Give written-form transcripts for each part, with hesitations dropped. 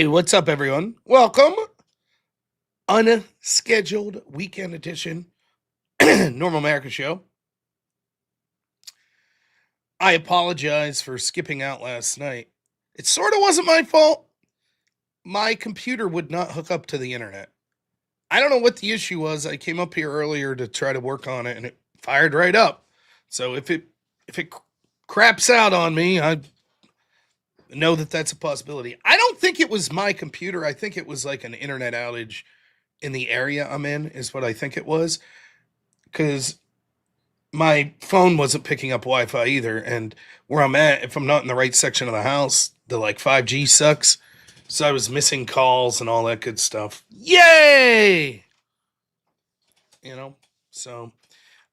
What's up, everyone? Welcome. Unscheduled weekend edition, Normal America Show. I apologize for skipping out last night. It sort of wasn't my fault. My computer would not hook up to the internet. I don't know what the issue was. I came up here earlier to try to work on it, and it fired right up. So if it craps out on me, I know that that's a possibility. I don't think it was my computer. I think it was like an internet outage in the area I'm in is what I think it was. Because my phone wasn't picking up Wi-Fi either. And where I'm at, if I'm not in the right section of the house, the 5G sucks. So I was missing calls and all that good stuff. Yay! So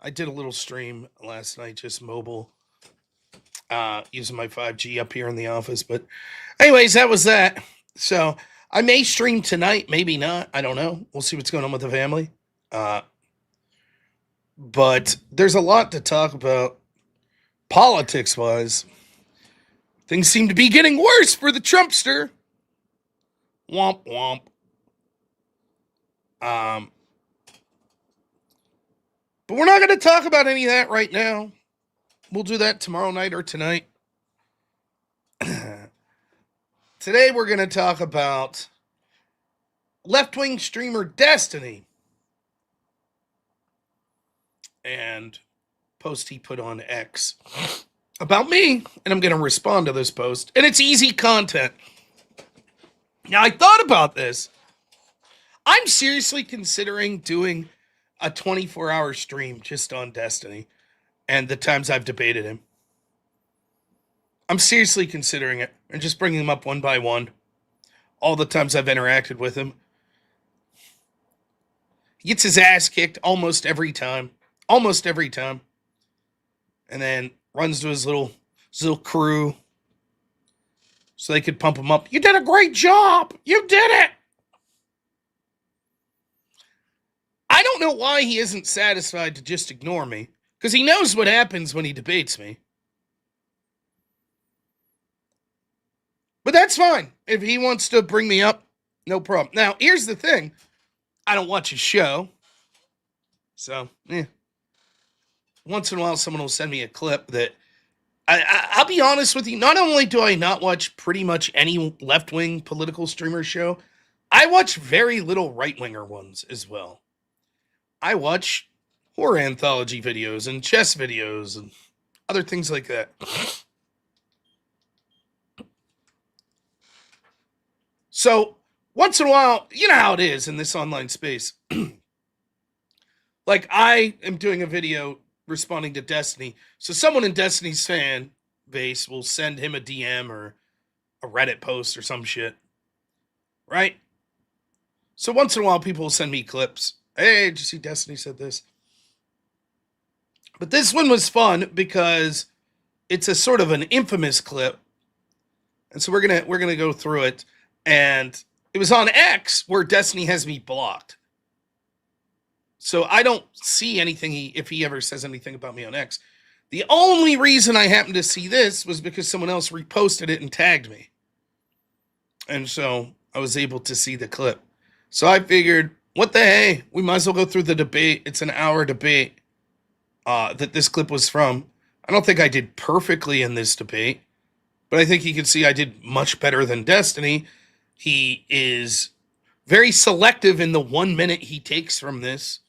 I did a little stream last night, just mobile, using my 5G up here in the office. But anyways, that was that. So I may stream tonight, maybe not. I don't know. We'll see what's going on with the family. But there's a lot to talk about politics-wise. Things seem to be getting worse for the Trumpster. Womp womp. But we're not going to talk about any of that right now. We'll do that tomorrow night or tonight. Today we're going to talk about left-wing streamer Destiny and post he put on X about me, and I'm going to respond to this post. And it's easy content. Now, I thought about this. I'm seriously considering doing a 24-hour stream just on Destiny and the times I've debated him. I'm seriously considering it and just bringing him up one by one. All the times I've interacted with him. He gets his ass kicked almost every time. Almost every time. And then runs to his little crew so they could pump him up. You did a great job. You did it. I don't know why he isn't satisfied to just ignore me, because he knows what happens when he debates me. But that's fine. If he wants to bring me up, no problem. Now, here's the thing. I don't watch his show. So, once in a while, someone will send me a clip that I'll be honest with you. Not only do I not watch pretty much any left-wing political streamer show, I watch very little right-winger ones as well. I watch horror anthology videos and chess videos and other things like that. So, once in a while, you know how it is in this online space. Like, I am doing a video responding to Destiny. So someone in Destiny's fan base will send him a DM or a Reddit post or some shit. Right? So once in a while, people will send me clips. Hey, did you see Destiny said this? But this one was fun because it's a sort of an infamous clip. And so we're gonna go through it. And it was on X where Destiny has me blocked. So I don't see anything if he ever says anything about me on X. The only reason I happened to see this was because someone else reposted it and tagged me. And so I was able to see the clip. So I figured, what the hey? We might as well go through the debate. It's an hour debate that this clip was from. I don't think I did perfectly in this debate, but I think you can see I did much better than Destiny. He is very selective in the 1 minute he takes from this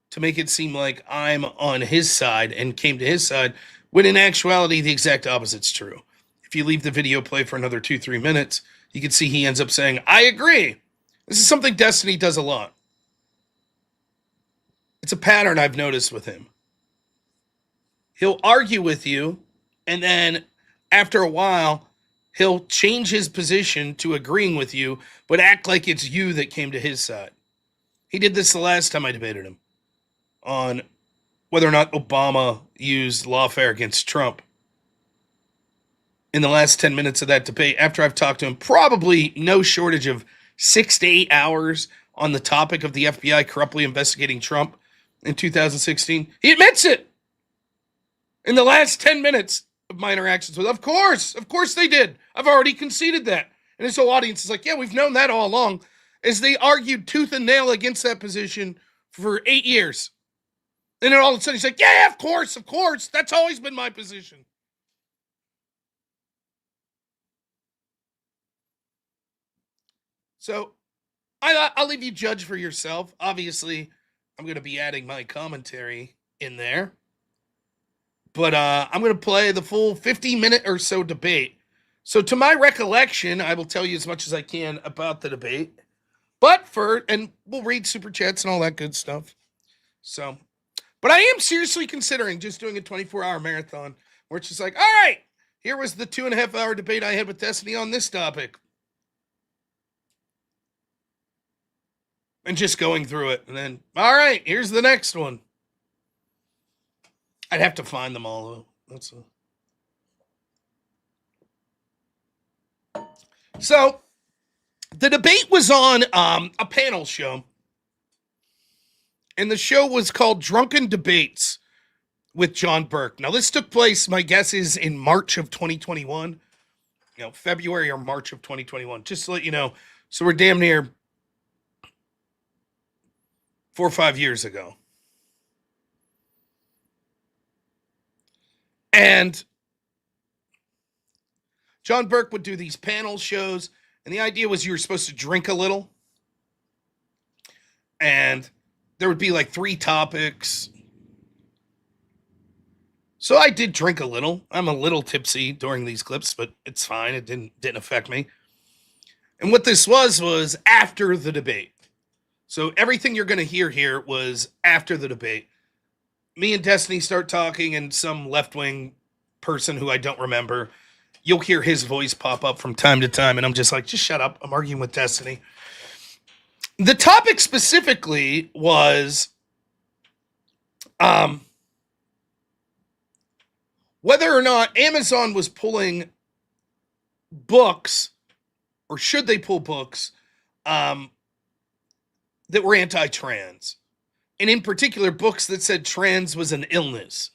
to make it seem like I'm on his side and came to his side, when in actuality, the exact opposite's true. If you leave the video play for another 2-3 minutes, you can see he ends up saying, I agree. This is something Destiny does a lot. It's a pattern I've noticed with him. He'll argue with you, and then after a while, he'll change his position to agreeing with you, but act like it's you that came to his side. He did this the last time I debated him on whether or not Obama used lawfare against Trump. In the last 10 minutes of that debate, after I've talked to him, probably no shortage of 6 to 8 hours on the topic of the FBI corruptly investigating Trump in 2016, he admits it. In the last 10 minutes of my interactions with, of course they did. I've already conceded that. And his whole audience is like, yeah, we've known that all along, as they argued tooth and nail against that position for 8 years. And then all of a sudden he's like, yeah, of course. That's always been my position. So I'll leave you judge for yourself. Obviously, I'm going to be adding my commentary in there. But I'm going to play the full 50-minute or so debate. So to my recollection, I will tell you as much as I can about the debate. And we'll read super chats and all that good stuff. So, but I am seriously considering just doing a 24-hour marathon where it's just like, all right, here was the 2.5-hour debate I had with Destiny on this topic. And just going through it. And then, all right, here's the next one. I'd have to find them all, though. So, the debate was on a panel show. And the show was called Drunken Debates with John Burk. Now, this took place, my guess is, in March of 2021. February or March of 2021. Just to let you know. So, we're damn near 4 or 5 years ago. And John Burk would do these panel shows, and the idea was you were supposed to drink a little. And there would be like 3 topics. So I did drink a little. I'm a little tipsy during these clips, but it's fine. It didn't affect me. And what this was after the debate. So everything you're going to hear here was after the debate. Me and Destiny start talking, and some left-wing person who I don't remember, you'll hear his voice pop up from time to time, and I'm just like, just shut up. I'm arguing with Destiny. The topic specifically was whether or not Amazon was pulling books, or should they pull books, that were anti-trans. And in particular, books that said trans was an illness.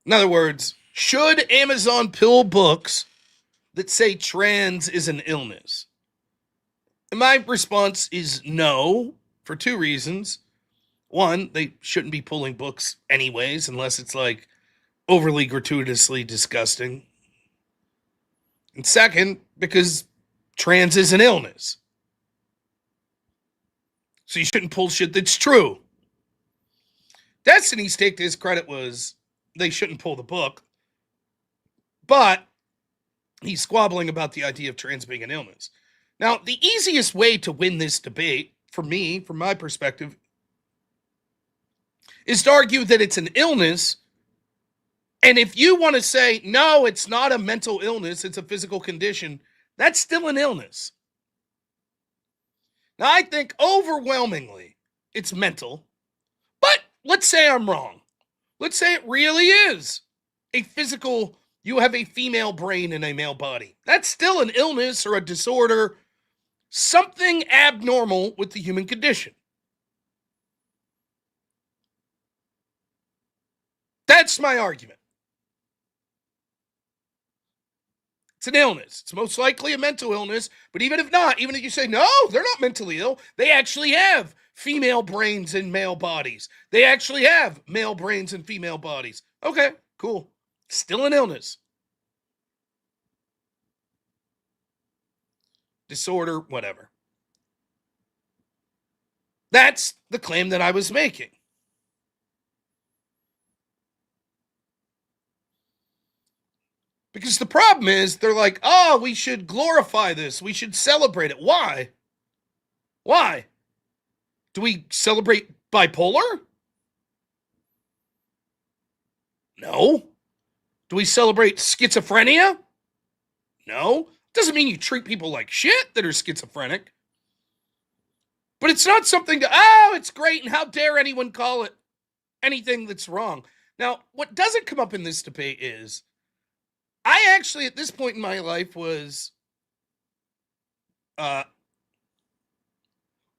In other words, should Amazon pull books that say trans is an illness? And my response is no, for 2 reasons. One, they shouldn't be pulling books anyways, unless it's like overly gratuitously disgusting. And second, because trans is an illness. So you shouldn't pull shit that's true. Destiny's take to his credit was they shouldn't pull the book. But he's squabbling about the idea of trans being an illness. Now, the easiest way to win this debate, for me, from my perspective, is to argue that it's an illness. And if you want to say, no, it's not a mental illness, it's a physical condition, that's still an illness. Now, I think overwhelmingly it's mental, but let's say I'm wrong. Let's say it really is a physical, you have a female brain in a male body. That's still an illness or a disorder, something abnormal with the human condition. That's my argument. It's an illness. It's most likely a mental illness, but even if not, even if you say, no, they're not mentally ill, they actually have female brains in male bodies. They actually have male brains in female bodies. Okay, cool. Still an illness. Disorder, whatever. That's the claim that I was making. Because the problem is, they're like, oh, we should glorify this. We should celebrate it. Why? Why? Do we celebrate bipolar? No. Do we celebrate schizophrenia? No. Doesn't mean you treat people like shit that are schizophrenic. But it's not something to, oh, it's great, and how dare anyone call it anything that's wrong. Now, what doesn't come up in this debate is, I actually, at this point in my life, was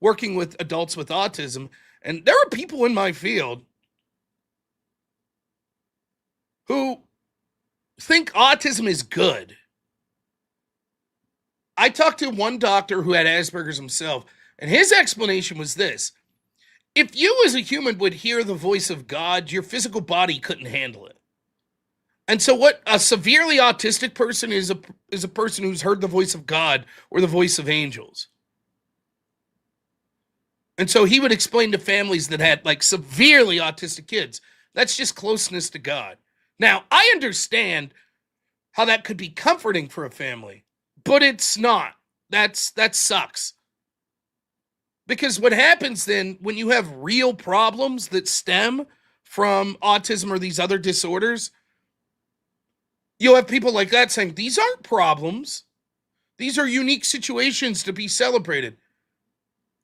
working with adults with autism, and there are people in my field who think autism is good. I talked to one doctor who had Asperger's himself, and his explanation was this. If you as a human would hear the voice of God, your physical body couldn't handle it. And so what a severely autistic person is a person who's heard the voice of God or the voice of angels. And so he would explain to families that had like severely autistic kids, that's just closeness to God. Now, I understand how that could be comforting for a family, but it's not. That sucks. Because what happens then when you have real problems that stem from autism or these other disorders, you'll have people like that saying, these aren't problems. These are unique situations to be celebrated.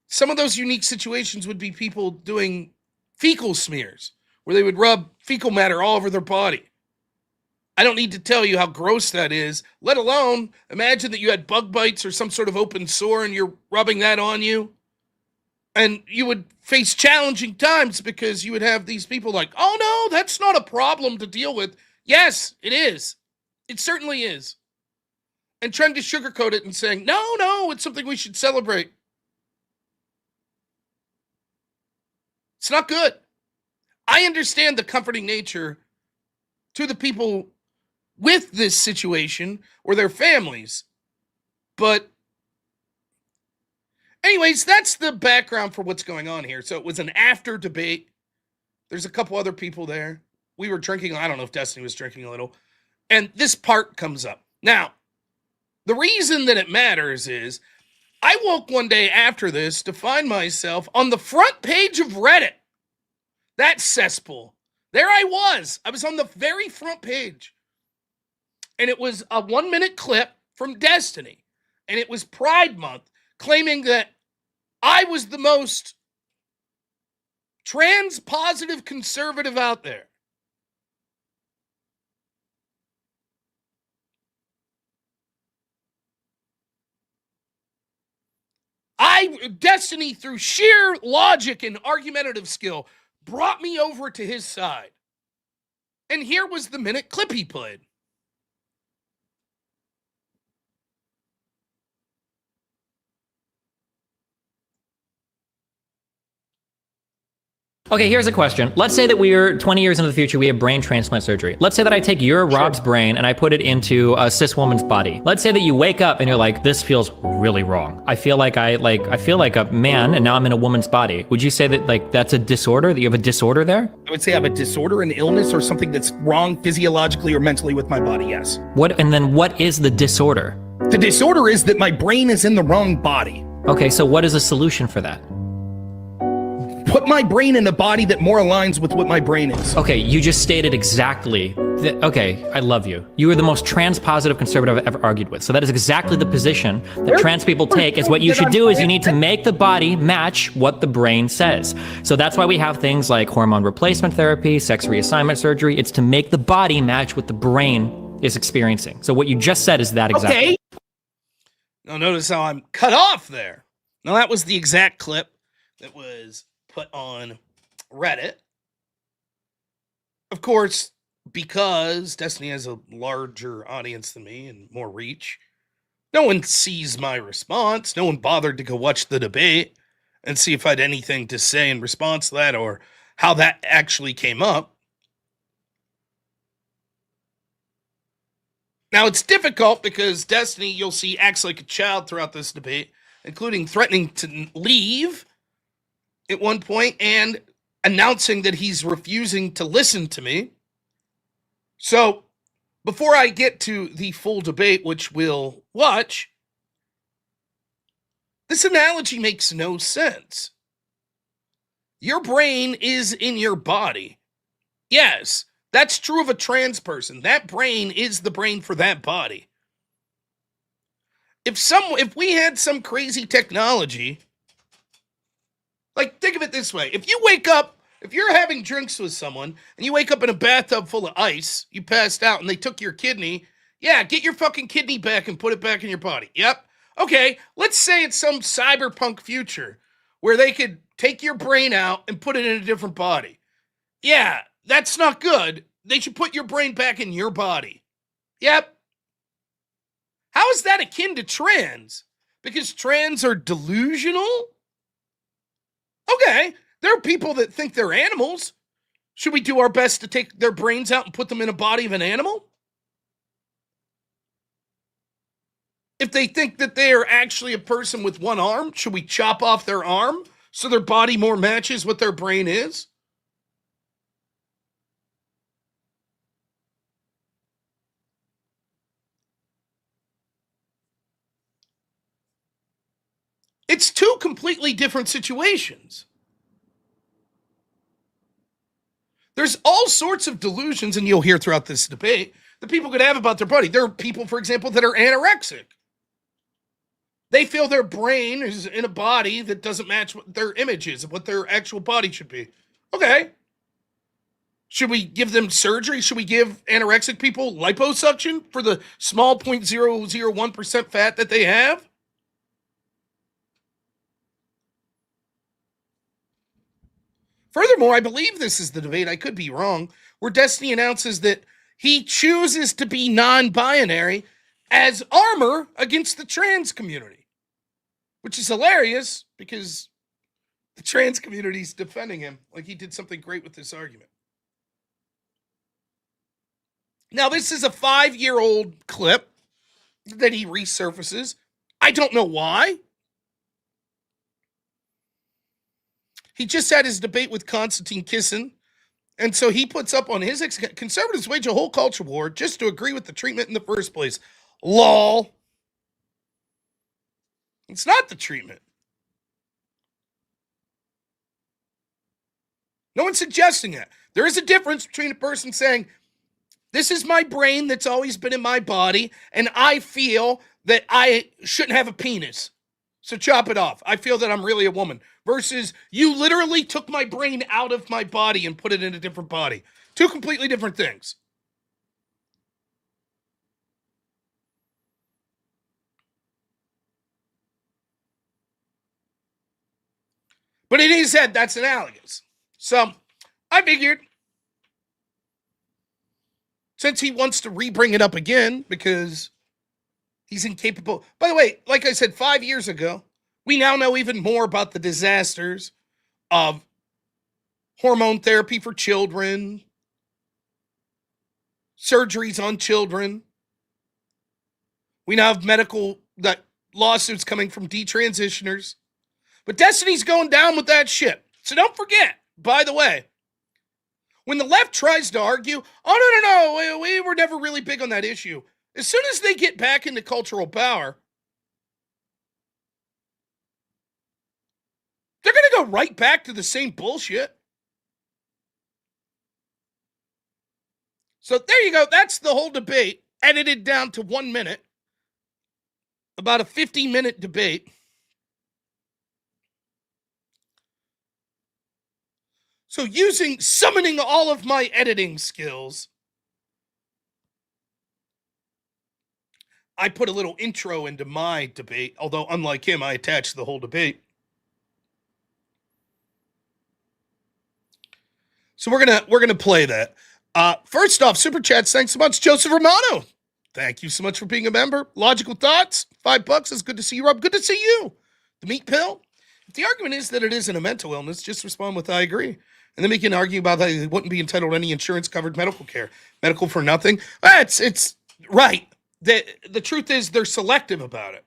Some of those unique situations would be people doing fecal smears, where they would rub fecal matter all over their body. I don't need to tell you how gross that is, let alone imagine that you had bug bites or some sort of open sore and you're rubbing that on you. And you would face challenging times because you would have these people like, oh no, that's not a problem to deal with. Yes, it is. It certainly is. And trying to sugarcoat it and saying, no, it's something we should celebrate. It's not good. I understand the comforting nature to the people with this situation or their families. But anyways, that's the background for what's going on here. So it was an after debate. There's a couple other people there. We were drinking. I don't know if Destiny was drinking a little. And this part comes up. Now, the reason that it matters is I woke one day after this to find myself on the front page of Reddit. That cesspool. There I was. I was on the very front page. And it was a 1-minute clip from Destiny. And it was Pride Month, claiming that I was the most trans-positive conservative out there. Destiny, through sheer logic and argumentative skill, brought me over to his side. And here was the minute clip he played. Okay, here's a question. Let's say that we're 20 years into the future, we have brain transplant surgery. Let's say that I take your Rob's brain and I put it into a cis woman's body. Let's say that you wake up and you're like, this feels really wrong. I feel like I feel like a man and now I'm in a woman's body. Would you say that like that's a disorder, that you have a disorder there? I would say I have a disorder, an illness, or something that's wrong physiologically or mentally with my body, yes. And then what is the disorder? The disorder is that my brain is in the wrong body. Okay, so what is a solution for that? Put my brain in a body that more aligns with what my brain is. Okay, you just stated exactly that. Okay, I love you. You are the most trans-positive conservative I've ever argued with. So that is exactly the position that trans people take, is what you should do is you need to make the body match what the brain says. So that's why we have things like hormone replacement therapy, sex reassignment surgery. It's to make the body match what the brain is experiencing. So what you just said is that exactly. Okay. Now notice how I'm cut off there. Now that was the exact clip that was put on Reddit. Of course, because Destiny has a larger audience than me and more reach, no one sees my response. No one bothered to go watch the debate and see if I had anything to say in response to that or how that actually came up. Now, it's difficult because Destiny, you'll see, acts like a child throughout this debate, including threatening to leave at one point and announcing that he's refusing to listen to me. So, before I get to the full debate, which we'll watch, this analogy makes no sense. Your brain is in your body. Yes, that's true of a trans person. That brain is the brain for that body. If we had some crazy technology, like, think of it this way. If you wake up, if you're having drinks with someone and you wake up in a bathtub full of ice, you passed out and they took your kidney, yeah, get your fucking kidney back and put it back in your body. Yep. Okay, let's say it's some cyberpunk future where they could take your brain out and put it in a different body. Yeah, that's not good. They should put your brain back in your body. Yep. How is that akin to trans? Because trans are delusional? Okay, there are people that think they're animals. Should we do our best to take their brains out and put them in a body of an animal? If they think that they are actually a person with one arm, should we chop off their arm so their body more matches what their brain is? It's two completely different situations. There's all sorts of delusions, and you'll hear throughout this debate, that people could have about their body. There are people, for example, that are anorexic. They feel their brain is in a body that doesn't match what their image is of what their actual body should be. Okay. Should we give them surgery? Should we give anorexic people liposuction for the small 0.001% fat that they have? Furthermore, I believe this is the debate, I could be wrong, where Destiny announces that he chooses to be non-binary as armor against the trans community, which is hilarious because the trans community is defending him like he did something great with this argument. Now, this is a 5-year-old clip that he resurfaces. I don't know why. He just had his debate with Konstantin Kisin, and so he puts up on his conservatives wage a whole culture war just to agree with the treatment in the first place. Lol. It's not the treatment. No one's suggesting that. There is a difference between a person saying, this is my brain that's always been in my body, and I feel that I shouldn't have a penis. So chop it off. I feel that I'm really a woman. Versus you literally took my brain out of my body and put it in a different body. Two completely different things. But in his head, that's analogous. So I figured, since he wants to re-bring it up again because he's incapable. By the way, like I said, 5 years ago, we now know even more about the disasters of hormone therapy for children, surgeries on children. We now have lawsuits coming from detransitioners. But Destiny's going down with that shit. So don't forget, by the way, when the left tries to argue, oh, no, we were never really big on that issue. As soon as they get back into cultural power, they're going to go right back to the same bullshit. So there you go. That's the whole debate, edited down to 1 minute. About a 50-minute debate. So summoning all of my editing skills, I put a little intro into my debate, although unlike him, I attached the whole debate. So we're gonna play that. First off, super chats. Thanks so much, Joseph Romano. Thank you so much for being a member. Logical thoughts, $5. It's good to see you, Rob. Good to see you. The meat pill. If the argument is that it isn't a mental illness, just respond with "I agree," and then we can argue about that they wouldn't be entitled to any insurance-covered medical care, medical for nothing. It's right. The truth is they're selective about it.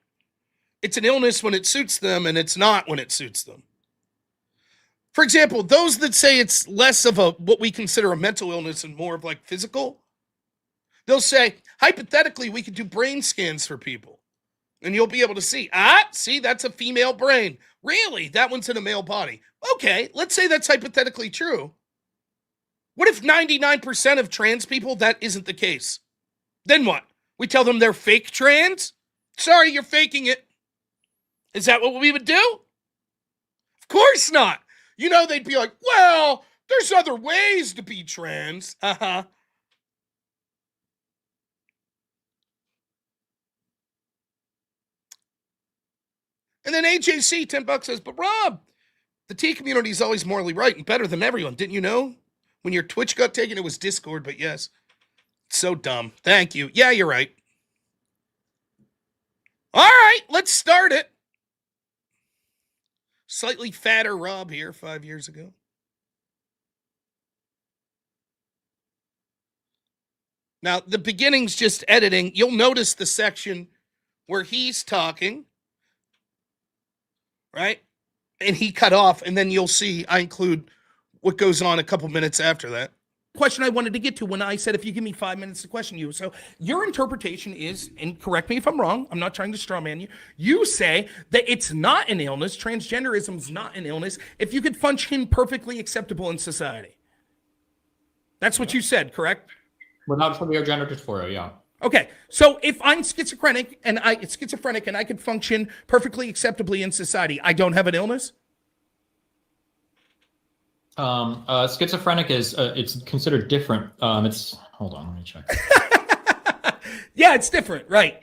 It's an illness when it suits them, and it's not when it suits them. For example, those that say it's less of what we consider a mental illness and more of like physical, they'll say, hypothetically, we could do brain scans for people. And you'll be able to see, that's a female brain. Really? That one's in a male body. Okay, let's say that's hypothetically true. What if 99% of trans people, that isn't the case? Then what? We tell them they're fake trans? Sorry, you're faking it. Is that what we would do? Of course not. You know, they'd be like, well, there's other ways to be trans. Uh-huh. And then AJC, $10 says, but Rob, the T community is always morally right and better than everyone. Didn't you know? When your Twitch got taken, it was Discord, but yes. So dumb. Thank you. Yeah, you're right. All right, let's start it. Slightly fatter Rob here 5 years ago. Now, the beginning's just editing. You'll notice the section where he's talking, right? And he cut off, and then you'll see I include what goes on a couple minutes after that. Question I wanted to get to when I said, if you give me 5 minutes to question you. So your interpretation is, and correct me if I'm wrong, I'm not trying to straw man you. You say that it's not an illness. Transgenderism is not an illness if you could function perfectly acceptable in society. That's what you said, correct? Without severe gender dysphoria, yeah. Okay, so if I'm schizophrenic and I could function perfectly acceptably in society, I don't have an illness? Schizophrenic is it's considered different. Hold on, let me check. Yeah, it's different, right?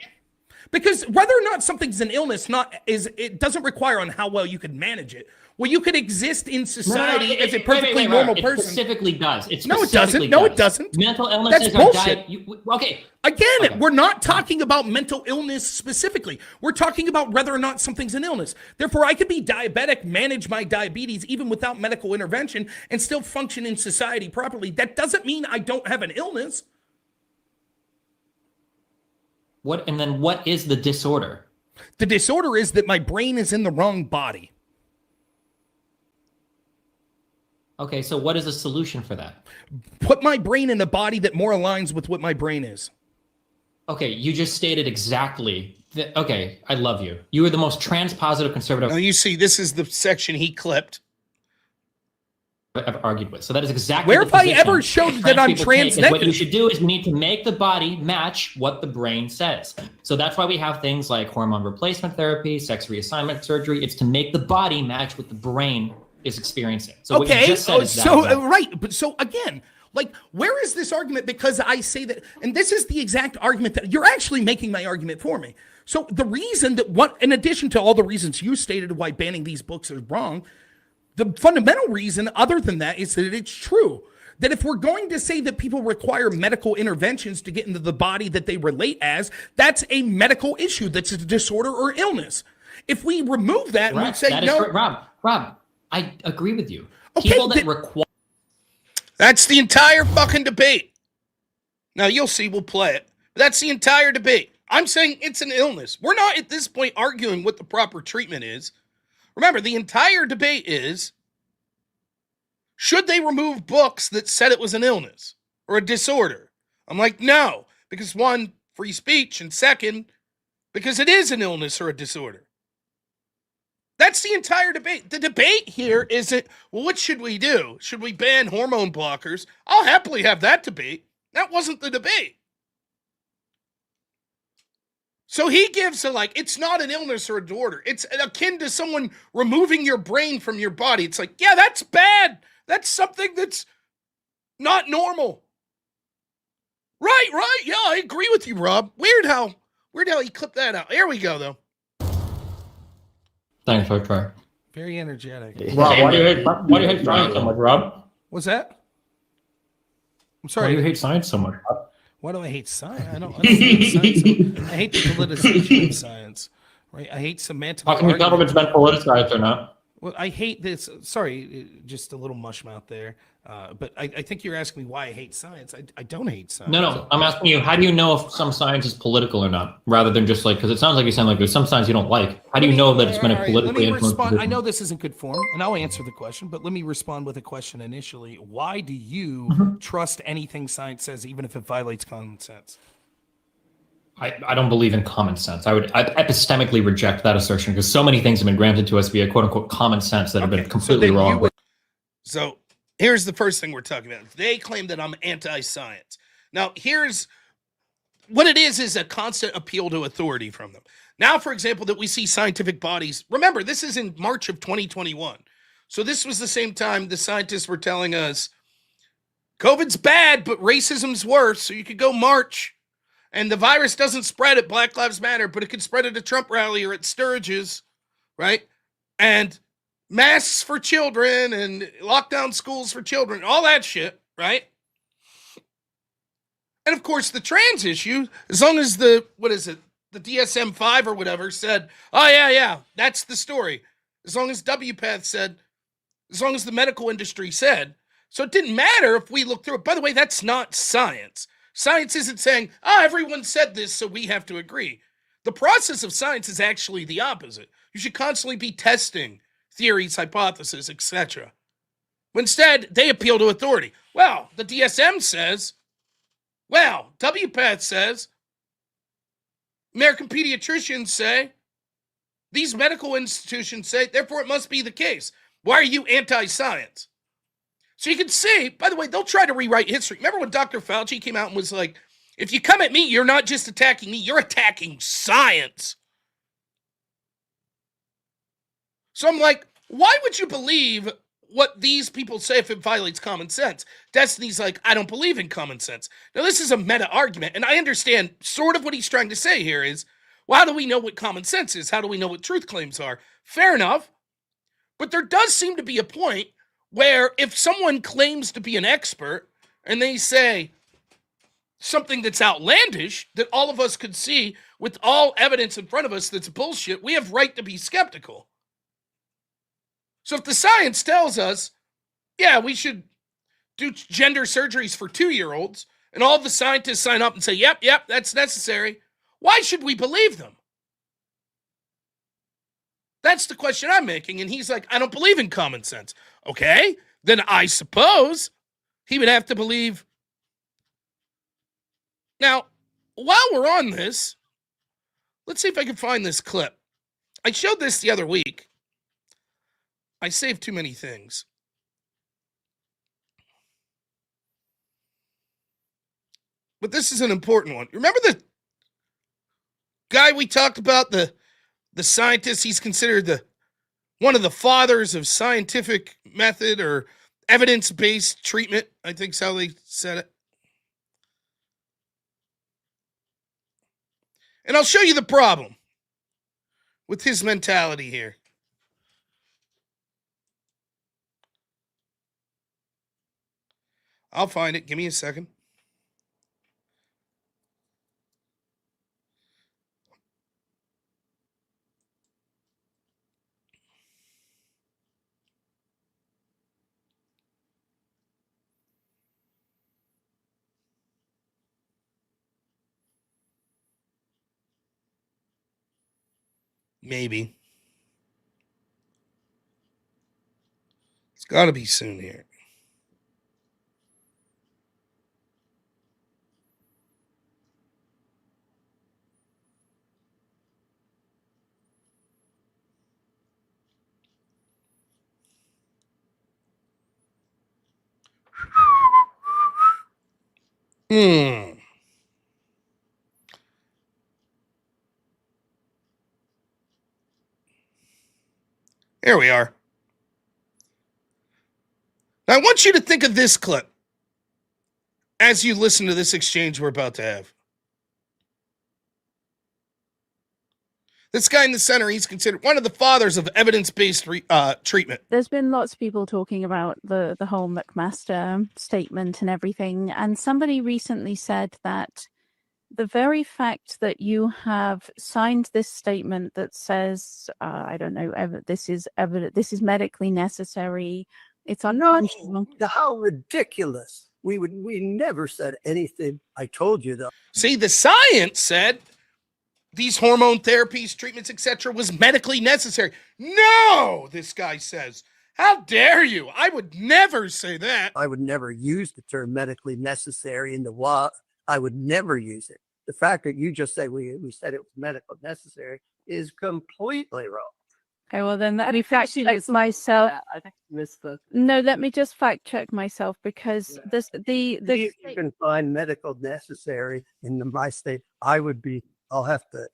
Because whether or not something's an illness, it doesn't require on how well you could manage it. Well, you could exist in society as a perfectly normal person. It specifically does. No, it doesn't. No, it doesn't. Mental illnesses That's bullshit. Okay. Again, we're not talking about mental illness specifically. We're talking about whether or not something's an illness. Therefore, I could be diabetic, manage my diabetes even without medical intervention, and still function in society properly. That doesn't mean I don't have an illness. What is the disorder? The disorder is that my brain is in the wrong body. Okay, so what is the solution for that? Put my brain in a body that more aligns with what my brain is. Okay, you just stated exactly that. Okay, I love you. You are the most trans-positive conservative Now, you see, this is the section he clipped. I've ever argued with. So that is exactly where have I ever showed that I'm trans negative? What you should do is we need to make the body match what the brain says. So that's why we have things like hormone replacement therapy, sex reassignment surgery. It's to make the body match what the brain is experiencing. So what you just said is right. But so again, like, where is this argument? Because I say that, and this is the exact argument that you're actually making my argument for me. So the reason that in addition to all the reasons you stated why banning these books is wrong, the fundamental reason other than that is that it's true. That if we're going to say that people require medical interventions to get into the body that they relate as, that's a medical issue. That's a disorder or illness. If we remove that and we say, no. Rob, I agree with you. Okay, people that require. That's the entire fucking debate. Now, you'll see, we'll play it. But that's the entire debate. I'm saying it's an illness. We're not at this point arguing what the proper treatment is. Remember, the entire debate is, should they remove books that said it was an illness or a disorder? I'm like, no, because one, free speech, and second, because it is an illness or a disorder. That's the entire debate. The debate here isn't, well, what should we do? Should we ban hormone blockers? I'll happily have that debate. That wasn't the debate. So he gives it's not an illness or a disorder. It's akin to someone removing your brain from your body. It's like, yeah, that's bad. That's something that's not normal. Right. Yeah, I agree with you, Rob. Weird how he clipped that out. There we go, though. Thanks, for trying. Very energetic. Rob, why do you hate science so much, Rob? What's that? I'm sorry. Why do you hate science so much, Rob? Why do I hate science? I don't hate science. I hate the politicization of science. Right? I hate semantic. How can you tell if it's been politicized or not? Well, I hate this. Sorry, just a little mush mouth there. But I think you're asking me why I hate science. I don't hate science. No. I'm asking you, how do you know if some science is political or not? Rather than just because it sounds like you sound like there's some science you don't like. How do you know that it's been a politically influenced position? I know this isn't good form, and I'll answer the question, but let me respond with a question initially. Why do you trust anything science says, even if it violates common sense? I don't believe in common sense. I epistemically reject that assertion because so many things have been granted to us via quote unquote common sense that have been completely wrong. So here's the first thing we're talking about. They claim that I'm anti-science. Now, here's what it is a constant appeal to authority from them. Now, for example, that we see scientific bodies. Remember, this is in March of 2021. So this was the same time the scientists were telling us COVID's bad, but racism's worse. So you could go march. And the virus doesn't spread at Black Lives Matter, but it could spread at a Trump rally or at Sturgis, right? And masks for children and lockdown schools for children, all that shit, right? And of course, the trans issue, as long as the DSM-5 or whatever said, oh, yeah, that's the story. As long as WPATH said, as long as the medical industry said. So it didn't matter if we looked through it. By the way, that's not science. Science isn't saying, everyone said this, so we have to agree. The process of science is actually the opposite. You should constantly be testing theories, hypotheses, etc. Instead, they appeal to authority. Well, the DSM says, well, WPATH says, American pediatricians say, these medical institutions say, therefore it must be the case. Why are you anti-science? So you can see, by the way, they'll try to rewrite history. Remember when Dr. Fauci came out and was like, if you come at me, you're not just attacking me, you're attacking science. So I'm like, why would you believe what these people say if it violates common sense? Destiny's like, I don't believe in common sense. Now, this is a meta argument, and I understand sort of what he's trying to say here is, well, how do we know what common sense is? How do we know what truth claims are? Fair enough. But there does seem to be a point where if someone claims to be an expert and they say something that's outlandish that all of us could see with all evidence in front of us that's bullshit, we have right to be skeptical. So if the science tells us, yeah, we should do gender surgeries for 2-year-olds, and all the scientists sign up and say, yep, that's necessary, why should we believe them? That's the question I'm making. And he's like, I don't believe in common sense. Okay, then I suppose he would have to believe. Now, while we're on this, let's see if I can find this clip. I showed this the other week. I saved too many things. But this is an important one. Remember the guy we talked about, the scientist? He's considered one of the fathers of scientific method or evidence-based treatment, I think is how they said it. And I'll show you the problem with his mentality here. I'll find it. Give me a second. Maybe. It's got to be soon here. Here we are. Now, I want you to think of this clip as you listen to this exchange we're about to have. This guy in the center, he's considered one of the fathers of evidence-based treatment. There's been lots of people talking about the whole McMaster statement and everything. And somebody recently said that the very fact that you have signed this statement that says, I don't know, this is medically necessary. It's unconscionable. How ridiculous. We never said anything. I told you though. See, the science said these hormone therapies, treatments, etc. was medically necessary. No, this guy says. How dare you? I would never say that. I would never use the term medically necessary in the law. I would never use it. The fact that you just say we said it was medical necessary is completely wrong. Okay, well then let me fact check myself. I think you missed the. No, let me just fact check myself because You can find medical necessary in my state. I'll have to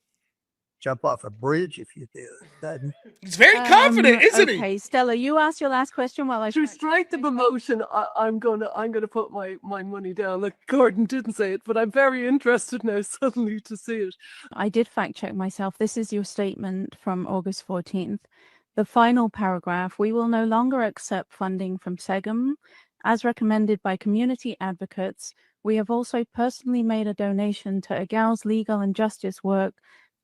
jump off a bridge if you do. He's very confident, isn't he? Okay, Stella, you asked your last question while I To strike the promotion, I'm gonna put my money down. Look, Gordon didn't say it, but I'm very interested now suddenly to see it. I did fact check myself. This is your statement from August 14th. The final paragraph, we will no longer accept funding from SEGM as recommended by community advocates. We have also personally made a donation to Agal's legal and justice work,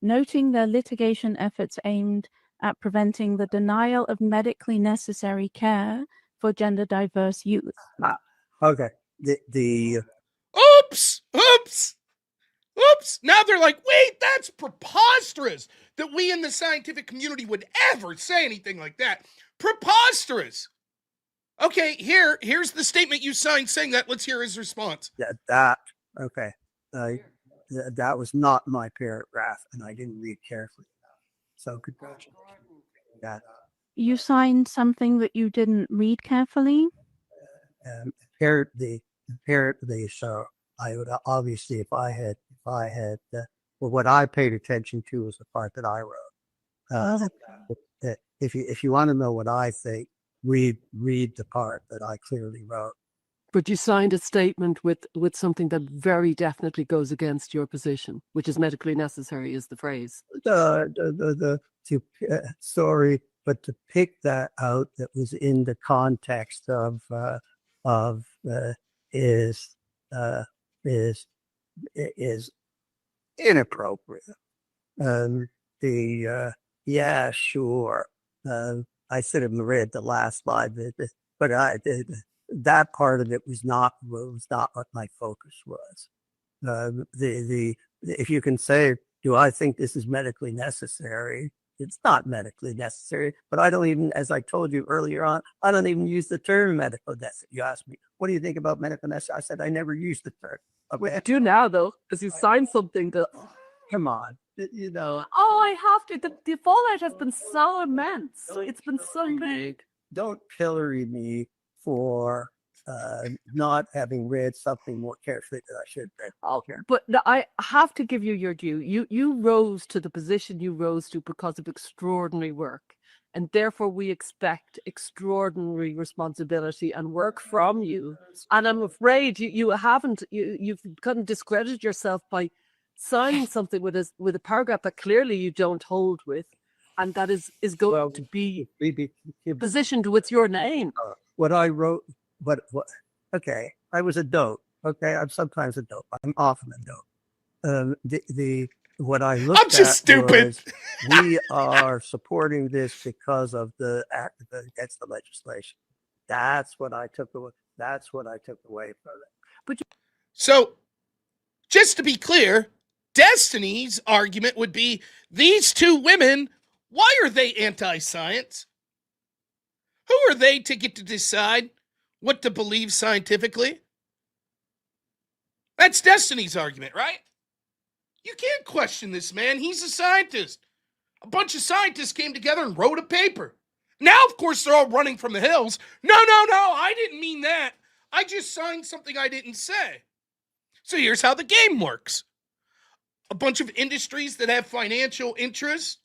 noting their litigation efforts aimed at preventing the denial of medically necessary care for gender diverse youth. Okay. The Oops! Oops! Oops! Now they're like, wait, that's preposterous that we in the scientific community would ever say anything like that. Preposterous! Okay, here's the statement you signed saying that. Let's hear his response. Okay. That was not my paragraph, and I didn't read carefully. So congratulations. That You signed something that you didn't read carefully? apparently, so I would obviously, if I had, well, what I paid attention to was the part that I wrote. If you want to know what I think, read the part that I clearly wrote. But you signed a statement with something that very definitely goes against your position, which is medically necessary, is the phrase. Sorry, but to pick that out that was in the context of is inappropriate. Yeah, sure. I should have read the last slide, but I did. That part of it was not what my focus was. If you can say, do I think this is medically necessary? It's not medically necessary, but I don't even, as I told you earlier on, I don't even use the term medical necessary. You asked me, what do you think about medical necessary? I said, I never used the term. We do now, though, because you signed something that. Come on, you know. Oh, I have to. The fallout has been so immense. It's been so big. Don't pillory me for not having read something more carefully than I should have read. Okay. But no, I have to give you your due. You rose to the position you rose to because of extraordinary work. And therefore we expect extraordinary responsibility and work from you. And I'm afraid you've kind of discredited yourself by signing something with a paragraph that clearly you don't hold with, and that is going to be positioned with your name. What I wrote, what? Okay, I was a dope. Okay, I'm sometimes a dope. I'm often a dope. What I looked I'm just stupid. Was, we are supporting this because of the act against the legislation. That's what I took away. That's what I took away from it. So, just to be clear, Destiny's argument would be these two women, why are they anti-science? Who are they to get to decide what to believe scientifically? That's Destiny's argument, right? You can't question this man. He's a scientist. A bunch of scientists came together and wrote a paper. Now, of course, they're all running from the hills. No, I didn't mean that. I just signed something I didn't say. So here's how the game works. A bunch of industries that have financial interests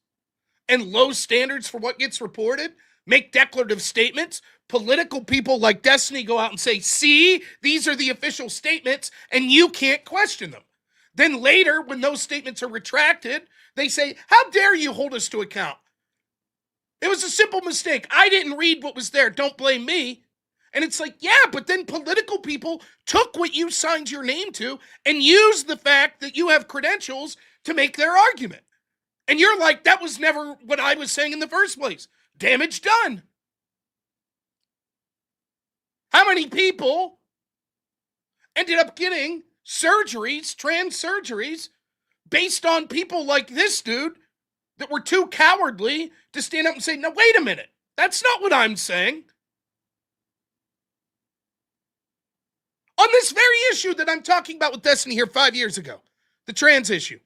and low standards for what gets reported make declarative statements. Political people like Destiny go out and say, see, these are the official statements, and you can't question them. Then later, when those statements are retracted, they say, how dare you hold us to account? It was a simple mistake. I didn't read what was there. Don't blame me. And it's like, yeah, but then political people took what you signed your name to and used the fact that you have credentials to make their argument. And you're like, that was never what I was saying in the first place. Damage done. How many people ended up getting surgeries, trans surgeries, based on people like this dude that were too cowardly to stand up and say, no, wait a minute. That's not what I'm saying. On this very issue that I'm talking about with Destiny here 5 years ago, the trans issue.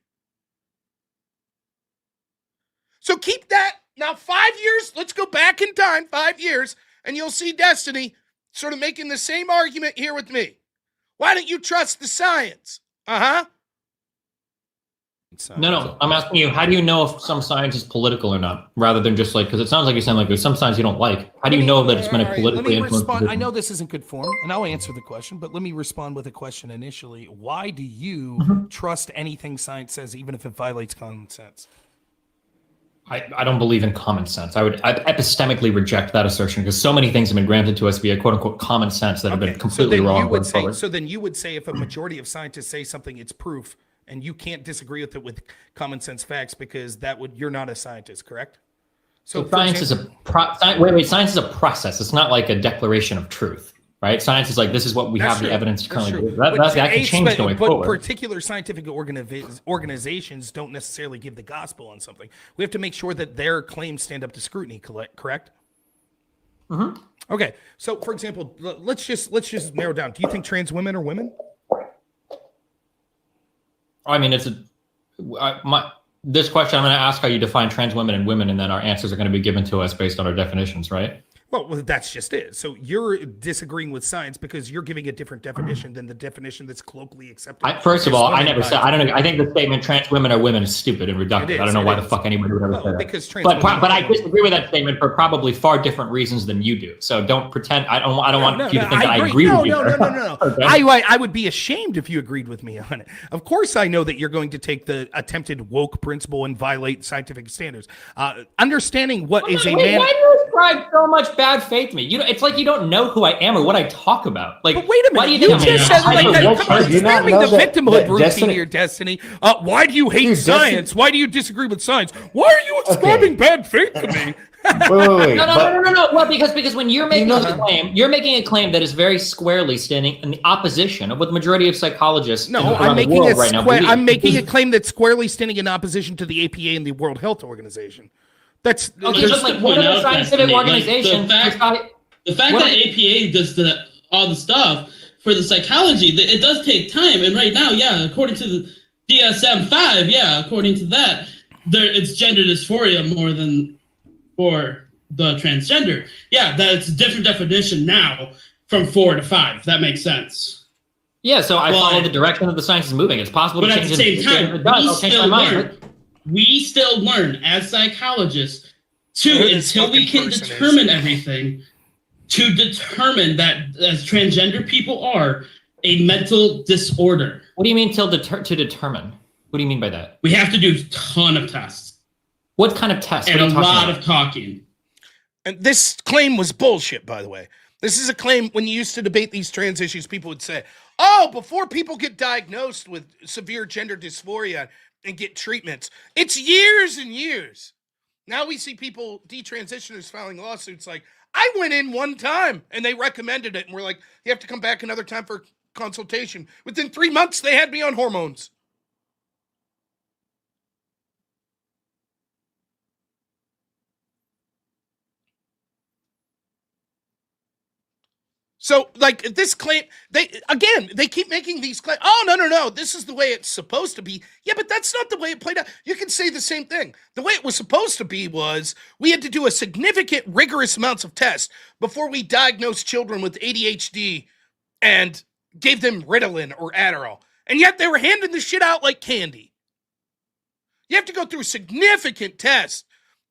So keep that. Now 5 years, let's go back in time, 5 years, and you'll see Destiny sort of making the same argument here with me. Why don't you trust the science? No, I'm asking you, how do you know if some science is political or not, rather than just like, because it sounds like you sound like there's some science you don't like. How do you know that it's meant to politically influence? I know this isn't good form, and I'll answer the question, but let me respond with a question initially. Why do you trust anything science says, even if it violates common sense? I don't believe in common sense. I'd epistemically reject that assertion because so many things have been granted to us via quote unquote common sense that have been completely wrong. So then you would say if a majority of scientists say something, it's proof, and you can't disagree with it with common sense facts because you're not a scientist, correct? So science is a process. It's not like a declaration of truth. Right? Science is like, this is what we have the evidence currently. That can change going forward. But particular scientific organizations don't necessarily give the gospel on something. We have to make sure that their claims stand up to scrutiny, correct? Mm-hmm. Okay. So, for example, let's just narrow down. Do you think trans women are women? I mean, this question, I'm going to ask how you define trans women and women, and then our answers are going to be given to us based on our definitions, right? Well, that's just it. So you're disagreeing with science because you're giving a different definition than the definition that's colloquially accepted. First of all, I never said. I don't know. I think the statement "trans women are women" is stupid and reductive. I don't know why the fuck anybody would ever say that. Because but I disagree with that statement for probably far different reasons than you do. So don't pretend. I don't want you to think that I agree with you. No. Okay. I would be ashamed if you agreed with me on it. Of course, I know that you're going to take the attempted woke principle and violate scientific standards. Understanding what is a man. Why do you ascribe so much bad faith to me? It's like you don't know who I am or what I talk about. Like, but wait a minute, why do you just said like that. Come on, sparing the victimhood routine to your destiny. Why do you hate science? Why do you disagree with science? Why are you ascribing bad faith to me? Wait. No. Well, because when you're making a claim, you're making a claim that is very squarely standing in the opposition of what the majority of psychologists around the world right now believe. I'm making a claim that's squarely standing in opposition to the APA and the World Health Organization. That's okay. Just like what other scientific organization? The fact that APA does all the stuff for the psychology, it does take time. And right now, according to the DSM-5, according to that, it's gender dysphoria more than for the transgender. Yeah, that's a different definition now from 4 to 5. That makes sense. Yeah, so I follow the direction that the science is moving. It's possible to change it. But at the same time, we still learn as psychologists until we can determine everything, to determine that as transgender people are a mental disorder. What do you mean to determine? What do you mean by that? We have to do a ton of tests. What kind of tests? And a lot of talking. And this claim was bullshit, by the way. This is a claim when you used to debate these trans issues, people would say, oh, before people get diagnosed with severe gender dysphoria and get treatments, it's years and years. Now we see people, detransitioners, filing lawsuits like, I went in one time and they recommended it. And we're like, you have to come back another time for consultation. Within 3 months, they had me on hormones. So, like, this claim, they keep making these claims. Oh, no, this is the way it's supposed to be. Yeah, but that's not the way it played out. You can say the same thing. The way it was supposed to be was we had to do a significant, rigorous amounts of tests before we diagnosed children with ADHD and gave them Ritalin or Adderall. And yet they were handing the shit out like candy. You have to go through significant tests.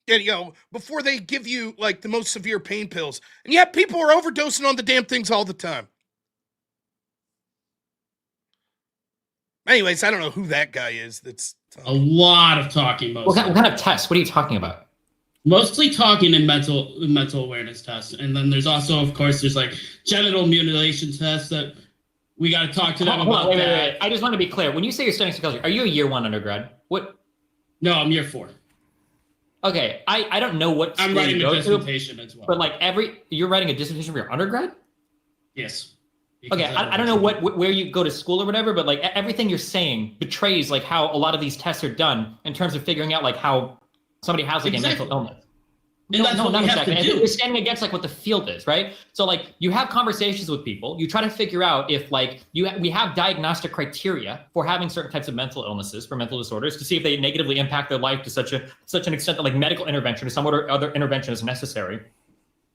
And, before they give you, like, the most severe pain pills. And yet people are overdosing on the damn things all the time. Anyways, I don't know who that guy is that's talking. A lot of talking. What kind of tests? What are you talking about? Mostly talking and mental awareness tests. And then there's also, of course, there's, like, genital mutilation tests that we got to talk to them about. Wait. I just want to be clear. When you say you're studying psychology, are you a year 1 undergrad? What? No, I'm year 4. Okay, I don't know what I'm writing a dissertation as well. But like you're writing a dissertation for your undergrad? Yes. Okay, I don't know where you go to school or whatever, but like everything you're saying betrays like how a lot of these tests are done in terms of figuring out like how somebody has like a mental illness. And that's what we have to do. You're standing against like what the field is, right? So like you have conversations with people, you try to figure out if like we have diagnostic criteria for having certain types of mental illnesses, for mental disorders, to see if they negatively impact their life to such an extent that like medical intervention or some other intervention is necessary.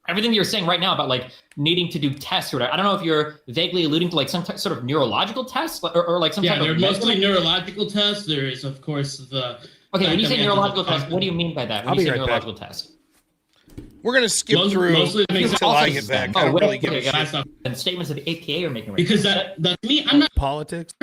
Everything you're saying right now about like needing to do tests or whatever, I don't know if you're vaguely alluding to like some sort of neurological tests or like some type of... Yeah, they're mostly neurological tests. There is, of course, the... Okay, when you say neurological tests, what do you mean by that? When you say neurological tests? We're going to skip through until I get back. I don't really give a shit. And statements of the APA are making right because that's me. I'm not politics.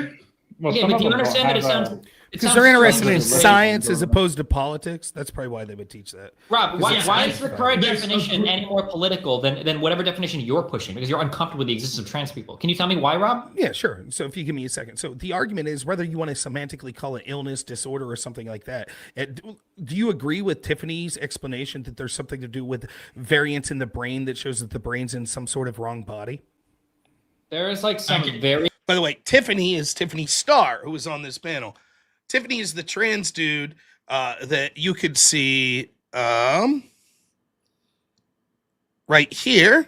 Well, yeah, but do you understand that it sounds... Because they're interested in sounds science as opposed to politics. That's probably why they would teach that. Rob, why Yeah, is the current there's- definition any more political than whatever definition you're pushing? Because you're uncomfortable with the existence of trans people. Can you tell me why, Rob? Yeah, sure. So if you give me a second. So the argument is whether you want to semantically call it illness, disorder, or something like that. Do you agree with Tiffany's explanation that there's something to do with variance in the brain that shows that the brain's in some sort of wrong body? There is like some very By the way, Tiffany is Tiffany Starr, who was on this panel. Tiffany is the trans dude that you could see right here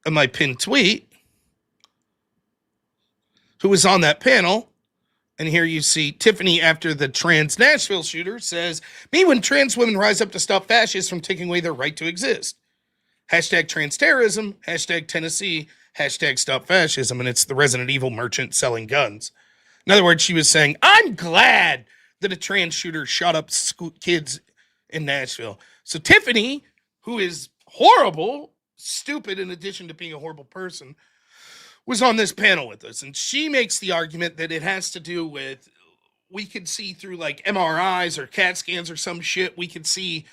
in my pinned tweet, who was on that panel. And here you see Tiffany after the trans Nashville shooter says, "Me when trans women rise up to stop fascists from taking away their right to exist. Hashtag trans terrorism, hashtag Tennessee, hashtag stop fascism." And it's the Resident Evil merchant selling guns. In other words, she was saying, I'm glad that a trans shooter shot up kids in Nashville. So Tiffany, who is horrible, stupid in addition to being a horrible person, was on this panel with us. And she makes the argument that it has to do with, we could see through like MRIs or CAT scans or some shit, we could see,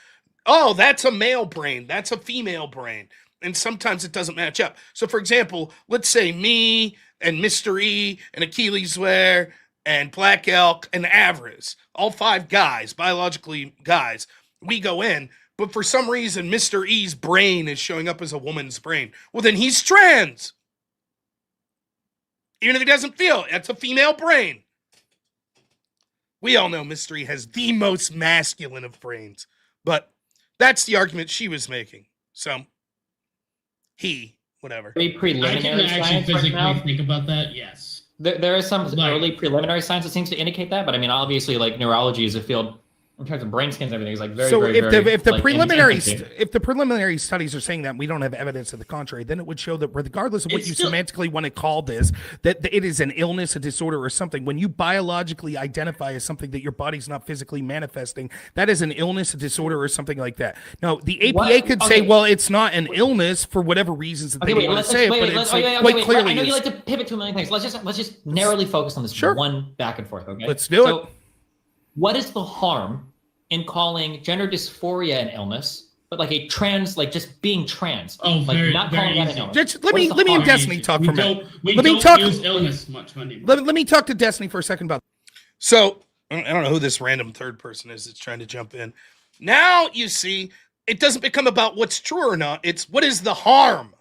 oh, that's a male brain, that's a female brain. And sometimes it doesn't match up. So for example, let's say me and Mr. E and Achilles Ware and Black Elk and Avarice, all 5 guys, biologically guys, we go in, but for some reason, Mr. E's brain is showing up as a woman's brain. Well, then he's trans. Even if he doesn't feel it, that's a female brain. We all know Mr. E has the most masculine of brains, but that's the argument she was making. So, whatever. very I preliminary can actually science right physically now. think about that. Yes. There is some Like- early preliminary science that seems to indicate that, but I mean, obviously, like neurology is a field in terms of brain scans and everything is like very, So very, if very, the like, preliminary infancy. if the preliminary studies are saying that we don't have evidence to the contrary, then it would show that regardless of what It's you still- semantically want to call this, that it is an illness, a disorder, or something. When you biologically identify as something that your body's not physically manifesting, that is an illness, a disorder, or something like that. Now, the APA What? could Okay. say, well, it's not an illness for whatever reasons that Okay, they wait, want let's to say it, wait, but wait, it's let's, wait, quite wait, clearly I know you is. like to pivot to a million things. Let's just narrowly focus on this Sure. one back and forth. Okay, Let's do it. What is the harm in calling gender dysphoria an illness, but like a trans, like just being trans, Oh, like very- not very calling that an easy. illness? Just let What me is the and harm? Destiny talk for a We minute. We Let me don't talk. use illness much anymore. Let me talk to Destiny for a second about. So, I don't know who this random third person is that's trying to jump in. Now you see, it doesn't become about what's true or not. It's what is the harm?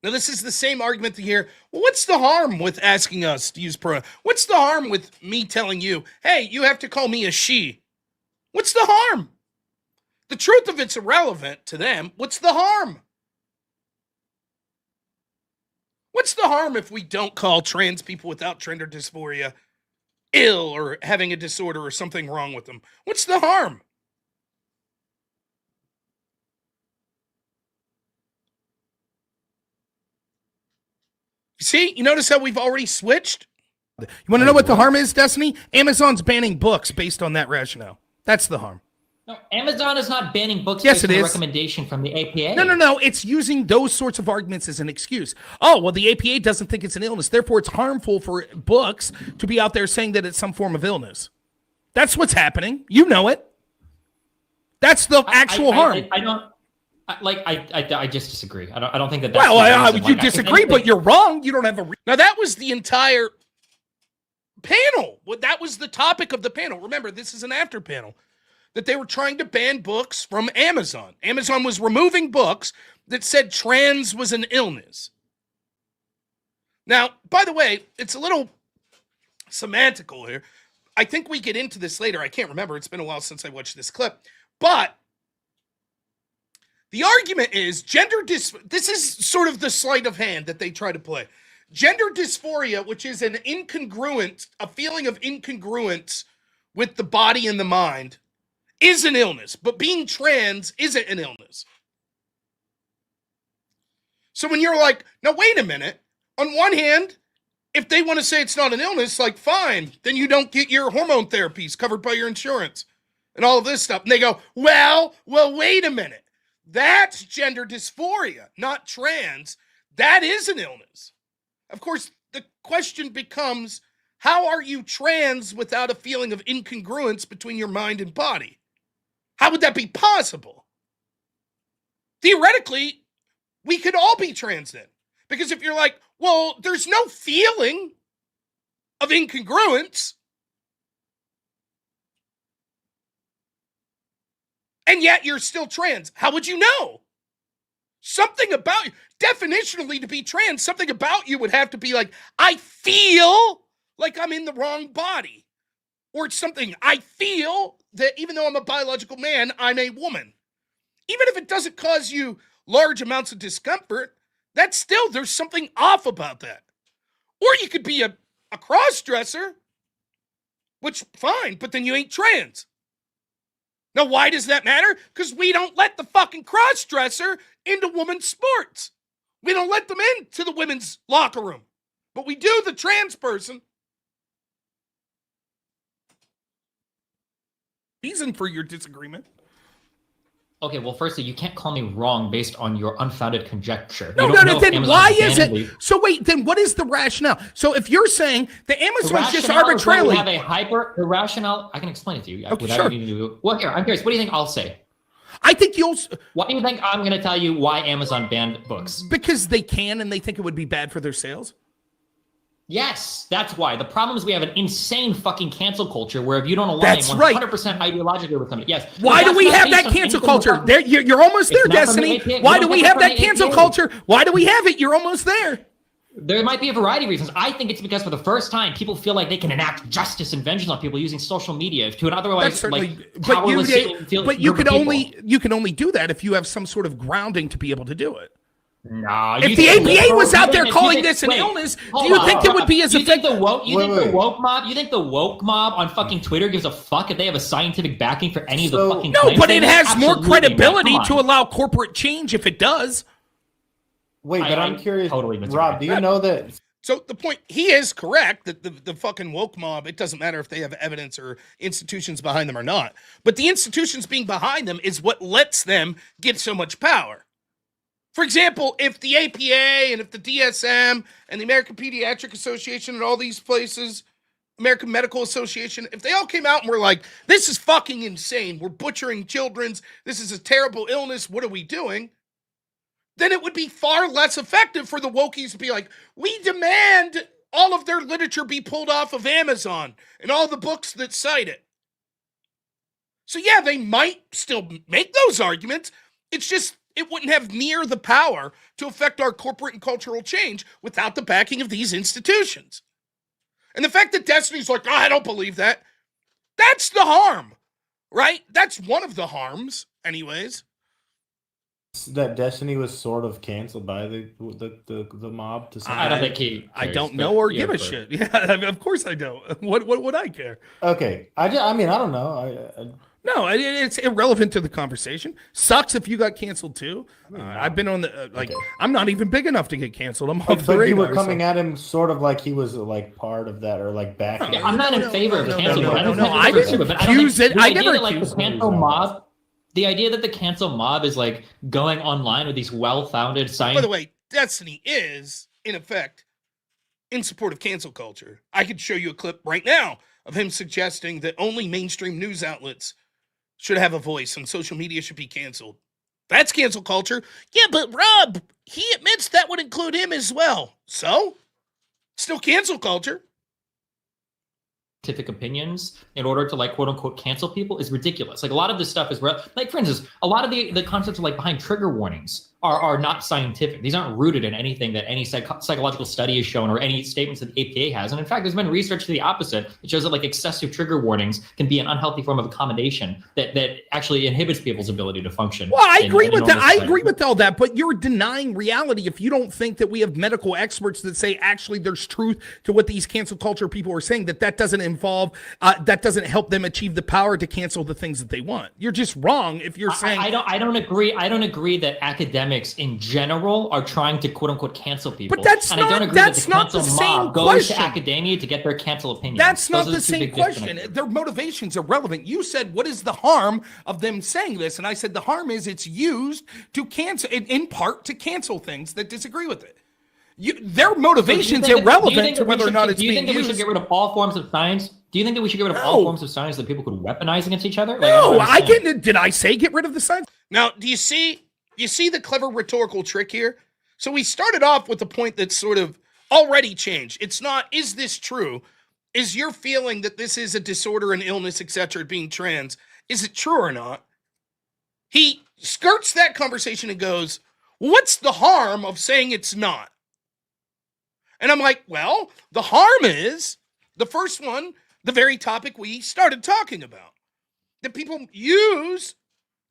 Now, this is the same argument to hear. Well, what's the harm with asking us to use pronoun? What's the harm with me telling you, hey, you have to call me a she? What's the harm? The truth of it's irrelevant to them. What's the harm? What's the harm if we don't call trans people without gender dysphoria ill or having a disorder or something wrong with them? What's the harm? See, you notice how we've already switched? You want to know what the harm is, Destiny? Amazon's banning books based on that rationale. That's the harm. No, Amazon is not banning books Yes, based it on the is. recommendation from the APA. No. It's using those sorts of arguments as an excuse. Oh, well, the APA doesn't think it's an illness. Therefore, it's harmful for books to be out there saying that it's some form of illness. That's what's happening. You know it. That's the actual harm. I don't. I just disagree. I don't think that. That's Well, the reason. you Like, I disagree, think but that- you're wrong. You don't have a. Now, that was the entire panel. That was the topic of the panel. Remember, this is an after panel. That they were trying to ban books from Amazon. Amazon was removing books that said trans was an illness. Now, by the way, it's a little semantical here. I think we get into this later. I can't remember. It's been a while since I watched this clip. But the argument is this is sort of the sleight of hand that they try to play. Gender dysphoria, which is a feeling of incongruence with the body and the mind, is an illness, but being trans isn't an illness. So when you're like, now wait a minute, on one hand, if they want to say it's not an illness, like fine, then you don't get your hormone therapies covered by your insurance and all of this stuff. And they go, well, wait a minute. That's gender dysphoria, not trans. That is an illness. Of course, the question becomes, how are you trans without a feeling of incongruence between your mind and body? How would that be possible? Theoretically, we could all be trans then. Because if you're like, well, there's no feeling of incongruence, and yet you're still trans, how would you know? Something about you, definitionally to be trans, something about you would have to be like, I feel like I'm in the wrong body. Or it's something, I feel that even though I'm a biological man, I'm a woman. Even if it doesn't cause you large amounts of discomfort, that's still, there's something off about that. Or you could be a cross-dresser, which, fine, but then you ain't trans. Now, why does that matter? Because we don't let the fucking cross-dresser into women's sports. We don't let them into the women's locker room. But we do the trans person. Reason for your disagreement. Okay, well, firstly, you can't call me wrong based on your unfounded conjecture. No, then why is it? So wait, then what is the rationale? So if you're saying the Amazon's just arbitrarily have a hyper irrational, I can explain it to you. Okay, without sure. needing to. Well, here, I'm curious. What do you think I'll say? I think you'll. Why do you think I'm going to tell you why Amazon banned books? Because they can and they think it would be bad for their sales. Yes, that's why. The problem is we have an insane fucking cancel culture where if you don't align That's 100% right. ideologically with somebody, yes. Why do we have that cancel culture? There, you're almost there, Destiny. Why do we have that cancel culture? Why do we have it? You're almost there. There might be a variety of reasons. I think it's because for the first time, people feel like they can enact justice and vengeance on people using social media to an otherwise like powerless but you can only do that if you have some sort of grounding to be able to do it. No, if the APA was out there calling this an illness, do you think it would be as effective? You think the woke mob on fucking Twitter gives a fuck if they have a scientific backing for any of the fucking No, but it has more credibility to allow corporate change if it does. Wait, but I'm curious, totally Rob, do you know that? So the point, he is correct that the fucking woke mob, it doesn't matter if they have evidence or institutions behind them or not. But the institutions being behind them is what lets them get so much power. For example, if the APA and if the DSM and the American Pediatric Association and all these places, American Medical Association, if they all came out and were like, this is fucking insane, we're butchering children's, this is a terrible illness, what are we doing? Then it would be far less effective for the wokies to be like, we demand all of their literature be pulled off of Amazon and all the books that cite it. So yeah, they might still make those arguments. It's just, it wouldn't have near the power to affect our corporate and cultural change without the backing of these institutions. And the fact that Destiny's like, I don't believe that, that's the harm, right? That's one of the harms, anyways. That Destiny was sort of canceled by the mob to some I don't think he I cares, don't but know or yeah, give a but- shit. Yeah, I mean, of course I don't. What would I care? Okay, I mean, I don't know. No, it's irrelevant to the conversation. Sucks if you got canceled too. I've been on the I'm not even big enough to get canceled. I'm off the But you radar. were coming at him sort of like he was like part of that or like backing. Yeah, I'm not in favor of cancel. I didn't accuse it. I never accused the cancel mob. The idea that the cancel mob is like going online with these well-founded science. By the way, Destiny is, in effect, in support of cancel culture. I could show you a clip right now of him suggesting that only mainstream news outlets should have a voice and social media should be canceled. That's cancel culture. Yeah, but Rob, he admits that would include him as well. So, still cancel culture. Scientific opinions in order to like quote unquote cancel people is ridiculous. Like a lot of this stuff is like, for instance, a lot of the concepts of like behind trigger warnings are not scientific. These aren't rooted in anything that any psychological study has shown or any statements that the APA has. And in fact, there's been research to the opposite. It shows that like excessive trigger warnings can be an unhealthy form of accommodation that actually inhibits people's ability to function. Well, I agree with that. I agree with all that, but you're denying reality if you don't think that we have medical experts that say actually there's truth to what these cancel culture people are saying, that doesn't involve, that doesn't help them achieve the power to cancel the things that they want. You're just wrong if you're saying. I don't agree. I don't agree that academics in general are trying to quote unquote cancel people. But that's and not, I don't agree that's that the not the cancel same mob goes question. to academia to get their cancel opinions. That's not Those are the same big question. disconnects. Their motivations are relevant. You said, what is the harm of them saying this? And I said, the harm is it's used to cancel, in part to cancel things that disagree with it. Their motivation's irrelevant to whether or not it's being used. Do you think that we should get rid of all forms of science? Do you think that we should get rid of all forms of science that people could weaponize against each other? No, I didn't. Did I say get rid of the science? Now, do you see the clever rhetorical trick here? So we started off with the point that's sort of already changed. It's not, is this true? Is your feeling that this is a disorder, an illness, etc., being trans, is it true or not? He skirts that conversation and goes, what's the harm of saying it's not? And I'm like, well, the harm is, the first one, the very topic we started talking about. That people use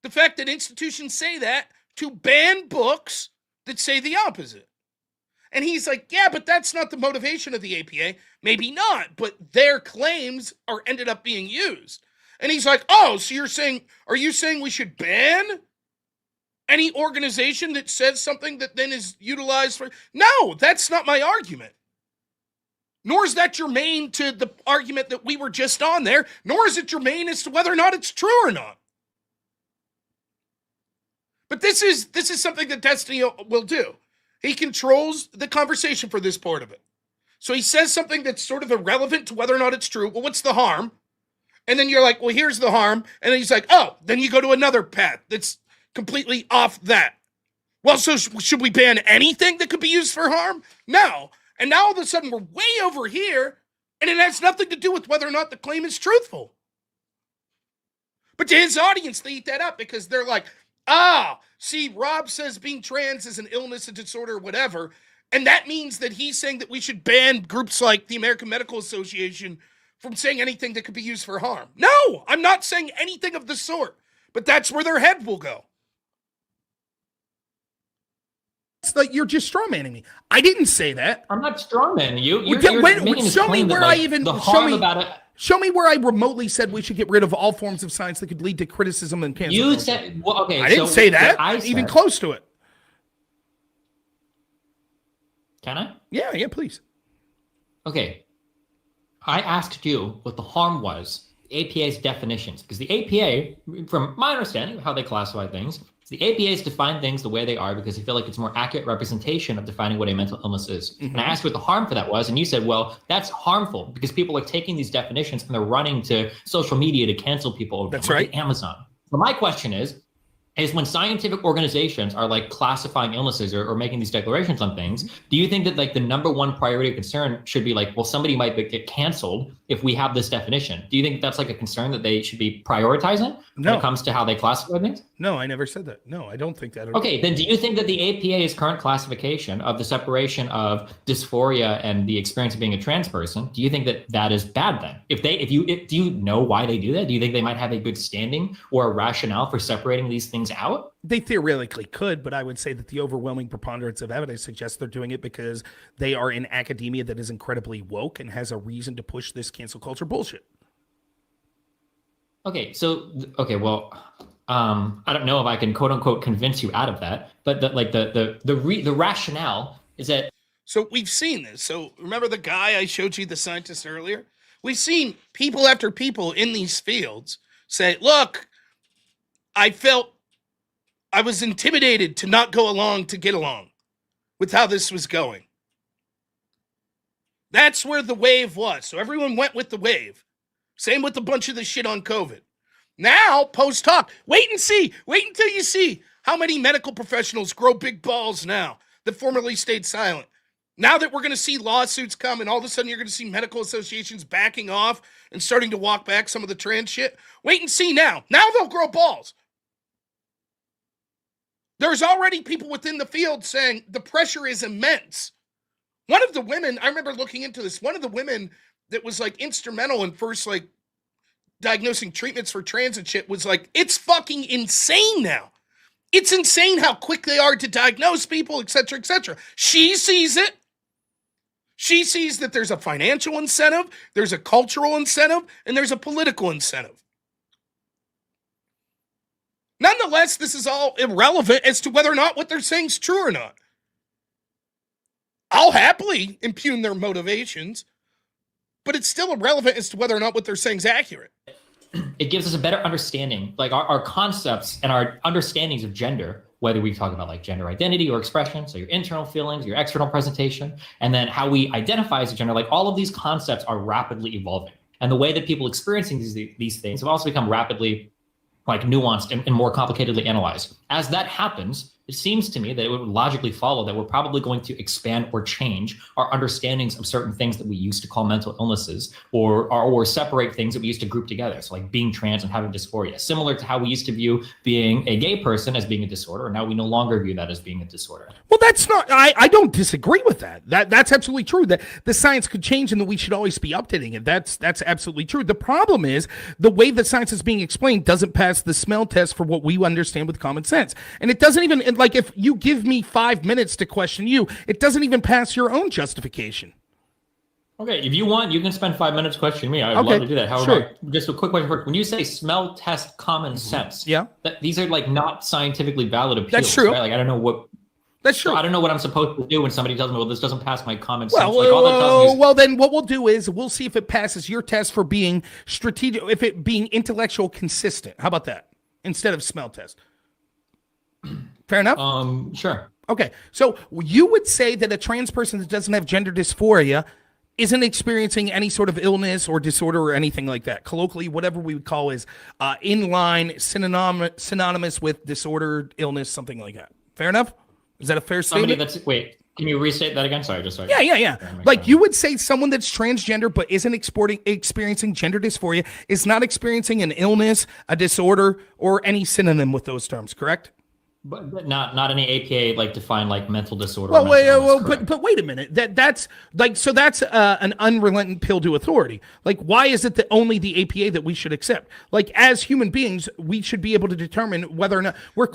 the fact that institutions say that to ban books that say the opposite. And he's like, yeah, but that's not the motivation of the APA. Maybe not, but their claims are ended up being used. And he's like, oh, so are you saying we should ban any organization that says something that then is utilized for? No, that's not my argument. Nor is that germane to the argument that we were just on there, nor is it germane as to whether or not it's true or not. But this is something that Destiny will do. He controls the conversation for this part of it. So he says something that's sort of irrelevant to whether or not it's true. Well, what's the harm? And then you're like, well, here's the harm. And then he's like, oh, then you go to another path that's completely off that. Well, so should we ban anything that could be used for harm? No. And now all of a sudden we're way over here, and it has nothing to do with whether or not the claim is truthful. But to his audience, they eat that up because they're like, see, Rob says being trans is an illness, a disorder, whatever. And that means that he's saying that we should ban groups like the American Medical Association from saying anything that could be used for harm. No, I'm not saying anything of the sort. But that's where their head will go. It's like you're just strawmanning me. I didn't say that. I'm not strawmanning you. Show me where I remotely said we should get rid of all forms of science that could lead to criticism and cancel. You said, well, okay. I didn't say that. Even close to it. Can I? Yeah, please. Okay. I asked you what the harm was, the APA's definitions, because the APA, from my understanding of how they classify things, the APA's define things the way they are because they feel like it's a more accurate representation of defining what a mental illness is. Mm-hmm. And I asked what the harm for that was, and you said, well, that's harmful because people are taking these definitions and they're running to social media to cancel people over that's right. Amazon. So my question is when scientific organizations are like classifying illnesses or making these declarations on things, do you think that like the number one priority of concern should be like, well, somebody might get canceled if we have this definition? Do you think that's like a concern that they should be prioritizing when it comes to how they classify things? No, I never said that. No, I don't think that. Okay, then do you think that the APA's current classification of the separation of dysphoria and the experience of being a trans person, do you think that that is bad then? Do you know why they do that? Do you think they might have a good standing or a rationale for separating these things out? They theoretically could, but I would say that the overwhelming preponderance of evidence suggests they're doing it because they are in academia that is incredibly woke and has a reason to push this cancel culture bullshit. Well, I don't know if I can quote unquote convince you out of that, but the rationale is that. So we've seen this. So remember the guy I showed you, the scientist earlier? We've seen people after people in these fields say, look, I felt I was intimidated to not go along to get along with how this was going. That's where the wave was. So everyone went with the wave. Same with a bunch of the shit on COVID. Now, post-talk, wait and see. Wait until you see how many medical professionals grow big balls now that formerly stayed silent. Now that we're going to see lawsuits come and all of a sudden you're going to see medical associations backing off and starting to walk back some of the trans shit. Wait and see now. Now they'll grow balls. There's already people within the field saying the pressure is immense. One of the women, I remember looking into this, one of the women that was like instrumental in first like diagnosing treatments for trans and shit was like, it's fucking insane now. It's insane how quick they are to diagnose people, etc., etc. She sees it. She sees that there's a financial incentive, there's a cultural incentive, and there's a political incentive. Nonetheless, this is all irrelevant as to whether or not what they're saying is true or not. I'll happily impugn their motivations, but it's still irrelevant as to whether or not what they're saying is accurate. It gives us a better understanding, like our concepts and our understandings of gender whether we talk about like gender identity or expression, so your internal feelings, your external presentation, and then how we identify as a gender, like all of these concepts are rapidly evolving. And the way that people experiencing these things have also become rapidly like nuanced and more complicatedly analyzed. As that happens, it seems to me that it would logically follow that we're probably going to expand or change our understandings of certain things that we used to call mental illnesses, or separate things that we used to group together. So like being trans and having dysphoria, similar to how we used to view being a gay person as being a disorder, and now we no longer view that as being a disorder. Well, that's not, I don't disagree with that. That's absolutely true, that the science could change and that we should always be updating it. That's absolutely true. The problem is the way that science is being explained doesn't pass the smell test for what we understand with common sense. And it doesn't even, like, if you give me 5 minutes to question you, it doesn't even pass your own justification. Okay, if you want, you can spend 5 minutes questioning me. I'd love to do that. However, just a quick question. When you say smell test common sense, these are like not scientifically valid appeals. That's true. Right? Like I don't know what. That's true. So I don't know what I'm supposed to do when somebody tells me, well, this doesn't pass my common sense. Well, like, all that tells me is, well, then what we'll do is we'll see if it passes your test for being strategic, if it being intellectual consistent. How about that? Instead of smell test. Fair enough? Sure. Okay. So you would say that a trans person that doesn't have gender dysphoria isn't experiencing any sort of illness or disorder or anything like that. Colloquially, whatever we would call is synonymous with disorder, illness, something like that. Fair enough? Is that a fair statement? Wait, can you restate that again? Sorry, Yeah. Like you would say someone that's transgender but isn't experiencing gender dysphoria is not experiencing an illness, a disorder, or any synonym with those terms, correct? But not any APA like define like mental disorder. Well, but wait a minute. That's like, so that's an unrelenting pill to authority. Like, why is it that only the APA that we should accept? Like, as human beings, we should be able to determine whether or not we're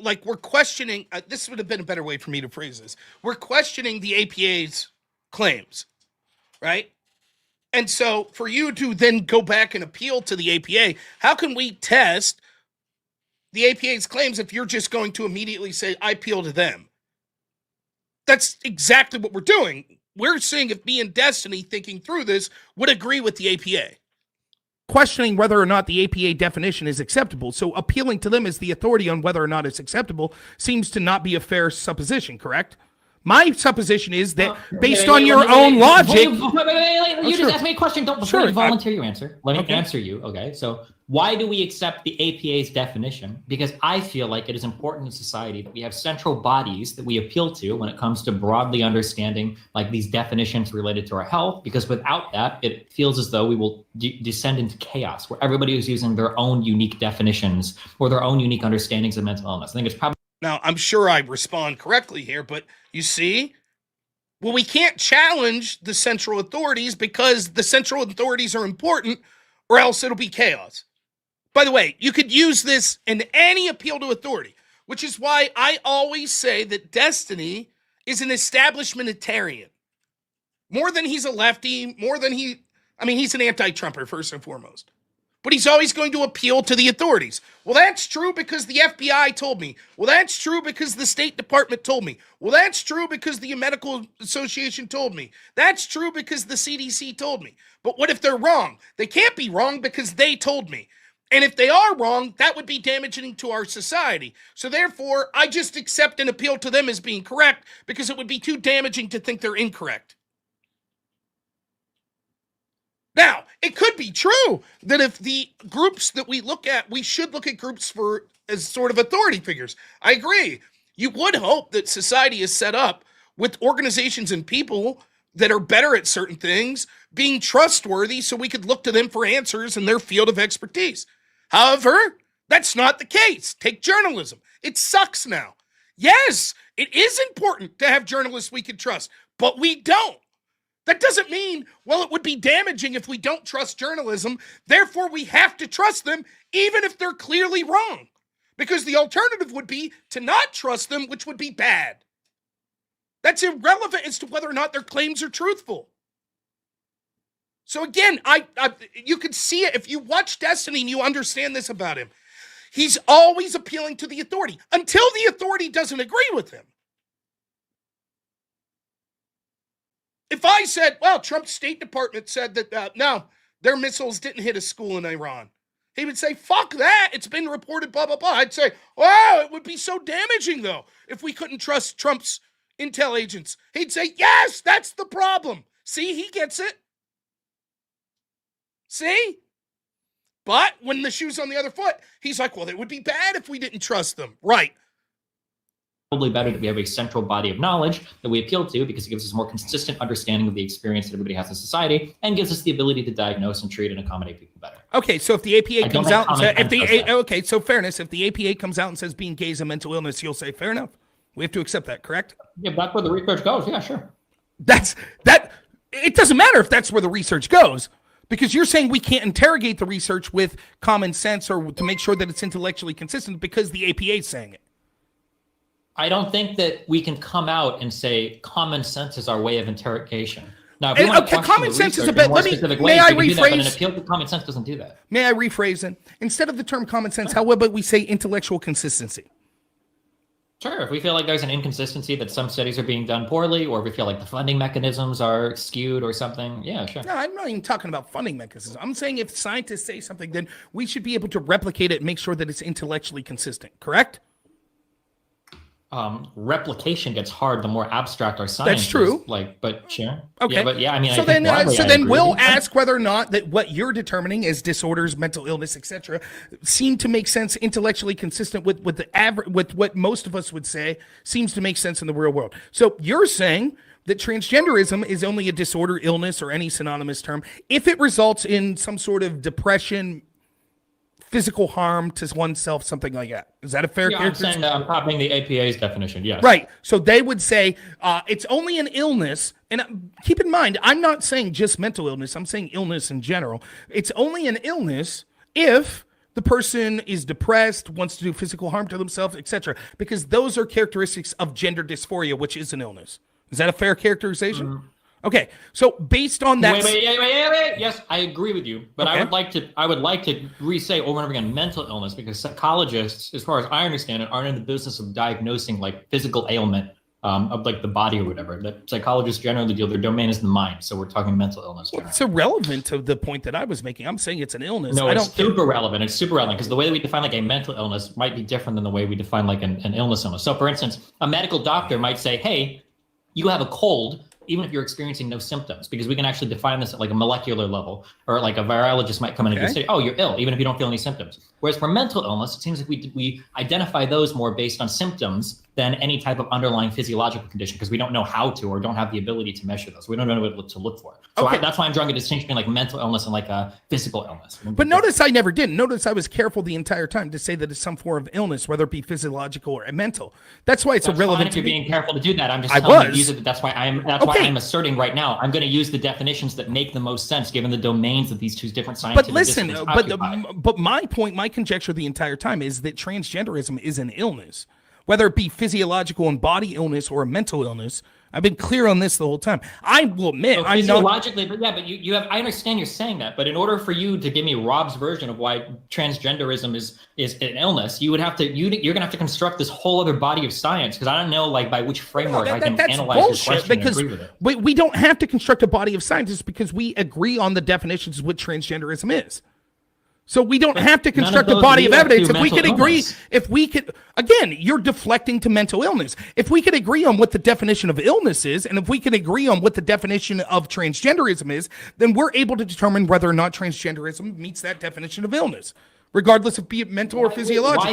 like we're questioning. This would have been a better way for me to phrase this. We're questioning the APA's claims, right? And so, for you to then go back and appeal to the APA, how can we test the APA's claims if you're just going to immediately say, I appeal to them? That's exactly what we're doing. We're seeing if me and Destiny, thinking through this, would agree with the APA. Questioning whether or not the APA definition is acceptable. So appealing to them as the authority on whether or not it's acceptable seems to not be a fair supposition, correct? My supposition is that based on your own logic. You just asked me a question. Don't volunteer your answer. Let me answer you. Okay. So why do we accept the APA's definition? Because I feel like it is important in society that we have central bodies that we appeal to when it comes to broadly understanding like these definitions related to our health. Because without that, it feels as though we will descend into chaos where everybody is using their own unique definitions or their own unique understandings of mental illness. I think it's probably. Now, I'm sure I respond correctly here, but you see, well, we can't challenge the central authorities because the central authorities are important or else it'll be chaos. By the way, you could use this in any appeal to authority, which is why I always say that Destiny is an establishmentarian. More than he's a lefty, he's an anti-Trumper first and foremost. But he's always going to appeal to the authorities. Well, that's true because the FBI told me. Well, that's true because the State Department told me. Well, that's true because the Medical Association told me. That's true because the CDC told me. But what if they're wrong? They can't be wrong because they told me. And if they are wrong, that would be damaging to our society. So therefore, I just accept and appeal to them as being correct because it would be too damaging to think they're incorrect. Now, it could be true that if the groups that we look at, we should look at groups as sort of authority figures. I agree. You would hope that society is set up with organizations and people that are better at certain things, being trustworthy so we could look to them for answers in their field of expertise. However, that's not the case. Take journalism. It sucks now. Yes, it is important to have journalists we can trust, but we don't. That doesn't mean, well, it would be damaging if we don't trust journalism. Therefore, we have to trust them, even if they're clearly wrong. Because the alternative would be to not trust them, which would be bad. That's irrelevant as to whether or not their claims are truthful. So again, you could see it. If you watch Destiny and you understand this about him, he's always appealing to the authority until the authority doesn't agree with him. If I said, well, Trump's State Department said that, no, their missiles didn't hit a school in Iran. He would say, fuck that. It's been reported, blah, blah, blah. I'd say, wow, it would be so damaging, though, if we couldn't trust Trump's intel agents. He'd say, yes, that's the problem. See, he gets it. See? But when the shoe's on the other foot, he's like, well, it would be bad if we didn't trust them. Right. Probably better that we have a central body of knowledge that we appeal to because it gives us a more consistent understanding of the experience that everybody has in society and gives us the ability to diagnose and treat and accommodate people better. Okay, so if the APA comes out and says, okay, so fairness, if the APA comes out and says being gay is a mental illness, you'll say, fair enough. We have to accept that, correct? Yeah, that's where the research goes. Yeah, sure. It doesn't matter if that's where the research goes. Because you're saying we can't interrogate the research with common sense or to make sure that it's intellectually consistent because the APA is saying it. I don't think that we can come out and say common sense is our way of interrogation. Now, if you want to question common sense is a bit. May I rephrase? But an appeal to common sense doesn't do that. May I rephrase it? Instead of the term common sense, how about we say intellectual consistency? Sure. If we feel like there's an inconsistency that some studies are being done poorly, or if we feel like the funding mechanisms are skewed or something, yeah, sure. No, I'm not even talking about funding mechanisms. I'm saying if scientists say something, then we should be able to replicate it and make sure that it's intellectually consistent. Correct? Replication gets hard the more abstract our science That's true. is. Like, but sure. Okay. Yeah, but yeah, I mean, so then we'll ask whether or not that what you're determining as disorders, mental illness, etc., seem to make sense, intellectually consistent with the average, with what most of us would say seems to make sense in the real world. So you're saying that transgenderism is only a disorder, illness, or any synonymous term if it results in some sort of depression, physical harm to oneself, something like that. Is that a fair characterization? I'm copying the APA's definition, yes. Right. So they would say it's only an illness. And keep in mind, I'm not saying just mental illness. I'm saying illness in general. It's only an illness if the person is depressed, wants to do physical harm to themselves, etc. Because those are characteristics of gender dysphoria, which is an illness. Is that a fair characterization? Mm-hmm. Okay, so based on that, wait. Yes, I agree with you, but okay. I would like to re-say over and over again mental illness because psychologists, as far as I understand it, aren't in the business of diagnosing like physical ailment of like the body or whatever. That psychologists generally deal. Their domain is the mind, so we're talking mental illness. Well, it's irrelevant to the point that I was making. I'm saying it's an illness. No, it's super relevant. It's super relevant because the way that we define like a mental illness might be different than the way we define like an illness. So, for instance, a medical doctor might say, "Hey, you have a cold." Even if you're experiencing no symptoms, because we can actually define this at like a molecular level, or like a virologist might come in and say, oh, you're ill, even if you don't feel any symptoms. Whereas for mental illness, it seems like we identify those more based on symptoms than any type of underlying physiological condition, because we don't know how to or don't have the ability to measure those. We don't know what to look for. So that's why I'm drawing a distinction between like mental illness and like a physical illness. But notice I never did. Notice I was careful the entire time to say that it's some form of illness, whether it be physiological or mental. That's why it's irrelevant to me. You're being careful to do that. I'm just that's why I'm asserting right now. I'm going to use the definitions that make the most sense given the domains of these two different scientific disciplines. But my point, my conjecture the entire time is that transgenderism is an illness. Whether it be physiological and body illness or a mental illness, I've been clear on this the whole time. I will admit, physiologically, but you have. I understand you're saying that, but in order for you to give me Rob's version of why transgenderism is an illness, you're gonna have to construct this whole other body of science because I don't know like by which framework I can analyze this question and agree with it. We don't have to construct a body of science because we agree on the definitions of what transgenderism is. So we don't have to construct a body of evidence. If we could agree, again, you're deflecting to mental illness. If we could agree on what the definition of illness is, and if we could agree on what the definition of transgenderism is, then we're able to determine whether or not transgenderism meets that definition of illness, regardless of be it mental or physiological.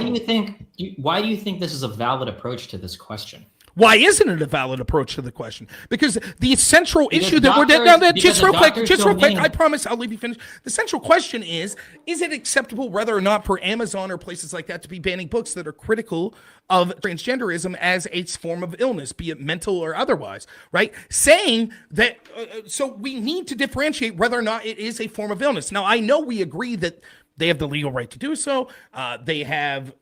Why do you think this is a valid approach to this question? Why isn't it a valid approach to the question? Because the central issue that just real quick, I promise I'll leave you finish. The central question is it acceptable whether or not for Amazon or places like that to be banning books that are critical of transgenderism as a form of illness, be it mental or otherwise, right? Saying that, so we need to differentiate whether or not it is a form of illness. Now, I know we agree that they have the legal right to do so. They have,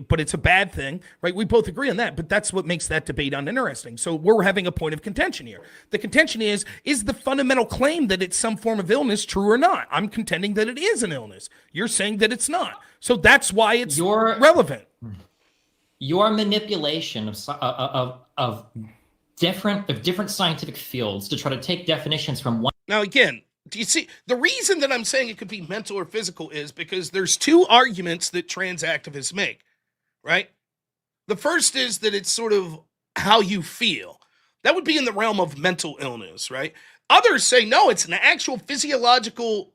but it's a bad thing, right? We both agree on that, but that's what makes that debate uninteresting. So we're having a point of contention here. The contention is the fundamental claim that it's some form of illness true or not? I'm contending that it is an illness. You're saying that it's not. So that's why it's relevant. Your manipulation of different scientific fields to try to take definitions from one. Now, again, Do you see? The reason that I'm saying it could be mental or physical is because there's two arguments that trans activists make, right? The first is that it's sort of how you feel. That would be in the realm of mental illness, right? Others say, no, it's an actual physiological,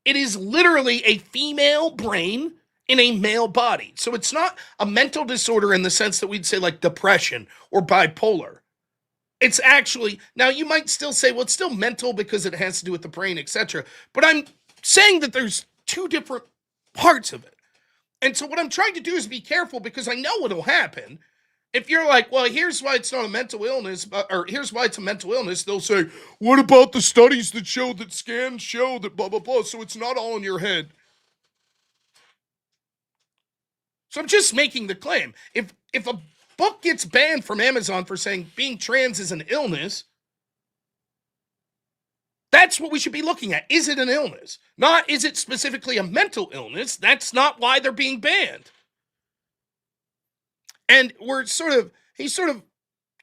it is literally a female brain in a male body. So it's not a mental disorder in the sense that we'd say like depression or bipolar. It's actually, now you might still say, well, it's still mental because it has to do with the brain, etc. But I'm saying that there's two different parts of it. And so what I'm trying to do is be careful because I know what'll happen. If you're like, well, here's why it's not a mental illness, or here's why it's a mental illness, they'll say, what about the studies that show that scans show that blah, blah, blah, so it's not all in your head. So I'm just making the claim. If a book gets banned from Amazon for saying being trans is an illness, that's what we should be looking at. Is it an illness? Not is it specifically a mental illness? That's not why they're being banned. And he's sort of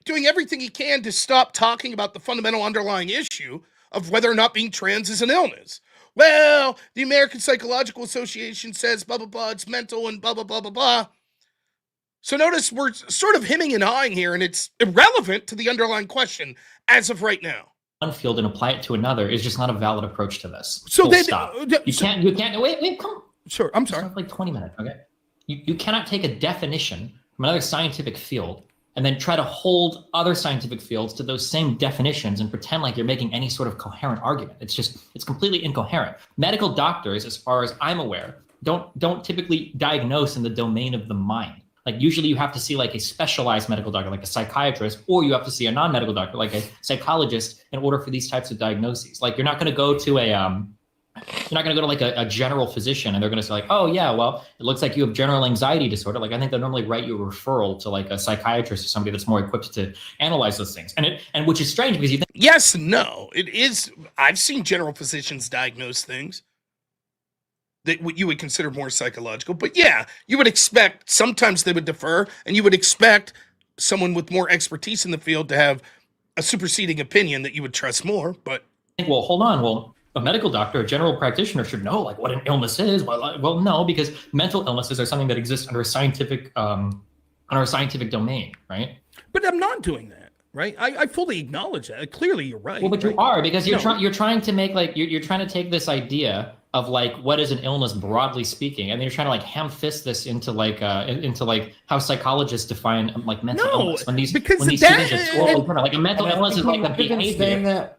doing everything he can to stop talking about the fundamental underlying issue of whether or not being trans is an illness. Well, the American Psychological Association says blah, blah, blah, it's mental and blah, blah, blah, blah, blah. So notice we're sort of hemming and hawing here, and it's irrelevant to the underlying question as of right now. One field and apply it to another is just not a valid approach to this. So then, stop. You can't, wait, come. Sure, I'm sorry. Like 20 minutes, okay? You cannot take a definition from another scientific field and then try to hold other scientific fields to those same definitions and pretend like you're making any sort of coherent argument. It's completely incoherent. Medical doctors, as far as I'm aware, don't typically diagnose in the domain of the mind. Like usually you have to see like a specialized medical doctor, like a psychiatrist, or you have to see a non-medical doctor, like a psychologist, in order for these types of diagnoses. Like you're not going to go to like a general physician and they're going to say like, oh yeah, well, it looks like you have general anxiety disorder. Like I think they'll normally write you a referral to like a psychiatrist or somebody that's more equipped to analyze those things. And which is strange because you think. Yes, no, it is. I've seen general physicians diagnose things that what you would consider more psychological. But yeah, you would expect, sometimes they would defer, and you would expect someone with more expertise in the field to have a superseding opinion that you would trust more. But well, hold on. Well, a medical doctor, a general practitioner should know like what an illness is. Well, no, because mental illnesses are something that exists under a scientific domain, right? But I'm not doing that. Right, I fully acknowledge that. Clearly, you're right. Well, but you are, because you're trying to make like you're trying to take this idea of like what is an illness broadly speaking, and then you're trying to like ham fist this into like how psychologists define like mental illness when these students at school like a mental illness is like a behavior.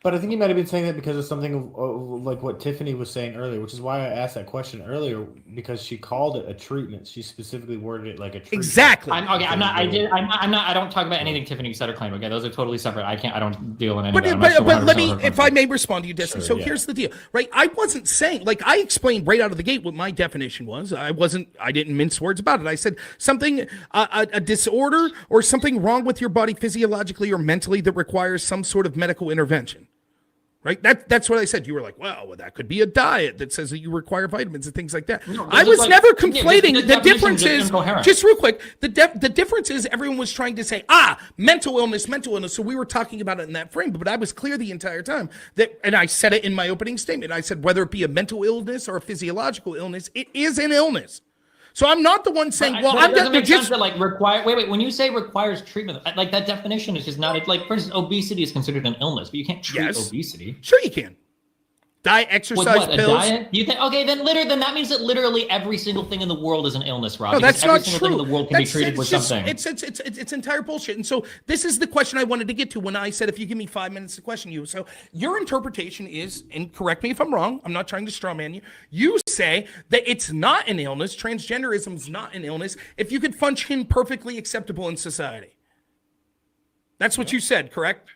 But I think he might have been saying that because of something like what Tiffany was saying earlier, which is why I asked that question earlier, because she called it a treatment. She specifically worded it like a treatment. Exactly. I don't talk about anything Tiffany said or claimed. Okay, those are totally separate. I don't deal in any. But let me, if I may respond to you, Destiny. Sure, so here's the deal, right? I wasn't saying, like I explained right out of the gate what my definition was. I didn't mince words about it. I said something, a disorder or something wrong with your body physiologically or mentally that requires some sort of medical intervention. Right? That's what I said. You were like, well, that could be a diet that says that you require vitamins and things like that. No, I was like, never conflating. The difference is, just real quick, the difference is everyone was trying to say, mental illness. So we were talking about it in that frame, but I was clear the entire time that, and I said it in my opening statement. I said, whether it be a mental illness or a physiological illness, it is an illness. So I'm not the one saying, well, I'm not just like require. Wait. When you say requires treatment, like that definition is just not like. For instance, obesity is considered an illness, but you can't treat obesity. Sure, you can. Diet, exercise, pills. A diet? You think? Okay, then that means that literally every single thing in the world is an illness, Rob. No, that's not true. Every single thing in the world can be treated with something. It's entire bullshit. And so this is the question I wanted to get to when I said, if you give me 5 minutes to question you. So your interpretation is, and correct me if I'm wrong, I'm not trying to straw man you. You say that it's not an illness. Transgenderism is not an illness if you could function perfectly acceptable in society. That's what you said, correct?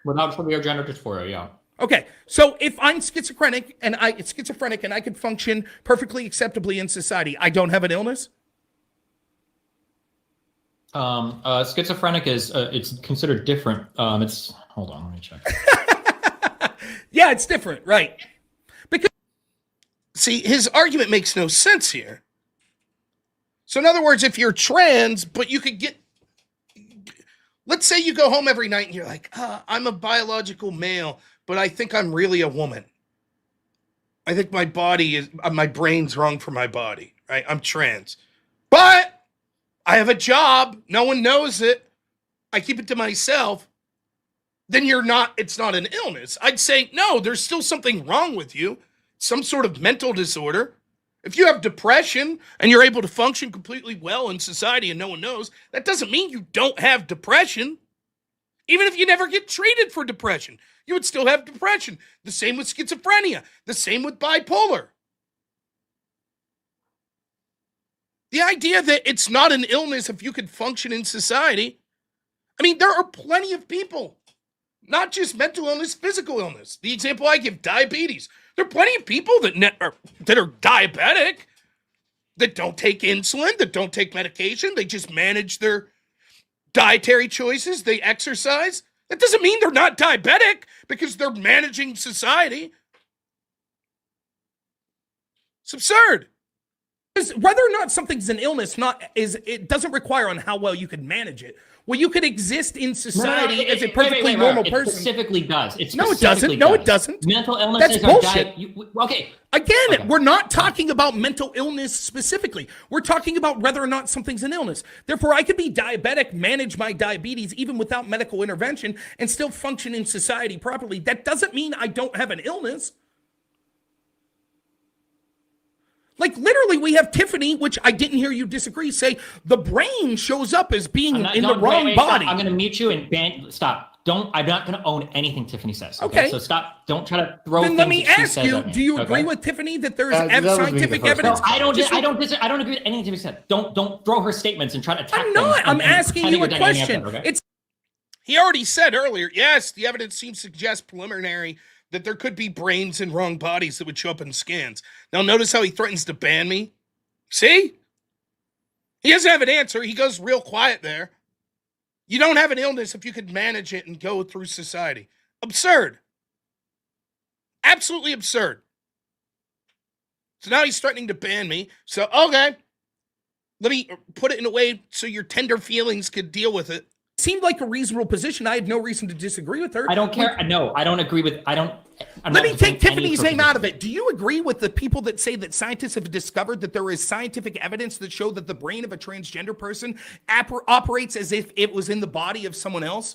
Without severe gender dysphoria, yeah. Okay, so if I'm schizophrenic and I could function perfectly acceptably in society, I don't have an illness? Schizophrenic is it's considered different. Hold on, let me check. Yeah, it's different, right? Because see, his argument makes no sense here. So in other words, if you're trans, but you could get, let's say you go home every night and you're like, I'm a biological male, but I think I'm really a woman. I think my brain's wrong for my body, right? I'm trans. But I have a job. No one knows it. I keep it to myself. Then it's not an illness. I'd say, no, there's still something wrong with you. Some sort of mental disorder. If you have depression and you're able to function completely well in society and no one knows, that doesn't mean you don't have depression. Even if you never get treated for depression, you would still have depression. The same with schizophrenia. The same with bipolar. The idea that it's not an illness if you could function in society. I mean, there are plenty of people, not just mental illness, physical illness. The example I give, diabetes. There are plenty of people that are diabetic, that don't take insulin, that don't take medication. They just manage their dietary choices. They exercise. That doesn't mean they're not diabetic because they're managing society. It's absurd. Whether or not something's an illness, it doesn't require on how well you can manage it. Well, you could exist in society as a perfectly normal person. It specifically does. No, it doesn't. No, it doesn't. Mental illnesses That's bullshit. Okay. Again, we're not talking about mental illness specifically. We're talking about whether or not something's an illness. Therefore, I could be diabetic, manage my diabetes even without medical intervention, and still function in society properly. That doesn't mean I don't have an illness. Like, literally, we have Tiffany, which I didn't hear you disagree, say the brain shows up as being in the wrong body. Stop. I'm going to mute you and stop. I'm not going to own anything Tiffany says. Okay. So stop. Don't try to throw things Then let me that she ask says you, at me, do you agree with Tiffany that there is scientific evidence? No, I don't agree with anything Tiffany said. Don't throw her statements and try to attack I'm not. I'm asking you a question. He already said earlier, yes, the evidence seems to suggest preliminary that there could be brains in wrong bodies that would show up in scans. Now, notice how he threatens to ban me? See? He doesn't have an answer. He goes real quiet there. You don't have an illness if you could manage it and go through society. Absurd. Absolutely absurd. So now he's threatening to ban me. So, okay. Let me put it in a way so your tender feelings could deal with it. Seemed like a reasonable position. I had no reason to disagree with her. I don't care. No, I don't agree with. Let me take Tiffany's name out of it. Do you agree with the people that say that scientists have discovered that there is scientific evidence that show that the brain of a transgender person operates as if it was in the body of someone else?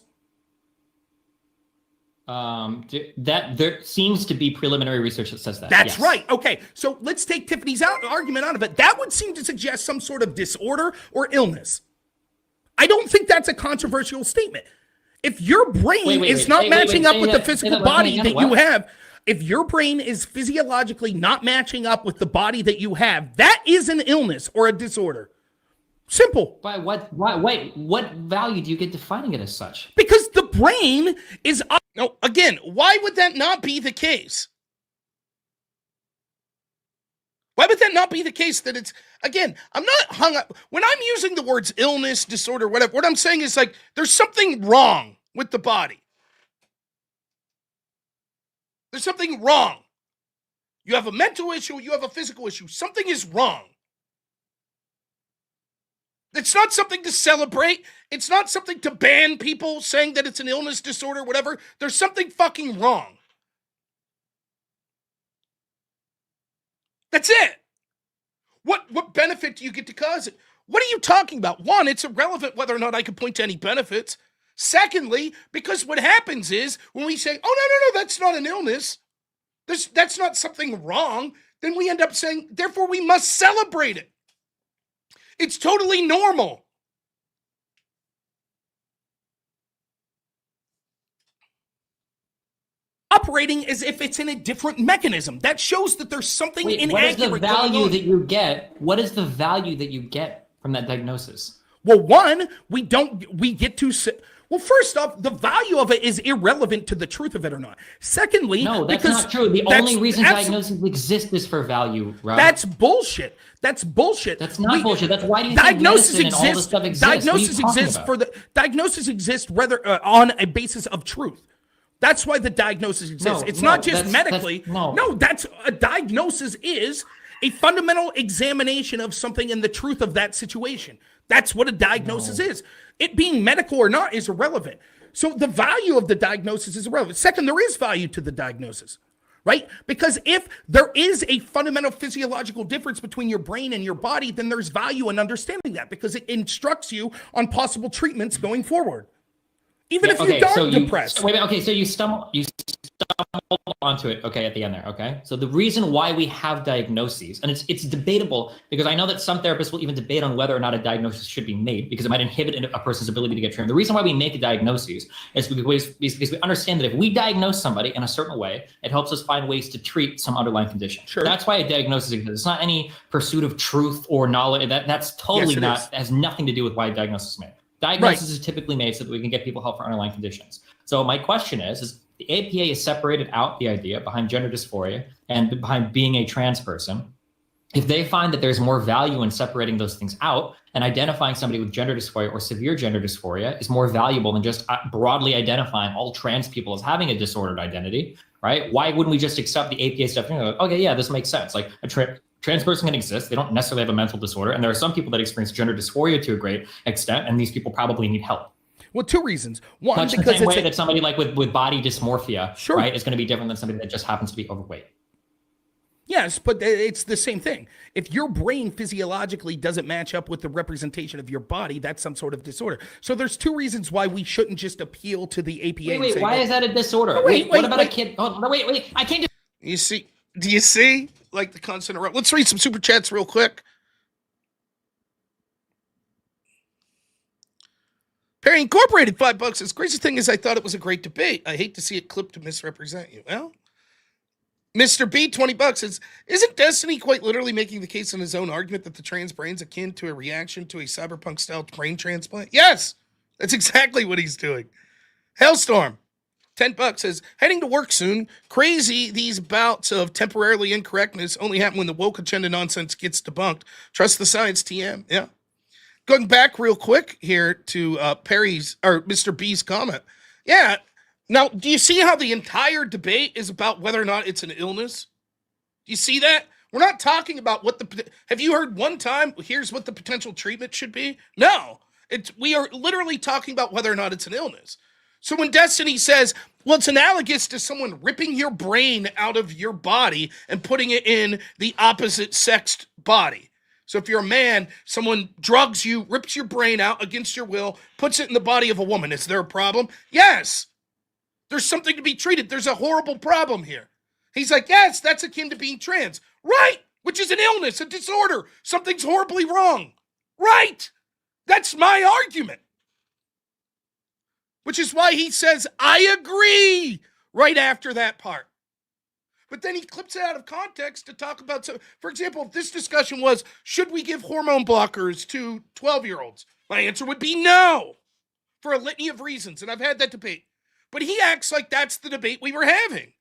That there seems to be preliminary research that says that. That's right. Okay, so let's take Tiffany's argument out of it. That would seem to suggest some sort of disorder or illness. I don't think that's a controversial statement. If your brain is not matching up with the physical body that you have, if your brain is physiologically not matching up with the body that you have, that is an illness or a disorder. Simple. By what? Wait, what value do you get defining it as such? Because the brain is... No, again, why would that not be the case? Why would that not be the case that it's, again, I'm not hung up. When I'm using the words illness, disorder, whatever, what I'm saying is like, there's something wrong with the body. There's something wrong. You have a mental issue, you have a physical issue. Something is wrong. It's not something to celebrate. It's not something to ban people saying that it's an illness, disorder, whatever. There's something fucking wrong. That's it. What benefit do you get to cause it? What are you talking about? One, it's irrelevant whether or not I can point to any benefits. Secondly, because what happens is when we say, oh, no, that's not an illness. That's not something wrong. Then we end up saying, therefore, we must celebrate it. It's totally normal. Operating as if it's in a different mechanism. That shows that there's something inaccurate. What is the value that you get? What is the value that you get from that diagnosis? Well, one, we get to... Well, first off, the value of it is irrelevant to the truth of it or not. Secondly... No, that's not true. The only reason diagnoses exist is for value, Rob. That's bullshit. That's bullshit. That's not bullshit. That's why do you think medicine and all this stuff exists? Diagnosis exists rather on a basis of truth. That's why the diagnosis exists. It's not just medically. That's a diagnosis is a fundamental examination of something and the truth of that situation. That's what a diagnosis is. It being medical or not is irrelevant. So the value of the diagnosis is irrelevant. Second, there is value to the diagnosis, right? Because if there is a fundamental physiological difference between your brain and your body, then there's value in understanding that because it instructs you on possible treatments going forward. Even if you are depressed. So you stumbled onto it, okay, at the end there, okay? So the reason why we have diagnoses, and it's debatable, because I know that some therapists will even debate on whether or not a diagnosis should be made, because it might inhibit a person's ability to get treatment. The reason why we make a diagnosis is because we understand that if we diagnose somebody in a certain way, it helps us find ways to treat some underlying condition. Sure. That's why a diagnosis exists. It's not any pursuit of truth or knowledge. That's totally has nothing to do with why a diagnosis is made. Diagnosis is typically made so that we can get people help for underlying conditions. So my question is the APA has separated out the idea behind gender dysphoria and behind being a trans person. If they find that there's more value in separating those things out and identifying somebody with gender dysphoria or severe gender dysphoria is more valuable than just broadly identifying all trans people as having a disordered identity, right? Why wouldn't we just accept the APA stuff and go, okay, yeah, this makes sense. Like a trans person can exist. They don't necessarily have a mental disorder. And there are some people that experience gender dysphoria to a great extent, and these people probably need help. Well, two reasons. One, much because the same way that somebody like with body dysmorphia, Sure. right, is going to be different than somebody that just happens to be overweight. Yes, but it's the same thing. If your brain physiologically doesn't match up with the representation of your body, that's some sort of disorder. So there's two reasons why we shouldn't just appeal to the APA. Wait, why is that a disorder? Oh, what about a kid? Oh, no, wait, I can't just... Do you see? Like the constant interrupt. Let's read some super chats real quick. Perry Incorporated, $5 says, crazy thing is I thought it was a great debate. I hate to see it clipped to misrepresent you. Well, Mr. B, $20 says, isn't Destiny quite literally making the case in his own argument that the trans brain's akin to a reaction to a cyberpunk-style brain transplant? Yes, that's exactly what he's doing. Hailstorm, $10 says, heading to work soon. Crazy, these bouts of temporarily incorrectness only happen when the woke agenda nonsense gets debunked. Trust the science, TM. Yeah. Going back real quick here to Mr. B's comment. Yeah. Now, do you see how the entire debate is about whether or not it's an illness? Do you see that? We're not talking about have you heard one time, here's what the potential treatment should be? No. We are literally talking about whether or not it's an illness. So when Destiny says, well, it's analogous to someone ripping your brain out of your body and putting it in the opposite sexed body. So if you're a man, someone drugs you, rips your brain out against your will, puts it in the body of a woman. Is there a problem? Yes. There's something to be treated. There's a horrible problem here. He's like, yes, that's akin to being trans. Right. Which is an illness, a disorder. Something's horribly wrong. Right. That's my argument. Which is why he says, I agree, right after that part. But then he clips it out of context to talk about, for example, if this discussion was, should we give hormone blockers to 12-year-olds? My answer would be no, for a litany of reasons, and I've had that debate. But he acts like that's the debate we were having.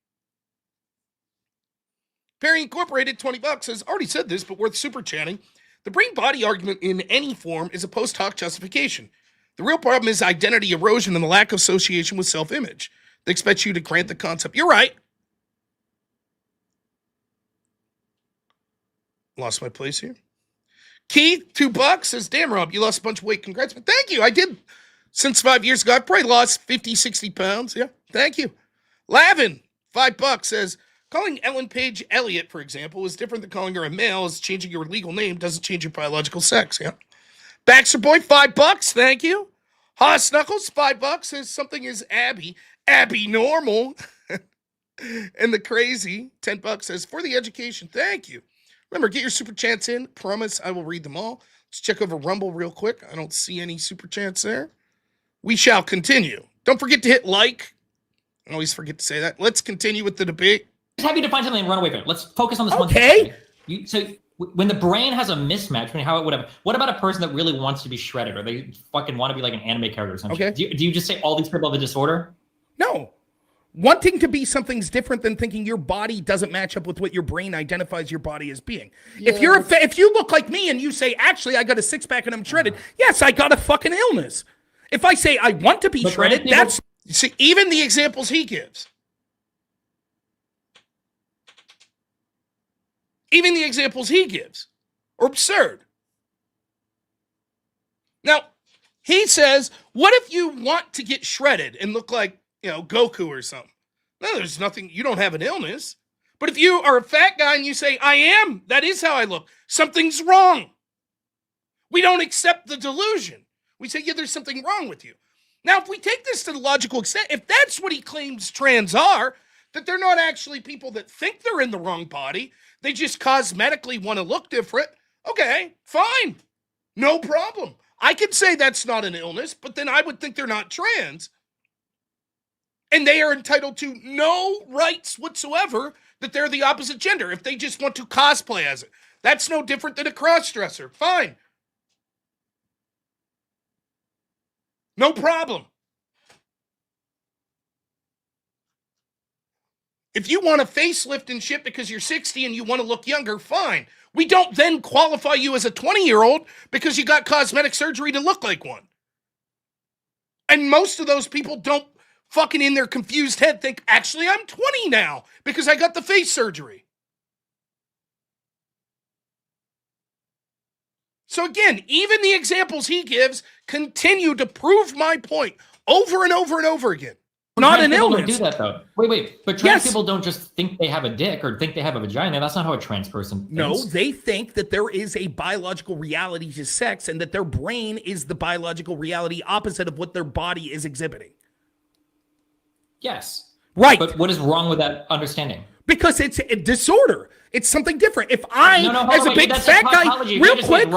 Perry Incorporated, $20 says, already said this, but worth super chatting. The brain-body argument in any form is a post hoc justification. The real problem is identity erosion and the lack of association with self-image. They expect you to grant the concept. You're right. Lost my place here. Keith, $2 says, damn, Rob, you lost a bunch of weight. Congrats. But thank you. I did. Since 5 years ago, I've probably lost 50, 60 pounds. Yeah, thank you. Lavin, $5 says, calling Ellen Page Elliott, for example, is different than calling her a male, as changing your legal name doesn't change your biological sex. Yeah. Baxter Boy, $5. Thank you. Haas Knuckles, $5 says something is Abby normal. And the crazy, $10 says, for the education, thank you. Remember, get your super chats in. Promise I will read them all. Let's check over Rumble real quick. I don't see any super chats there. We shall continue. Don't forget to hit like. I always forget to say that. Let's continue with the debate. Just happy to find something and run away from it. Let's focus on this one thing. Okay. So when the brain has a mismatch, how it would have, what about a person that really wants to be shredded, or they fucking want to be like an anime character or something? Okay. Do you just say all these people have a disorder? No. Wanting to be something's different than thinking your body doesn't match up with what your brain identifies your body as being. Yeah. If you look like me and you say, actually, I got a six-pack and I'm shredded, yes, I got a fucking illness. If I say I want to be shredded, that's... See, even the examples he gives. Even the examples he gives are absurd. Now, He says, what if you want to get shredded and look like, Goku or something? No, there's nothing. You don't have an illness. But if you are a fat guy and you say, I am, that is how I look, something's wrong. We don't accept the delusion. We say, yeah, there's something wrong with you. Now, if we take this to the logical extent, if that's what he claims trans are, that they're not actually people that think they're in the wrong body, they just cosmetically want to look different, okay, fine. No problem. I could say that's not an illness, but then I would think they're not trans. And they are entitled to no rights whatsoever that they're the opposite gender if they just want to cosplay as it. That's no different than a cross-dresser. Fine. No problem. If you want a facelift and shit because you're 60 and you want to look younger, fine. We don't then qualify you as a 20-year-old because you got cosmetic surgery to look like one. And most of those people don't fucking in their confused head think, actually, I'm 20 now because I got the face surgery. So again, even the examples he gives continue to prove my point over and over and over again. Not an illness. Don't do that though. Wait. But trans people don't just think they have a dick or think they have a vagina. That's not how a trans person thinks. No, they think that there is a biological reality to sex and that their brain is the biological reality opposite of what their body is exhibiting. Yes. Right. But what is wrong with that understanding? Because it's a disorder. It's something different. If I, as a big fat guy, real quick,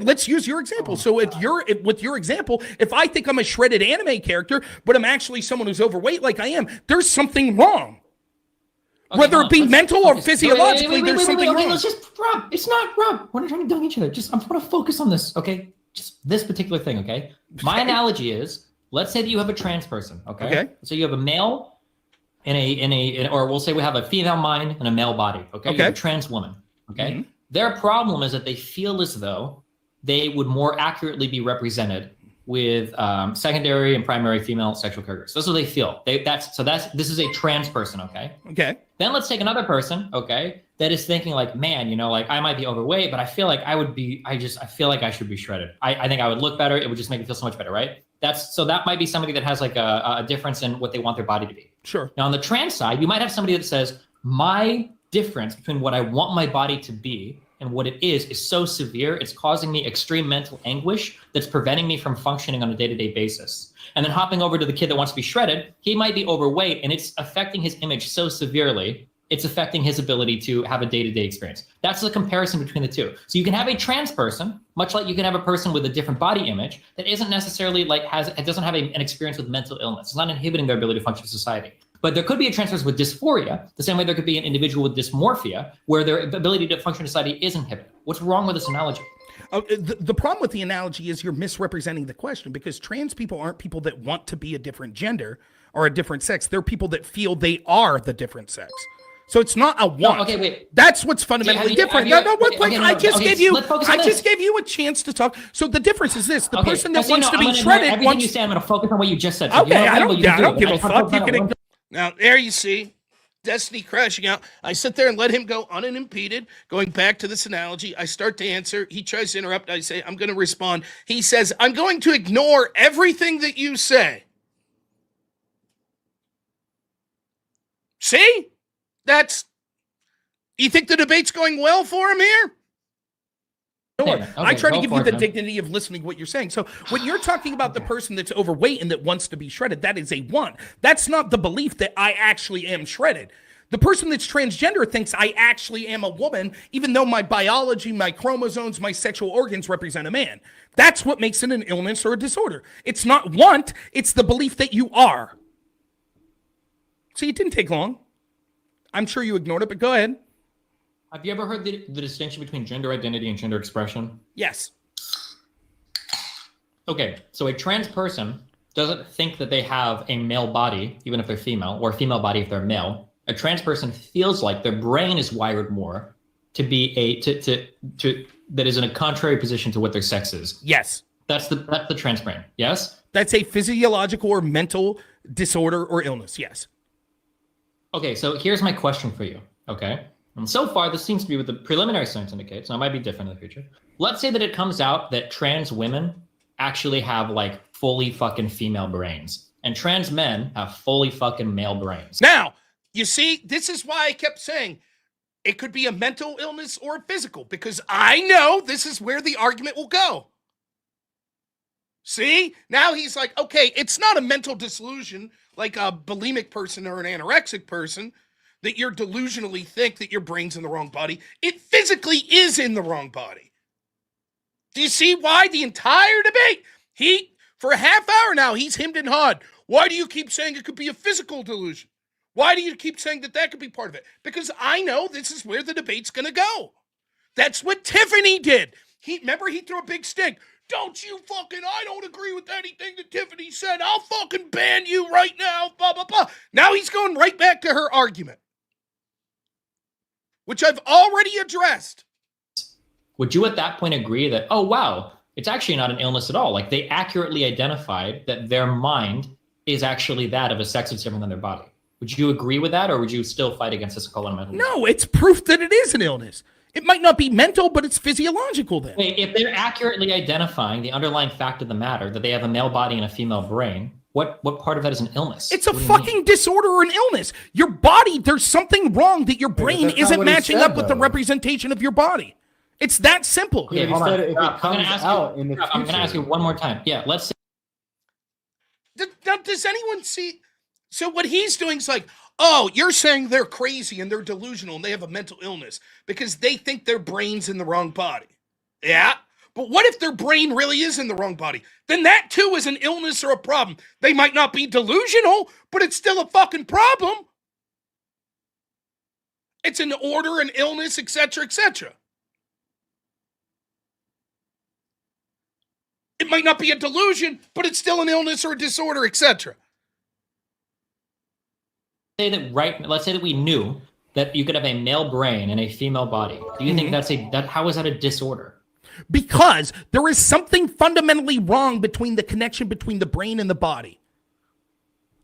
let's use your example. So with your example, if I think I'm a shredded anime character, but I'm actually someone who's overweight like I am, there's something wrong. Okay, whether it be mental or physiologically, there's something wrong. Let's just, Rob, it's not, Rob, we're not trying to dunk each other. I'm trying to focus on this, okay? Just this particular thing, okay? My analogy is, let's say that you have a trans person, okay? So you have a male or we'll say we have a female mind and a male body, okay? You have a trans woman, okay? Mm-hmm. Their problem is that they feel as though they would more accurately be represented with secondary and primary female sexual characters. That's what they feel. This is a trans person, okay? Okay. Then let's take another person, okay, that is thinking like, man, like I might be overweight, but I feel like I feel like I should be shredded. I think I would look better. It would just make me feel so much better, right? So that might be somebody that has like a difference in what they want their body to be. Sure. Now on the trans side, you might have somebody that says, my difference between what I want my body to be and what it is so severe, it's causing me extreme mental anguish that's preventing me from functioning on a day-to-day basis. And then hopping over to the kid that wants to be shredded, he might be overweight and it's affecting his image so severely, it's affecting his ability to have a day-to-day experience. That's the comparison between the two. So you can have a trans person, much like you can have a person with a different body image that isn't necessarily doesn't have an experience with mental illness. It's not inhibiting their ability to function in society. But there could be a trans person with dysphoria, the same way there could be an individual with dysmorphia, where their ability to function in society is inhibited. What's wrong with this analogy? The problem with the analogy is you're misrepresenting the question, because trans people aren't people that want to be a different gender or a different sex. They're people that feel they are the different sex. So it's not a want. No, okay, wait. That's what's fundamentally different. I just gave you a chance to talk. So the difference is this: the person that wants to be shredded. Everything you say, I'm going to focus on what you just said. So okay, I don't give a fuck. You can. Now there you see Destiny crashing out. I sit there and let him go unimpeded. Going back to this analogy, I start to answer. He tries to interrupt. I say, I'm going to respond. He says, I'm going to ignore everything that you say. See? You think the debate's going well for him here? Sure. Okay, I try to give you the dignity of listening to what you're saying. So when you're talking about the person that's overweight and that wants to be shredded, that is a want. That's not the belief that I actually am shredded. The person that's transgender thinks I actually am a woman, even though my biology, my chromosomes, my sexual organs represent a man. That's what makes it an illness or a disorder. It's not want, it's the belief that you are. See, it didn't take long. I'm sure you ignored it, but go ahead. Have you ever heard the distinction between gender identity and gender expression? Yes. Okay, so a trans person doesn't think that they have a male body, even if they're female, or a female body if they're male. A trans person feels like their brain is wired more to be that is in a contrary position to what their sex is. Yes. That's the trans brain. Yes? That's a physiological or mental disorder or illness. Yes. Okay, so here's my question for you. Okay. And so far, this seems to be what the preliminary science indicates. Now, it might be different in the future. Let's say that it comes out that trans women actually have like fully fucking female brains, and trans men have fully fucking male brains. Now, you see, this is why I kept saying it could be a mental illness or a physical, because I know this is where the argument will go. See? Now he's like, okay, it's not a mental disillusion like a bulimic person or an anorexic person that you're delusionally think that your brain's in the wrong body. It physically is in the wrong body. Do you see why the entire debate, for a half hour now, he's hemmed and hawed. Why do you keep saying it could be a physical delusion? Why do you keep saying that could be part of it? Because I know this is where the debate's going to go. That's what Tiffany did. Remember, he threw a big stink. I don't agree with anything that Tiffany said. I'll fucking ban you right now, blah, blah, blah. Now he's going right back to her argument, which I've already addressed. Would you at that point agree that, oh, wow, it's actually not an illness at all? Like, they accurately identified that their mind is actually that of a sex that's different than their body. Would you agree with that, or would you still fight against this and call it a mental illness? No, it's proof that it is an illness. It might not be mental, but it's physiological then. Wait, if they're accurately identifying the underlying fact of the matter, that they have a male body and a female brain, what part of that is an illness? It's a fucking disorder or an illness. Your body, there's something wrong that your brain isn't matching up with the representation of your body. It's that simple. Okay, I'm going to ask you one more time. Yeah, let's say. Now, does anyone see? So what he's doing is like, oh, you're saying they're crazy and they're delusional and they have a mental illness because they think their brain's in the wrong body. Yeah, but what if their brain really is in the wrong body? Then that too is an illness or a problem. They might not be delusional, but it's still a fucking problem. It's an order, an illness, etc., etc. It might not be a delusion, but it's still an illness or a disorder, etc. Let's say that we knew that you could have a male brain and a female body. Do you think how is that a disorder? Because there is something fundamentally wrong between the connection between the brain and the body.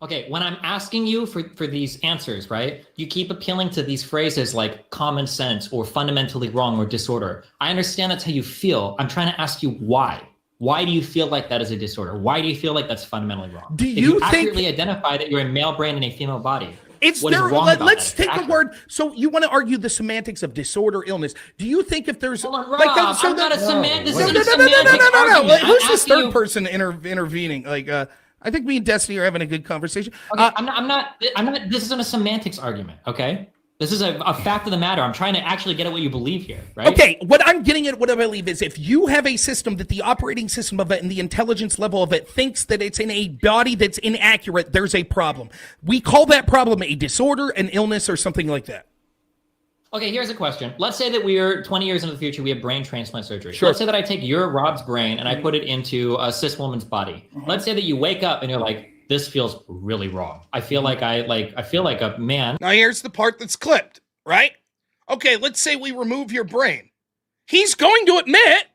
Okay, when I'm asking you for these answers, right, you keep appealing to these phrases like common sense or fundamentally wrong or disorder. I understand that's how you feel. I'm trying to ask you why. Why do you feel like that is a disorder? Why do you feel like that's fundamentally wrong? Do you think accurately identify that you're a male brain and a female body? It's there. Let's take the word. So you want to argue the semantics of disorder, illness? Do you think if there's Hold on, Rob, I'm not a semantic. No. Who's this third person intervening? Like, I think me and Destiny are having a good conversation. Okay, I'm not. This isn't a semantics argument. Okay. This is a fact of the matter. I'm trying to actually get at what you believe here, right? Okay, what I'm getting at, what I believe is if you have a system that the operating system of it and the intelligence level of it thinks that it's in a body that's inaccurate, there's a problem. We call that problem a disorder, an illness, or something like that. Okay, here's a question. Let's say that we are 20 years into the future, we have brain transplant surgery. Sure. Let's say that I take your Rob's brain and I put it into a cis woman's body. Let's say that you wake up and you're like, this feels really wrong. I feel like I feel like a man. Now here's the part that's clipped, right? Okay, let's say we remove your brain. He's going to admit,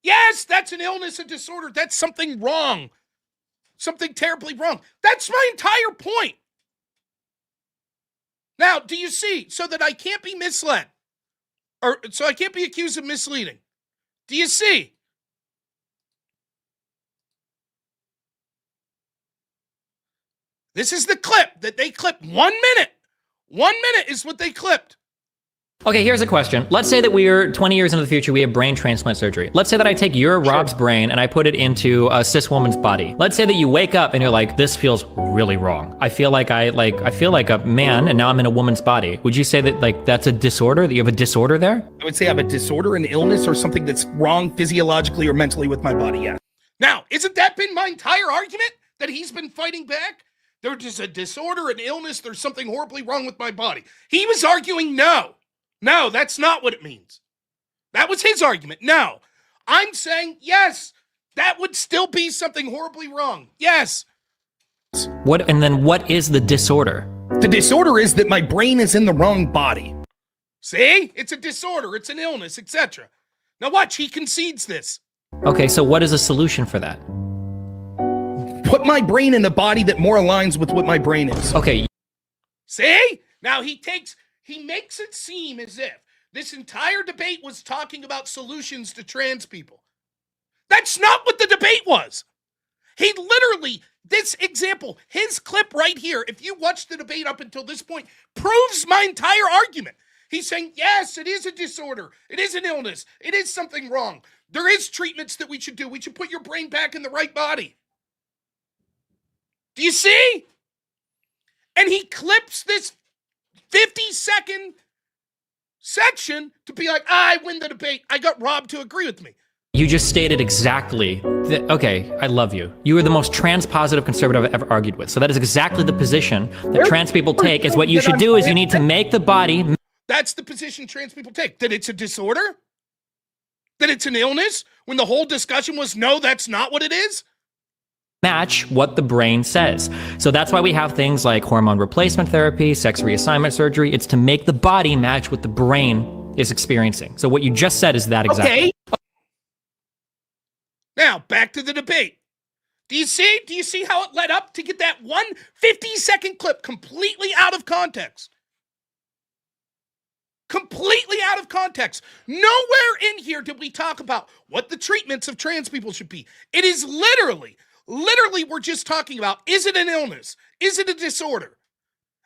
yes, that's an illness, a disorder. That's something wrong. Something terribly wrong. That's my entire point. Now, do you see? So that I can't be misled. Or so I can't be accused of misleading. Do you see? This is the clip that they clipped. 1 minute. 1 minute is what they clipped. Okay, here's a question. Let's say that we are 20 years into the future, we have brain transplant surgery. Let's say that I take your Rob's brain and I put it into a cis woman's body. Let's say that you wake up and you're like, this feels really wrong. I feel like I feel like a man and now I'm in a woman's body. Would you say that like that's a disorder, that you have a disorder there? I would say I have a disorder, an illness, or something that's wrong physiologically or mentally with my body, yeah. Now, isn't that been my entire argument that he's been fighting back? There's just a disorder, an illness, there's something horribly wrong with my body. He was arguing no. No, that's not what it means. That was his argument. No. I'm saying, yes, that would still be something horribly wrong. Yes. What is the disorder? The disorder is that my brain is in the wrong body. See? It's a disorder, it's an illness, etc. Now watch, he concedes this. Okay, so what is a solution for that? Put my brain in a body that more aligns with what my brain is. Okay. See? Now he He makes it seem as if this entire debate was talking about solutions to trans people. That's not what the debate was. He literally, this example, his clip right here, if you watch the debate up until this point, proves my entire argument. He's saying, yes, it is a disorder. It is an illness. It is something wrong. There is treatments that we should do. We should put your brain back in the right body. Do you see? And he clips this 50-second section to be like, I win the debate. I got Rob to agree with me. You just stated exactly that, okay, I love you. You are the most trans-positive conservative I've ever argued with. So that is exactly the position that trans people take, is what you should do is you need to make the body... That's the position trans people take. That it's a disorder? That it's an illness? When the whole discussion was, no, that's not what it is? Match what the brain says. So that's why we have things like hormone replacement therapy, sex reassignment surgery. It's to make the body match what the brain is experiencing. So what you just said is that exactly. Okay. Now, back to the debate. Do you see? Do you see how it led up to get that 1 50-second clip completely out of context? Completely out of context. Nowhere in here did we talk about what the treatments of trans people should be. It is literally, we're just talking about, is it an illness? Is it a disorder?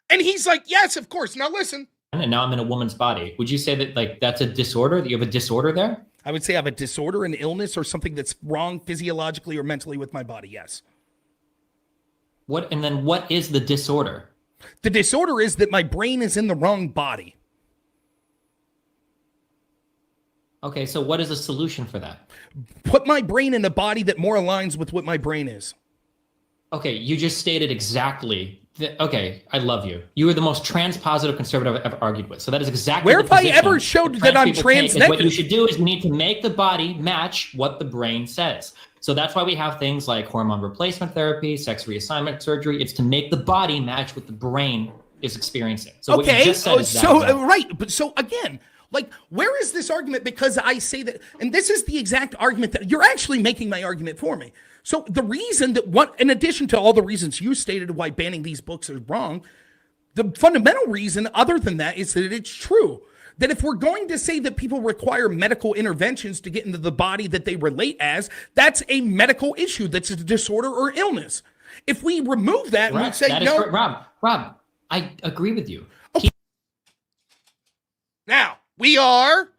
And he's like, yes, of course. Now listen. And now I'm in a woman's body. Would you say that like that's a disorder, that you have a disorder there? I would say I have a disorder, an illness, or something that's wrong physiologically or mentally with my body, yes. And then what is the disorder? The disorder is that my brain is in the wrong body. Okay, so what is a solution for that? Put my brain in a body that more aligns with what my brain is. Okay, you just stated exactly that, okay, I love you. You are the most trans-positive conservative I've ever argued with. So that is exactly Where have I ever showed that I'm trans negative? What you should do is you need to make the body match what the brain says. So that's why we have things like hormone replacement therapy, sex reassignment surgery. It's to make the body match what the brain is experiencing. So what you just said is that. Right, but so again, like, where is this argument? Because I say that, and this is the exact argument that you're actually making my argument for me. So the reason that in addition to all the reasons you stated why banning these books is wrong, the fundamental reason other than that is that it's true. That if we're going to say that people require medical interventions to get into the body that they relate as, that's a medical issue. That's a disorder or illness. If we remove that and we say, no. Rob, I agree with you. Okay. Now, we are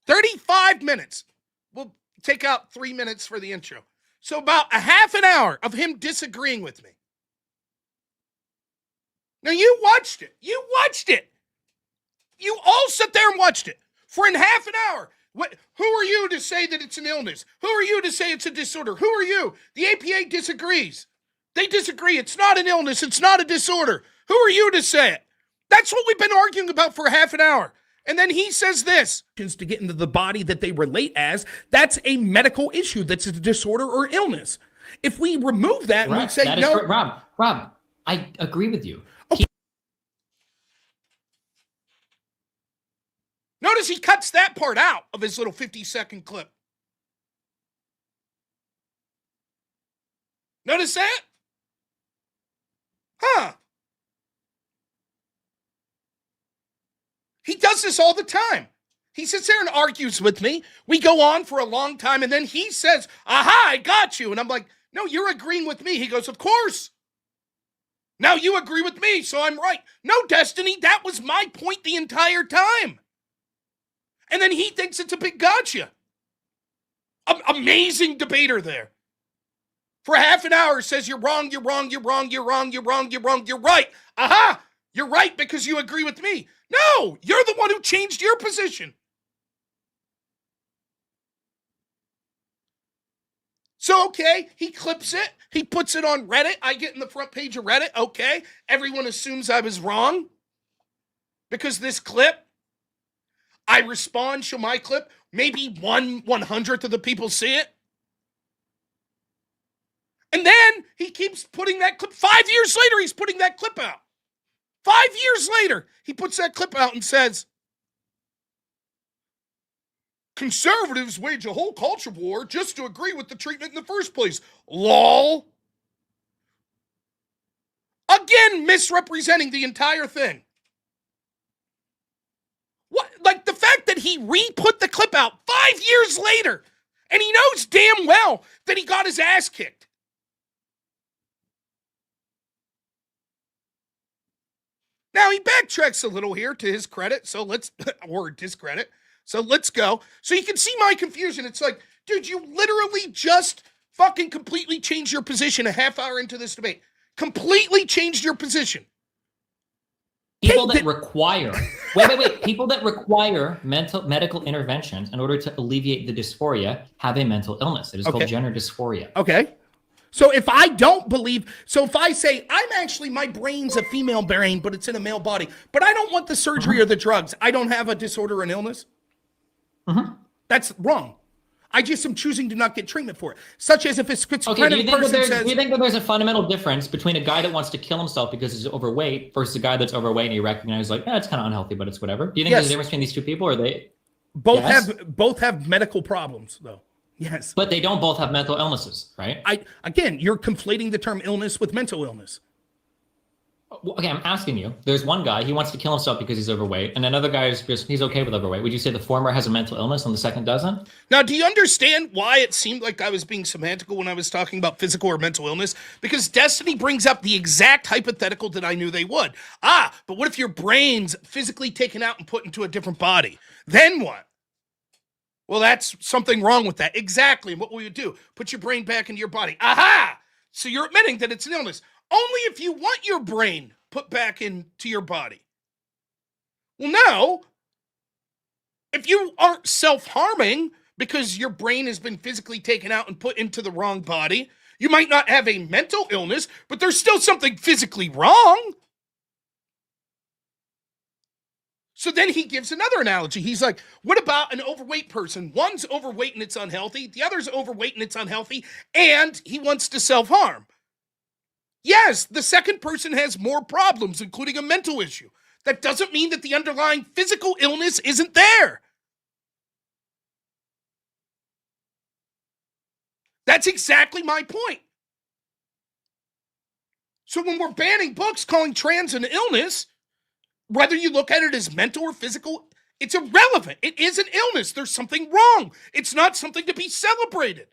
35 minutes. We'll take out 3 minutes for the intro. So about a half an hour of him disagreeing with me. Now you watched it. You all sat there and watched it for in half an hour. Who are you to say that it's an illness? Who are you to say it's a disorder? Who are you? The APA disagrees. They disagree. It's not an illness. It's not a disorder. Who are you to say it? That's what we've been arguing about for half an hour. And then he says this. To get into the body that they relate as, that's a medical issue. That's a disorder or illness. If we remove that and we say, no. Rob, I agree with you. Okay. Notice he cuts that part out of his little 50-second clip. Notice that? Huh. He does this all the time. He sits there and argues with me. We go on for a long time, and then he says, aha, I got you. And I'm like, no, you're agreeing with me. He goes, of course. Now you agree with me, so I'm right. No, Destiny, that was my point the entire time. And then he thinks it's a big gotcha. Amazing debater there. For half an hour says you're wrong, you're wrong, you're wrong, you're wrong, you're wrong, you're wrong, you're right. Aha, you're right because you agree with me. No, you're the one who changed your position. So, okay, he clips it. He puts it on Reddit. I get in the front page of Reddit. Okay, everyone assumes I was wrong because this clip, I respond, show my clip. Maybe 1/100th of the people see it. And then he keeps putting that clip. 5 years later, he's putting that clip out. 5 years later, he puts that clip out and says, conservatives wage a whole culture war just to agree with the treatment in the first place. LOL. Again, misrepresenting the entire thing. What, like the fact that he re-put the clip out 5 years later, and he knows damn well that he got his ass kicked. Now he backtracks a little here to his credit, so let's, or discredit. So let's go. So you can see my confusion. It's like, dude, you literally just fucking completely changed your position a half hour into this debate. Completely changed your position. People that require, people that require medical interventions in order to alleviate the dysphoria have a mental illness. It is called gender dysphoria. Okay. So if I don't believe, so if I say, my brain's a female brain, but it's in a male body, but I don't want the surgery or the drugs, I don't have a disorder or an illness? That's wrong. I just am choosing to not get treatment for it. Such as if a schizophrenic person says... Do you think that there's a fundamental difference between a guy that wants to kill himself because he's overweight versus a guy that's overweight and he recognizes like, it's kind of unhealthy, but it's whatever? Do you think there's a difference between these two people, or they... Both have medical problems, though. Yes. But they don't both have mental illnesses, right? Again, you're conflating the term illness with mental illness. Okay, I'm asking you. There's one guy, he wants to kill himself because he's overweight, and another guy is just, he's okay with overweight. Would you say the former has a mental illness and the second doesn't? Now, do you understand why it seemed like I was being semantical when I was talking about physical or mental illness? Because Destiny brings up the exact hypothetical that I knew they would. But what if your brain's physically taken out and put into a different body? Then what? Well, that's something wrong with that. Exactly. What will you do? Put your brain back into your body. Aha! So you're admitting that it's an illness. Only if you want your brain put back into your body. Well, no. If you aren't self-harming because your brain has been physically taken out and put into the wrong body, you might not have a mental illness, but there's still something physically wrong. So then he gives another analogy. He's like, what about an overweight person? One's overweight and it's unhealthy. The other's overweight and it's unhealthy. And he wants to self-harm. Yes, the second person has more problems, including a mental issue. That doesn't mean that the underlying physical illness isn't there. That's exactly my point. So when we're banning books calling trans an illness, whether you look at it as mental or physical, it's irrelevant. It is an illness. There's something wrong. It's not something to be celebrated.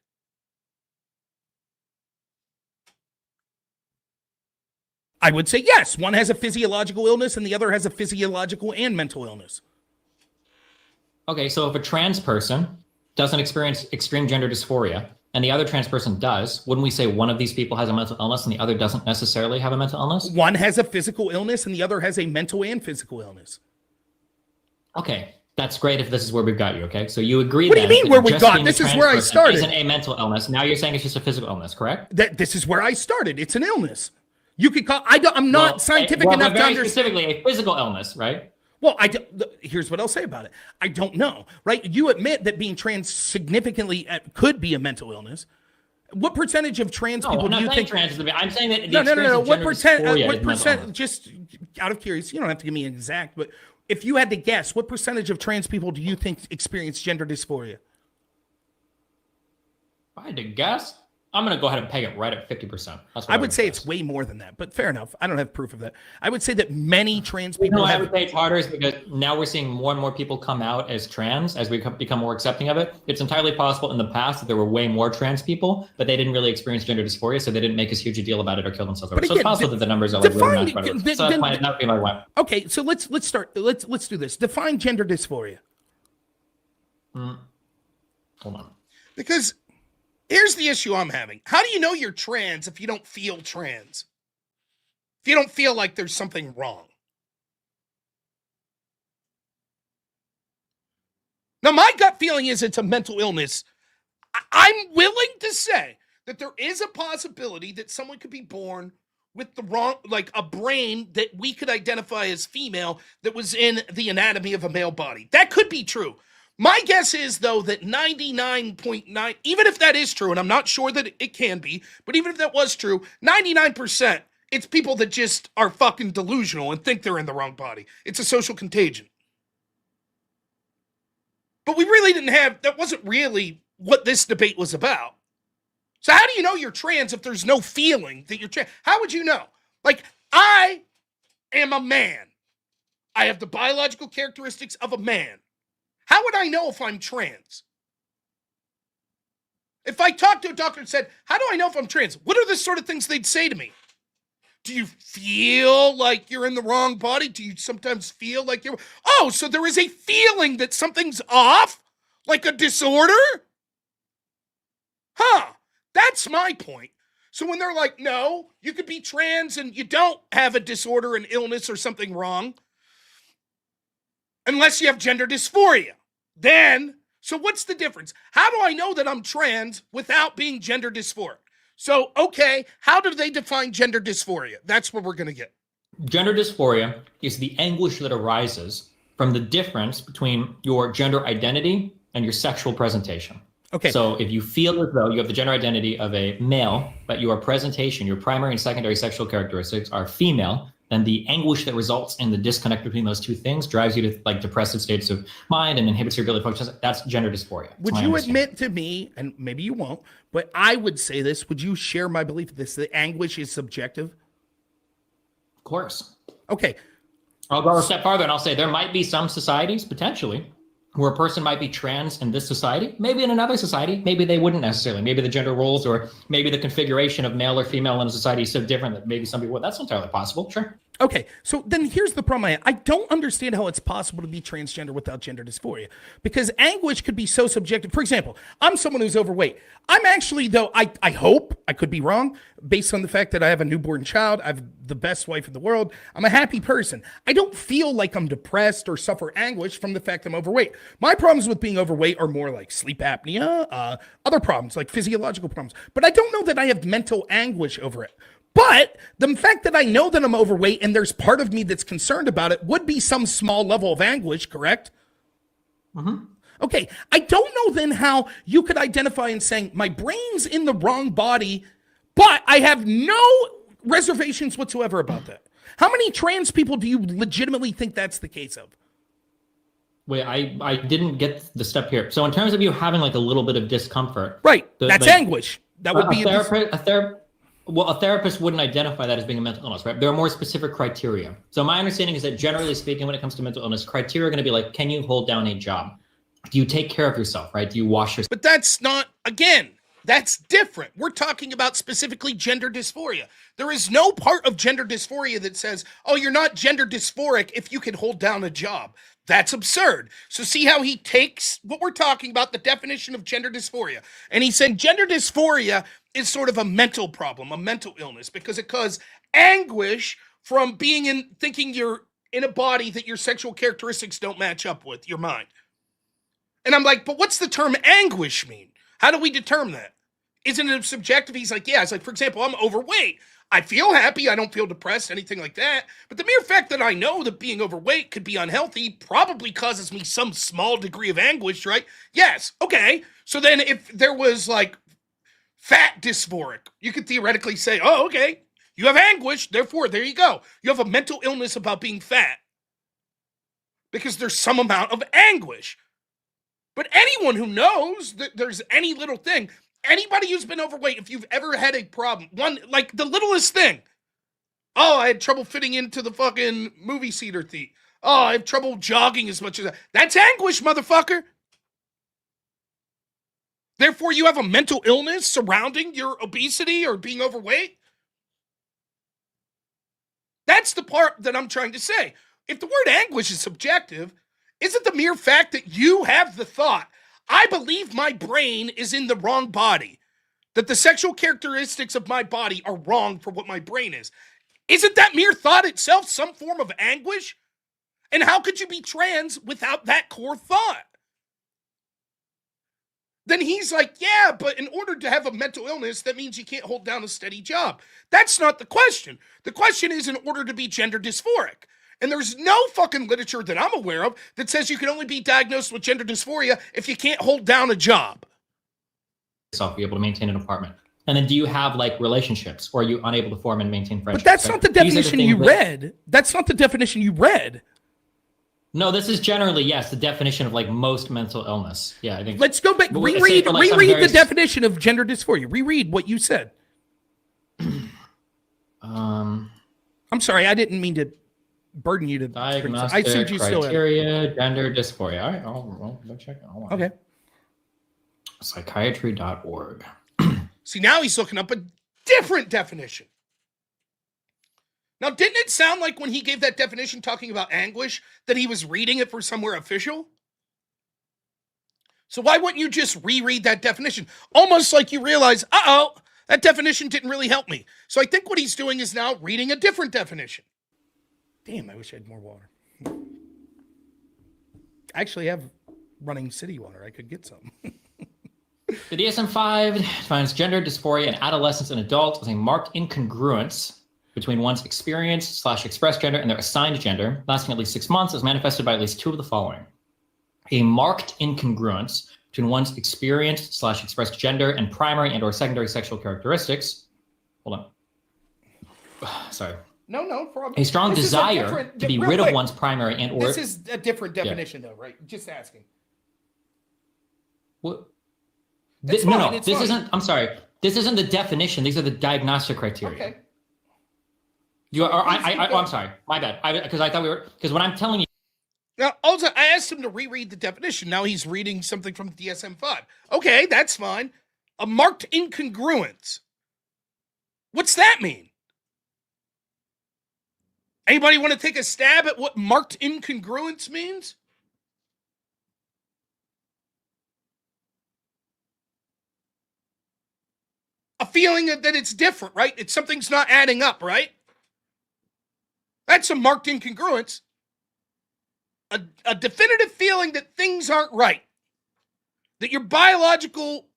I would say yes. One has a physiological illness and the other has a physiological and mental illness. Okay, so if a trans person doesn't experience extreme gender dysphoria and the other trans person does, wouldn't we say one of these people has a mental illness and the other doesn't necessarily have a mental illness? One has a physical illness and the other has a mental and physical illness. Okay, that's great if this is where we've got you, okay? So you agree What do you mean where we got? This is where I started. Isn't a mental illness. Now you're saying it's just a physical illness, correct? This is where I started. It's an illness. You could call, I'm not scientific enough to understand. Specifically a physical illness, right? Well, here's what I'll say about it. I don't know, right? You admit that being trans significantly could be a mental illness. What percentage of trans people do you think? I'm saying that. No. What percent? Just out of curiosity, you don't have to give me an exact, but if you had to guess, what percentage of trans people do you think experience gender dysphoria? If I had to guess, I'm going to go ahead and peg it right at 50%. I would say it's way more than that, but fair enough. I don't have proof of that. I would say that many trans people I would say it's harder is because now we're seeing more and more people come out as trans as we become more accepting of it. It's entirely possible in the past that there were way more trans people, but they didn't really experience gender dysphoria, so they didn't make as huge a deal about it or kill themselves. So it's possible that the numbers are like really much better. So that might not be my one. Okay, so let's start. Let's do this. Define gender dysphoria. Hold on. Because here's the issue I'm having. How do you know you're trans if you don't feel trans? If you don't feel like there's something wrong? Now, my gut feeling is it's a mental illness. I'm willing to say that there is a possibility that someone could be born with the wrong, like a brain that we could identify as female that was in the anatomy of a male body. That could be true. My guess is, though, that 99.9, even if that is true, and I'm not sure that it can be, but even if that was true, 99%, it's people that just are fucking delusional and think they're in the wrong body. It's a social contagion. But we really didn't have, that wasn't really what this debate was about. So how do you know you're trans if there's no feeling that you're trans? How would you know? Like, I am a man. I have the biological characteristics of a man. How would I know if I'm trans? If I talked to a doctor and said, how do I know if I'm trans? What are the sort of things they'd say to me? Do you feel like you're in the wrong body? Do you sometimes feel like you're... Oh, so there is a feeling that something's off? Like a disorder? Huh. That's my point. So when they're like, no, you could be trans and you don't have a disorder, an illness, or something wrong, unless you have gender dysphoria. Then, so what's the difference? How do I know that I'm trans without being gender dysphoric? So, okay, how do they define gender dysphoria? That's what we're going to get. Gender dysphoria is the anguish that arises from the difference between your gender identity and your sexual presentation. Okay. So if you feel as though you have the gender identity of a male, but your presentation, your primary and secondary sexual characteristics are female, then the anguish that results in the disconnect between those two things drives you to like depressive states of mind and inhibits your ability to function. That's gender dysphoria. Would you admit to me, and maybe you won't, but I would say this, would you share my belief that the anguish is subjective? Of course. Okay. I'll go a step farther and I'll say there might be some societies, potentially, where a person might be trans in this society, maybe in another society, maybe they wouldn't necessarily. Maybe the gender roles or maybe the configuration of male or female in a society is so different that maybe some people would. That's entirely possible, sure. Okay, so then here's the problem. I don't understand how it's possible to be transgender without gender dysphoria, because anguish could be so subjective. For example, I'm someone who's overweight. I'm actually, though, I hope, I could be wrong, based on the fact that I have a newborn child, I have the best wife in the world, I'm a happy person. I don't feel like I'm depressed or suffer anguish from the fact I'm overweight. My problems with being overweight are more like sleep apnea, other problems, like physiological problems. But I don't know that I have mental anguish over it. But the fact that I know that I'm overweight and there's part of me that's concerned about it would be some small level of anguish, correct? Mm-hmm. Okay, I don't know then how you could identify and saying my brain's in the wrong body, but I have no reservations whatsoever about that. How many trans people do you legitimately think that's the case of? Wait, I didn't get the step here. So in terms of you having like a little bit of discomfort. Right, that's like, anguish. That would be a therapist wouldn't identify that as being a mental illness, right? There are more specific criteria. So my understanding is that generally speaking, when it comes to mental illness, criteria are going to be like, can you hold down a job? Do you take care of yourself, right? Do you wash yourself? But that's not, again, that's different. We're talking about specifically gender dysphoria. There is no part of gender dysphoria that says, oh, you're not gender dysphoric if you can hold down a job. That's absurd. So see how he takes what we're talking about, the definition of gender dysphoria, and he said gender dysphoria is sort of a mental problem, a mental illness, because it causes anguish from being in, thinking you're in a body that your sexual characteristics don't match up with your mind. And I'm like, but what's the term anguish mean? How do we determine that? Isn't it subjective? He's like, yeah. It's like, for example, I'm overweight. I feel happy. I don't feel depressed, anything like that. But the mere fact that I know that being overweight could be unhealthy probably causes me some small degree of anguish, right? Yes. Okay. So then if there was like fat dysphoric, you could theoretically say, oh, okay, you have anguish. Therefore, there you go. You have a mental illness about being fat because there's some amount of anguish. But anyone who knows that there's any little thing, anybody who's been overweight, if you've ever had a problem, one, like the littlest thing. Oh, I had trouble fitting into the fucking movie theater seat. Oh, I have trouble jogging as much as that. That's anguish, motherfucker. Therefore, you have a mental illness surrounding your obesity or being overweight. That's the part that I'm trying to say. If the word anguish is subjective, isn't the mere fact that you have the thought, I believe my brain is in the wrong body, that the sexual characteristics of my body are wrong for what my brain is, isn't that mere thought itself some form of anguish? And how could you be trans without that core thought? Then he's like, yeah, but in order to have a mental illness, that means you can't hold down a steady job. That's not the question. The question is in order to be gender dysphoric. And there's no fucking literature that I'm aware of that says you can only be diagnosed with gender dysphoria if you can't hold down a job. Yourself, be able to maintain an apartment. And then do you have like relationships, or are you unable to form and maintain friendships? But that's not the definition you read. That's not the definition you read. No, this is generally, yes, the definition of like most mental illness. Yeah, I think. Let's go back. Reread the definition of gender dysphoria. Reread what you said. I'm sorry, I didn't mean to burden you to. Diagnostic I assumed you still had. criteria, gender dysphoria. All right, I'll go check it. Hold on. Okay. Psychiatry.org. See, now he's looking up a different definition. Now, didn't it sound like when he gave that definition talking about anguish that he was reading it for somewhere official? So why wouldn't you just reread that definition? Almost like you realize, that definition didn't really help me. So I think what he's doing is now reading a different definition. Damn, I wish I had more water. I actually have running city water. I could get some. The DSM-5 defines gender dysphoria in adolescents and adults as a marked incongruence between one's experienced/expressed gender and their assigned gender, lasting at least 6 months, as manifested by at least two of the following. A marked incongruence between one's experienced/expressed gender and primary and or secondary sexual characteristics. Hold on. Sorry. No problem. A strong desire to be rid of one's primary and or... This is a different definition, though, right? Just asking. What? This isn't... I'm sorry. This isn't the definition. These are the diagnostic criteria. Okay. I'm sorry. My bad. Because I thought we were... Because when I'm telling you... Now, also, I asked him to reread the definition. Now he's reading something from the DSM-5. Okay, that's fine. A marked incongruence. What's that mean? Anybody want to take a stab at what marked incongruence means? A feeling that it's different, right? Something's not adding up, right? That's a marked incongruence. A definitive feeling that things aren't right. That your biological,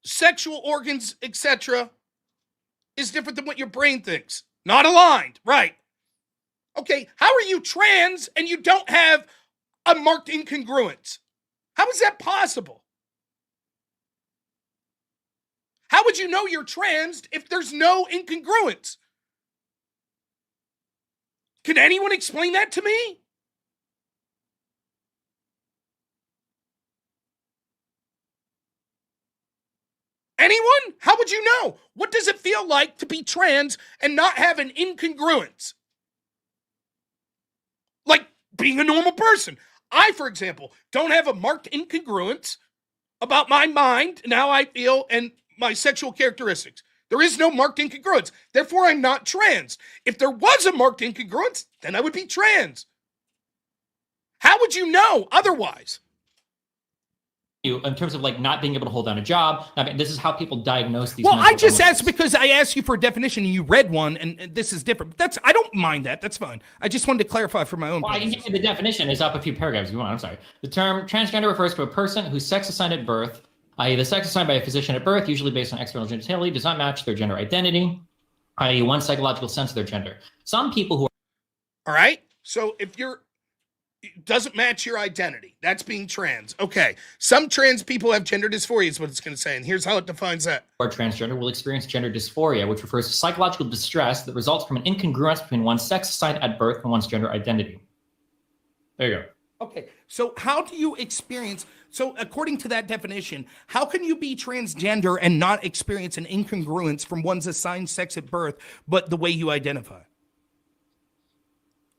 sexual organs, etc., is different than what your brain thinks. Not aligned, right? Okay, how are you trans and you don't have a marked incongruence? How is that possible? How would you know you're trans if there's no incongruence? Can anyone explain that to me? Anyone? How would you know? What does it feel like to be trans and not have an incongruence? Like being a normal person. I, for example, don't have a marked incongruence about my mind and how I feel and my sexual characteristics. There is no marked incongruence. Therefore, I'm not trans. If there was a marked incongruence, then I would be trans. How would you know otherwise? In terms of like not being able to hold down a job. I mean, this is how people diagnose these. Well, I just illnesses. asked because I asked you for a definition and you read one, and this is different. I don't mind that. That's fine. I just wanted to clarify for my own. Well, I can give you the definition. It's up a few paragraphs if you want. I'm sorry. The term transgender refers to a person whose sex assigned at birth, i.e., the sex assigned by a physician at birth, usually based on external genitalia, does not match their gender identity, i.e., one psychological sense of their gender. Some people who All right. So if it doesn't match your identity, that's being trans. Okay. Some trans people have gender dysphoria is what it's going to say. And here's how it defines that. are transgender will experience gender dysphoria, which refers to psychological distress that results from an incongruence between one's sex assigned at birth and one's gender identity. There you go. Okay, so how do you experience, so according to that definition, how can you be transgender and not experience an incongruence from one's assigned sex at birth, but the way you identify?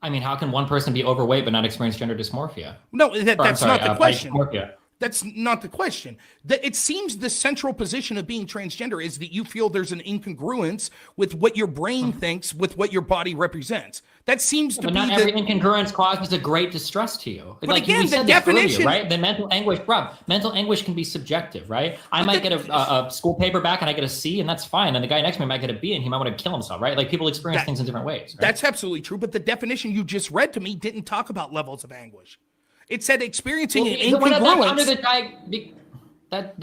I mean, how can one person be overweight but not experience gender dysmorphia? No, that's not the question. Dysmorphia. That's not the question. It seems the central position of being transgender is that you feel there's an incongruence with what your brain thinks with what your body represents. That seems to be not every incongruence causes a great distress to you. But like again, we said the this definition, earlier, right? The mental anguish, Rob, mental anguish can be subjective, right? I might get a school paper back and I get a C and that's fine. And the guy next to me might get a B and he might want to kill himself, right? Like people experience things in different ways. Right? That's absolutely true. But the definition you just read to me didn't talk about levels of anguish. It said experiencing an incongruence. But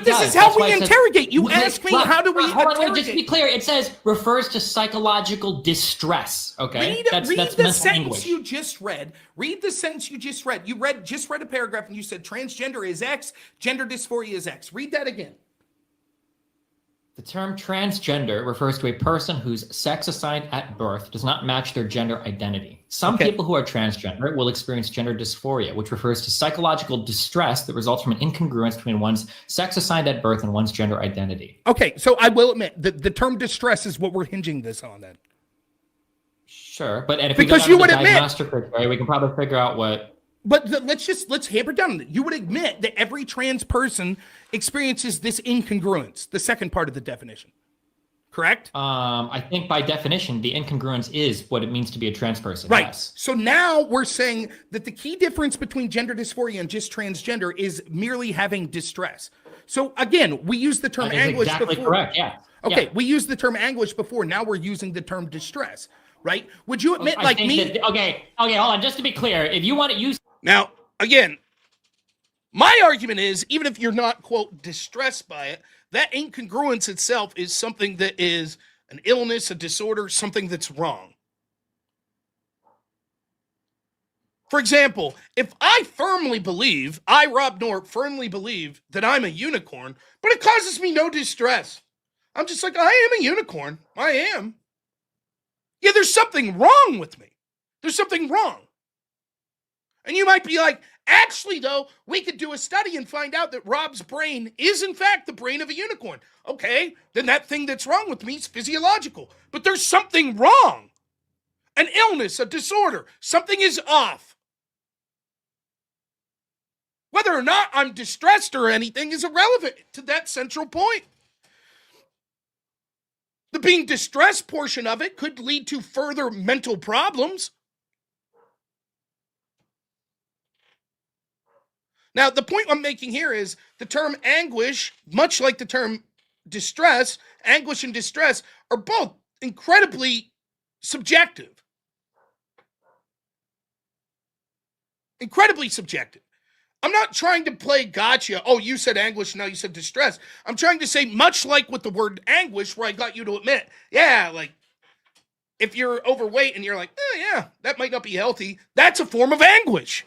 this is how we interrogate. You ask me, how do we interrogate? Just to be clear, it says refers to psychological distress. Okay, Read the mental sentence anguish. you just read. Read the sentence you just read. You just read a paragraph and you said transgender is X, gender dysphoria is X. Read that again. The term transgender refers to a person whose sex assigned at birth does not match their gender identity. Some people who are transgender will experience gender dysphoria, which refers to psychological distress that results from an incongruence between one's sex assigned at birth and one's gender identity. Okay, so I will admit the term distress is what we're hinging this on then. Sure, but and if Because we you go would down to the admit- diagnostic criteria, we can probably figure out what. But let's hammer down on it. You would admit that every trans person experiences this incongruence, the second part of the definition, correct? I think by definition, the incongruence is what it means to be a trans person. Right. Yes. So now we're saying that the key difference between gender dysphoria and just transgender is merely having distress. So again, we use the term That is anguish exactly before. correct. Yeah. Okay, Yeah. we used the term anguish before. Now we're using the term distress, right? Would you admit, I like think me? okay, hold on. Just to be clear, if you want to use Now, again, my argument is even if you're not, quote, distressed by it, that incongruence itself is something that is an illness, a disorder, something that's wrong. For example, if I robnoerr, firmly believe that I'm a unicorn, but it causes me no distress. I'm just like, I am a unicorn. I am. Yeah, there's something wrong with me. There's something wrong. And you might be like, actually, though, we could do a study and find out that Rob's brain is, in fact, the brain of a unicorn. Okay, then that thing that's wrong with me is physiological. But there's something wrong. An illness, a disorder. Something is off. Whether or not I'm distressed or anything is irrelevant to that central point. The being distressed portion of it could lead to further mental problems. Now, the point I'm making here is the term anguish, much like the term distress, anguish and distress are both incredibly subjective. Incredibly subjective. I'm not trying to play gotcha. Oh, you said anguish, now you said distress. I'm trying to say, much like with the word anguish, where I got you to admit, yeah, like, if you're overweight and you're like, yeah, that might not be healthy, that's a form of anguish.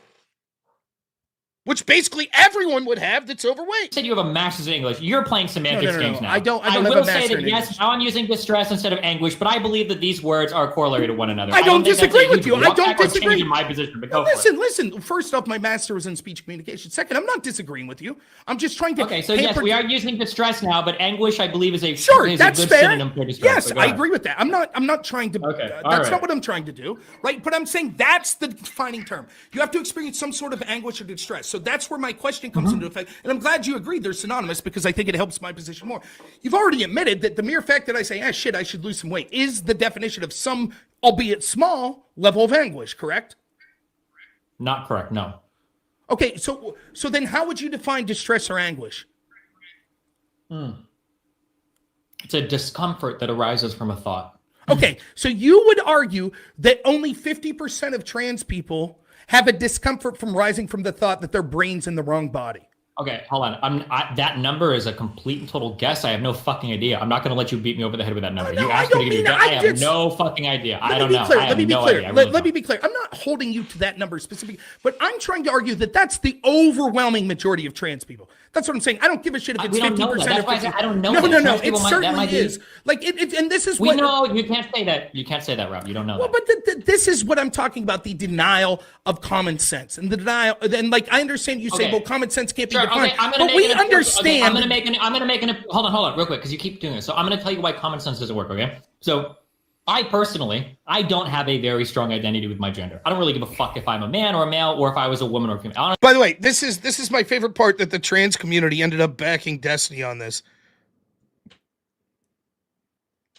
Which basically everyone would have that's overweight. You said you have a master's in English. You're playing semantics games now. I don't I have will a say master that in yes, English. now I'm using distress instead of anguish, but I believe that these words are corollary to one another. I don't think that's disagree a with huge you. I walk don't back or disagree. change in my position, but go for it. Listen. First off, my master was in speech communication. Second, I'm not disagreeing with you. I'm just trying to. Okay, so yes, we are using distress now, but anguish, I believe, is a is a that's good fair. synonym for distress. Yes, So go I ahead. agree with that. I'm not trying to. Okay, all that's right. not what I'm trying to do, right? But I'm saying that's the defining term. You have to experience some sort of anguish or distress. So that's where my question comes into effect. And I'm glad you agreed they're synonymous because I think it helps my position more. You've already admitted that the mere fact that I say, I should lose some weight is the definition of some, albeit small, level of anguish, correct? Not correct, no. Okay, so then how would you define distress or anguish? It's a discomfort that arises from a thought. Okay, so you would argue that only 50% of trans people have a discomfort from rising from the thought that their brain's in the wrong body. Okay, hold on. That number is a complete and total guess. I have no fucking idea. I'm not going to let you beat me over the head with that number. No, You I asked me don't to give you mean a that. guess. I have no fucking idea. I don't know. I have Let me be no clear. idea. I Let really me be clear. I'm not holding you to that number specifically, but I'm trying to argue that that's the overwhelming majority of trans people. That's what I'm saying. I don't give a shit if it's we don't 50% know that. or That's why I 50%. said I don't know No, that. no, Trans it people that certainly might be- is. Like it, and this is We what. know you can't say that. You can't say that, Rob. You don't know Well, that. but this is what I'm talking about, the denial of common sense. And the denial, and like, I understand you say, Okay. well, common sense can't Sure, be defined. okay, I'm gonna but make we an- understand. Okay, I'm gonna make an. Hold on, real quick, because you keep doing this. So I'm gonna tell you why common sense doesn't work. Okay, so I personally, I don't have a very strong identity with my gender. I don't really give a fuck if I'm a man or a male, or if I was a woman or a female. By the way, this is my favorite part that the trans community ended up backing Destiny on this.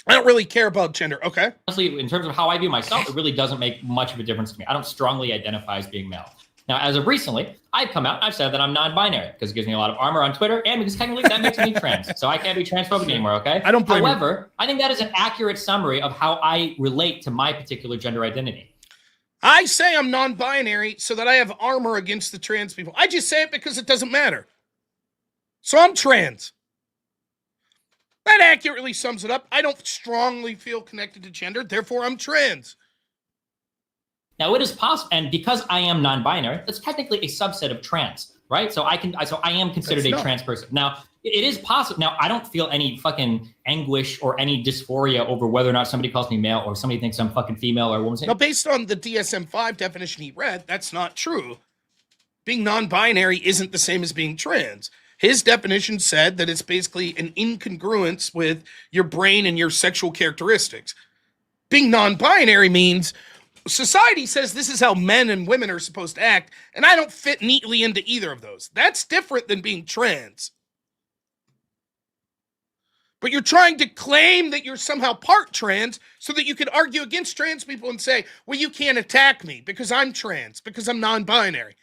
I don't really care about gender. Okay. Honestly, in terms of how I view myself, it really doesn't make much of a difference to me. I don't strongly identify as being male. Now, as of recently, I've come out and I've said that I'm non-binary because it gives me a lot of armor on Twitter and because technically that makes me trans. So I can't be transphobic anymore, okay? I don't blame you. However, I think that is an accurate summary of how I relate to my particular gender identity. I say I'm non-binary so that I have armor against the trans people. I just say it because it doesn't matter. So I'm trans. That accurately sums it up. I don't strongly feel connected to gender, therefore I'm trans. Now it is possible, and because I am non-binary, that's technically a subset of trans, right? So I am considered a trans person. Now it is possible. Now I don't feel any fucking anguish or any dysphoria over whether or not somebody calls me male or somebody thinks I'm fucking female or woman. Now, based on the DSM-5 definition he read, that's not true. Being non-binary isn't the same as being trans. His definition said that it's basically an incongruence with your brain and your sexual characteristics. being non-binary means society says this is how men and women are supposed to act, and I don't fit neatly into either of those. That's different than being trans. But you're trying to claim that you're somehow part trans so that you could argue against trans people and say, well, you can't attack me because I'm trans, because I'm non-binary.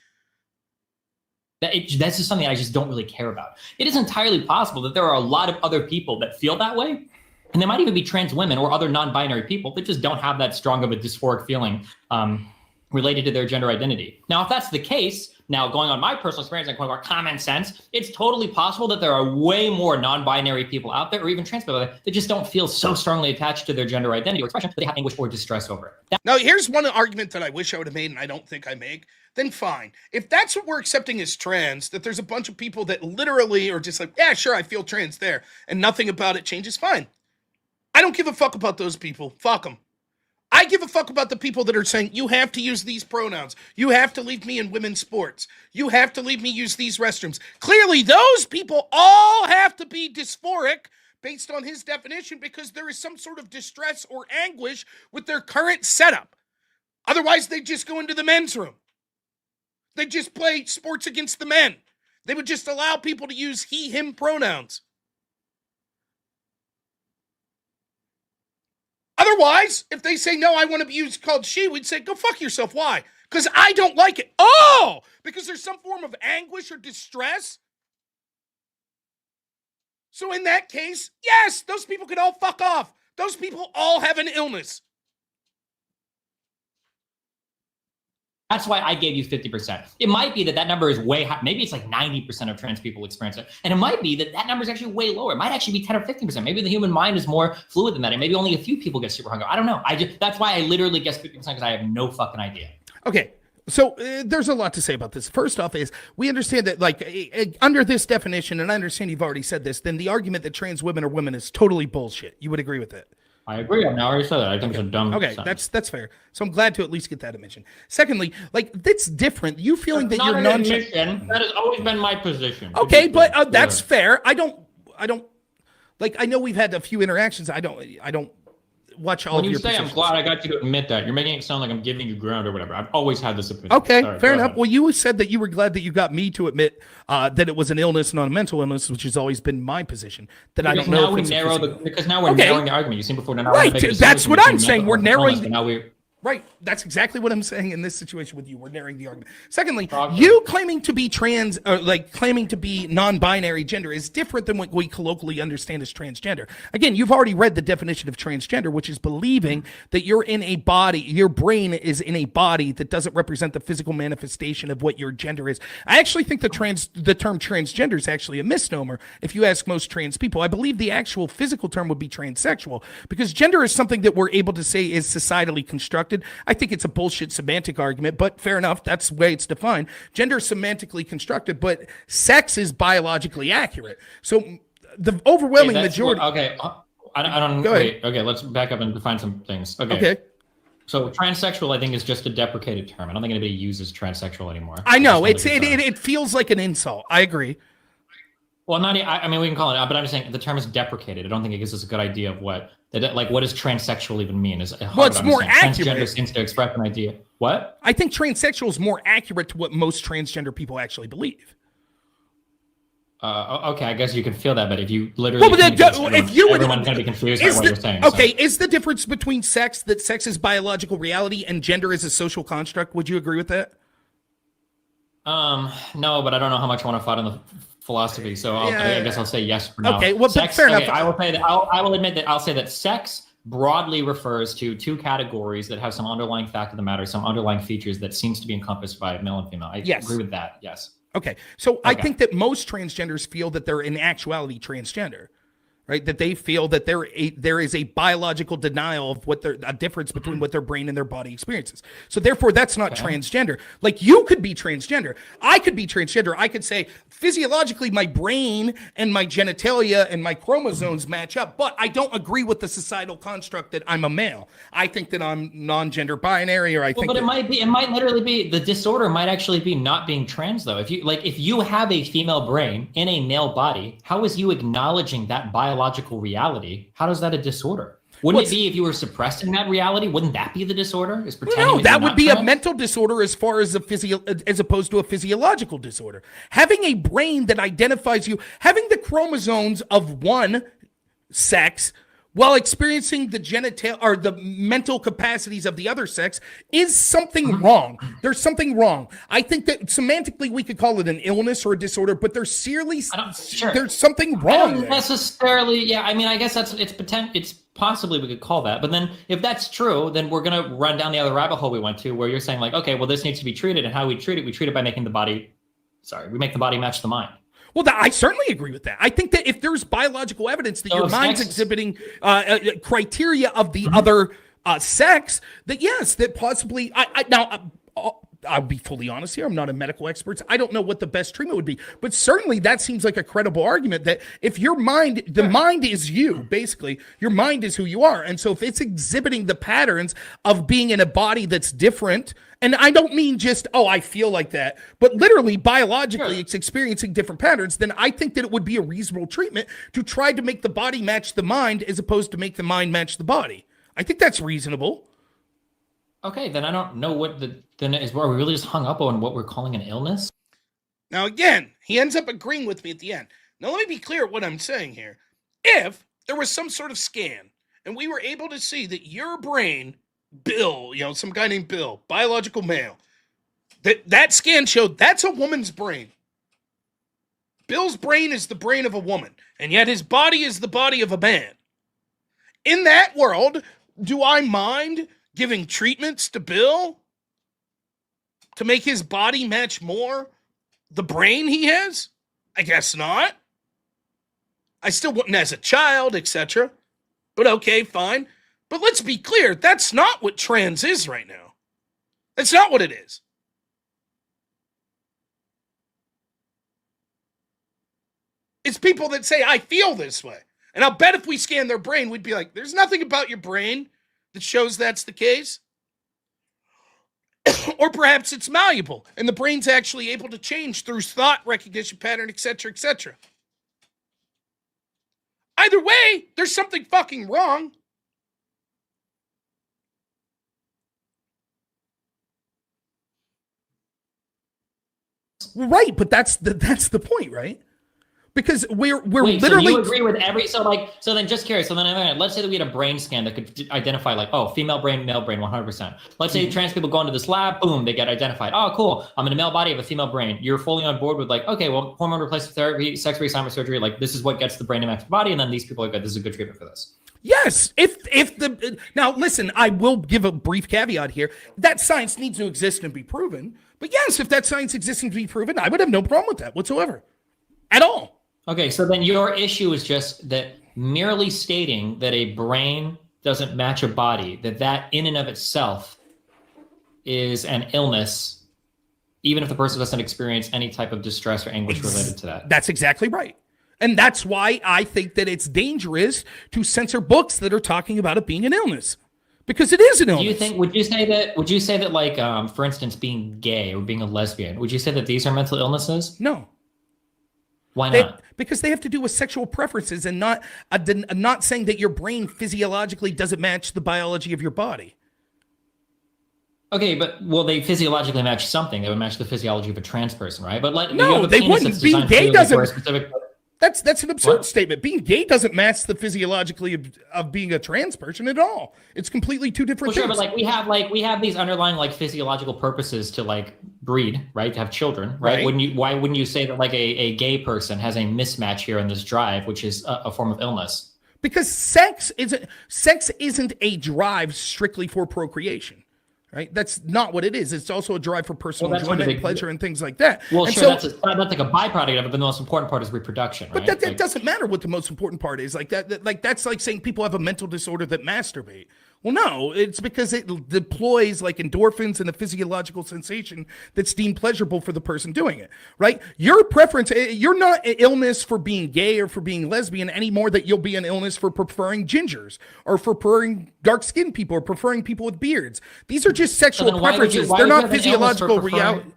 That's just something I just don't really care about. It is entirely possible that there are a lot of other people that feel that way. And they might even be trans women or other non-binary people that just don't have that strong of a dysphoric feeling related to their gender identity. Now, if that's the case, now going on my personal experience and going about common sense, it's totally possible that there are way more non-binary people out there, or even trans people that just don't feel so strongly attached to their gender identity or expression that they have anguish or distress over it. Now, here's one argument that I wish I would have made, and I don't think I make. Then fine. If that's what we're accepting as trans, that there's a bunch of people that literally are just like, yeah, sure, I feel trans there, and nothing about it changes, fine. I don't give a fuck about those people. Fuck them. I give a fuck about the people that are saying, you have to use these pronouns. You have to leave me in women's sports. You have to leave me use these restrooms. Clearly, those people all have to be dysphoric based on his definition because there is some sort of distress or anguish with their current setup. Otherwise, they'd just go into the men's room. They'd just play sports against the men. They would just allow people to use he, him pronouns. Otherwise, if they say, no, I want to be used called she, we'd say, go fuck yourself. Why? Because I don't like it. Oh, because there's some form of anguish or distress. So in that case, yes, those people could all fuck off. Those people all have an illness. That's why I gave you 50%. It might be that that number is way high. Maybe it's like 90% of trans people experience it. And it might be that that number is actually way lower. It might actually be 10 or 15%. Maybe the human mind is more fluid than that. And maybe only a few people get super hungry. I don't know. That's why I literally guessed 50% because I have no fucking idea. Okay. So there's a lot to say about this. First off is we understand that like under this definition, and I understand you've already said this, then the argument that trans women are women is totally bullshit. You would agree with it? I agree. I already said that. I think it's a dumb sentence. That's fair. So I'm glad to at least get that admission. Secondly, like that's different. You feeling that you're admission. That has always been my position. Okay, but that's fair. I don't like. I know we've had a few interactions. I don't watch all of your positions. When you say I'm glad I got you to admit that, you're making it sound like I'm giving you ground or whatever. I've always had this opinion. Okay, fair enough. Well, you said that you were glad that you got me to admit that it was an illness, not a mental illness, which has always been my position. That because I don't know. Because now we're narrowing the argument. You seen before. Now right. That's what I'm saying. We're narrowing. Now we. Right. That's exactly what I'm saying in this situation with you. We're narrowing the argument. Secondly, you claiming to be trans, claiming to be non-binary gender is different than what we colloquially understand as transgender. Again, you've already read the definition of transgender, which is believing that you're in a body, your brain is in a body that doesn't represent the physical manifestation of what your gender is. I actually think the term transgender is actually a misnomer. If you ask most trans people, I believe the actual physical term would be transsexual because gender is something that we're able to say is societally constructed. I think it's a bullshit semantic argument, but fair enough. That's the way it's defined. Gender is semantically constructed, but sex is biologically accurate. So the overwhelming majority. Okay. I don't. Go ahead. Okay. Let's back up and define some things. Okay. So transsexual, I think, is just a deprecated term. I don't think anybody uses transsexual anymore. I know it feels like an insult. I agree. Well, I mean, we can call it, but I'm just saying the term is deprecated. I don't think it gives us a good idea of what does transsexual even mean? It's more accurate. Transgender seems to express an idea. What? I think transsexual is more accurate to what most transgender people actually believe. Okay, I guess you can feel that, but if you literally, everyone's going to be confused by what you're saying. Okay, is the difference between sex that sex is biological reality and gender is a social construct? Would you agree with that? No, but I don't know how much I want to fight on the philosophy, so I guess I'll say yes for now. Okay, well, fair enough. I will say that I will admit that I'll say that sex broadly refers to two categories that have some underlying fact of the matter, some underlying features that seems to be encompassed by male and female. I agree with that. Yes. Okay, so I think that most transgenders feel that they're in actuality transgender. Right, that they feel that there is a biological denial of a difference between what their brain and their body experiences. So therefore, that's not transgender. Like you could be transgender, I could be transgender. I could say physiologically, my brain and my genitalia and my chromosomes match up, but I don't agree with the societal construct that I'm a male. I think that I'm non-gender binary, or it might literally be the disorder. Might actually be not being trans though. If you have a female brain in a male body, how is you acknowledging that biological reality? How is that a disorder? Wouldn't it be if you were suppressing that reality? Wouldn't that be the disorder? Is pretending No, that would not be a trans? mental disorder as far as as opposed to a physiological disorder. Having a brain that identifies you, having the chromosomes of one sex while experiencing the genital or the mental capacities of the other sex is something wrong. There's something wrong. I think that semantically we could call it an illness or a disorder, but there's there's something wrong. I don't necessarily. Yeah, I mean, I guess it's possibly we could call that. But then if that's true, then we're gonna run down the other rabbit hole we went to, where you're saying like, okay, well, this needs to be treated, and how we treat it by making the body. We make the body match the mind. Well, I certainly agree with that. I think that if there's biological evidence that your mind's exhibiting criteria of the other sex, that yes, that possibly. I'll be fully honest here. I'm not a medical expert. I don't know what the best treatment would be, but certainly that seems like a credible argument that if your mind, the mind is you, basically, your mind is who you are. And so if it's exhibiting the patterns of being in a body that's different, and I don't mean just, oh, I feel like that, but literally biologically it's experiencing different patterns, then I think that it would be a reasonable treatment to try to make the body match the mind as opposed to make the mind match the body. I think that's reasonable. Okay, then I don't know what then is. Are we really just hung up on what we're calling an illness? Now, again, he ends up agreeing with me at the end. Now, let me be clear what I'm saying here. If there was some sort of scan and we were able to see that your brain, Bill, some guy named Bill, biological male, that scan showed that's a woman's brain. Bill's brain is the brain of a woman, and yet his body is the body of a man. In that world, do I mind giving treatments to Bill to make his body match more the brain he has? I guess not. I still wouldn't as a child, etc. But okay, fine. But let's be clear, that's not what trans is right now. That's not what it is. It's people that say, I feel this way. And I'll bet if we scan their brain, we'd be like, there's nothing about your brain that shows that's the case. Or perhaps it's malleable and the brain's actually able to change through thought recognition pattern, etc., etc. Either way, there's something fucking wrong. Right, but that's the point, right? Because we're Wait, literally. So you agree with so then just curious. So then let's say that we had a brain scan that could identify like, oh, female brain, male brain, 100%. Let's say trans people go into this lab, boom, they get identified. Oh, cool. I'm in a male body, I have a female brain. You're fully on board with like, okay, well, hormone replacement therapy, sex reassignment surgery, like this is what gets the brain to match the body, and then these people are good. This is a good treatment for this. Yes, now listen, I will give a brief caveat here. That science needs to exist and be proven. But yes, if that science exists and be proven, I would have no problem with that whatsoever, at all. Okay, so then your issue is just that merely stating that a brain doesn't match a body, that in and of itself is an illness, even if the person doesn't experience any type of distress or anguish related to that. That's exactly right. And that's why I think that it's dangerous to censor books that are talking about it being an illness. Because it is an illness. Would you say that like, for instance, being gay or being a lesbian, would you say that these are mental illnesses? No. Why not? Because they have to do with sexual preferences and not saying that your brain physiologically doesn't match the biology of your body. Okay, but they physiologically match something. They would match the physiology of a trans person, right? But no, they wouldn't. Being gay doesn't. That's an absurd statement. Being gay doesn't match the physiologically of being a trans person at all. It's completely two different things. Sure, but we have these underlying like physiological purposes to like breed, right? To have children, right? Why wouldn't you say that like a gay person has a mismatch here in this drive, which is a form of illness? Because sex isn't a drive strictly for procreation. Right? That's not what it is. It's also a drive for personal enjoyment, pleasure, and things like that. Well, sure, that's like a byproduct of it, but the most important part is reproduction, right? But that doesn't matter what the most important part is. Like that's like saying people have a mental disorder that masturbate. Well, no, it's because it deploys like endorphins and a physiological sensation that's deemed pleasurable for the person doing it, right? Your preference, you're not an illness for being gay or for being lesbian any more that you'll be an illness for preferring gingers or for preferring dark-skinned people or preferring people with beards. These are just sexual preferences. They're not physiological reality.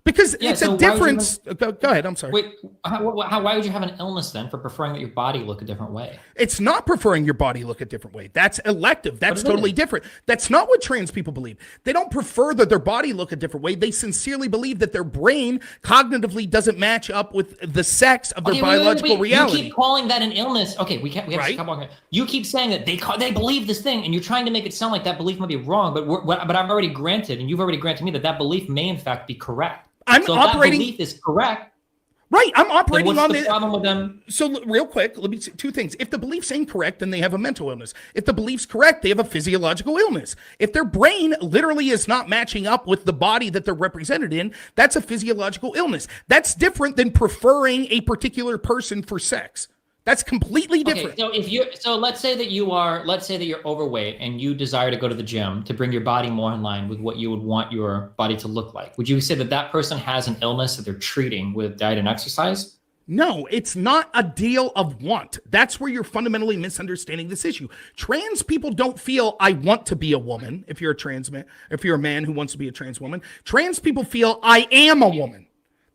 Because Yeah, it's so a why would you difference. Go ahead. I'm sorry. Wait, why would you have an illness then for preferring that your body look a different way? It's not preferring your body look a different way. That's elective. That's But it totally is. different. That's not what trans people believe. They don't prefer that their body look a different way. They sincerely believe that their brain cognitively doesn't match up with the sex of their Okay, biological reality. You keep calling that an illness. Okay, we have Right. to stop walking. You keep saying that they believe this thing, and you're trying to make it sound like that belief might be wrong. But I've already granted, and you've already granted me that belief may in fact be correct. I'm so operating. If that belief is correct. Right, I'm Then operating what's on the problem with them? So real quick, let me say two things. If the belief's incorrect, then they have a mental illness. If the belief's correct, they have a physiological illness. If their brain literally is not matching up with the body that they're represented in, that's a physiological illness. That's different than preferring a particular person for sex. That's completely different. Okay, so let's say that you're overweight and you desire to go to the gym to bring your body more in line with what you would want your body to look like. Would you say that that person has an illness that they're treating with diet and exercise? No, it's not a deal of want. That's where you're fundamentally misunderstanding this issue. Trans people don't feel I want to be a woman. If you're a trans man, if you're a man who wants to be a trans woman, trans people feel I am a woman.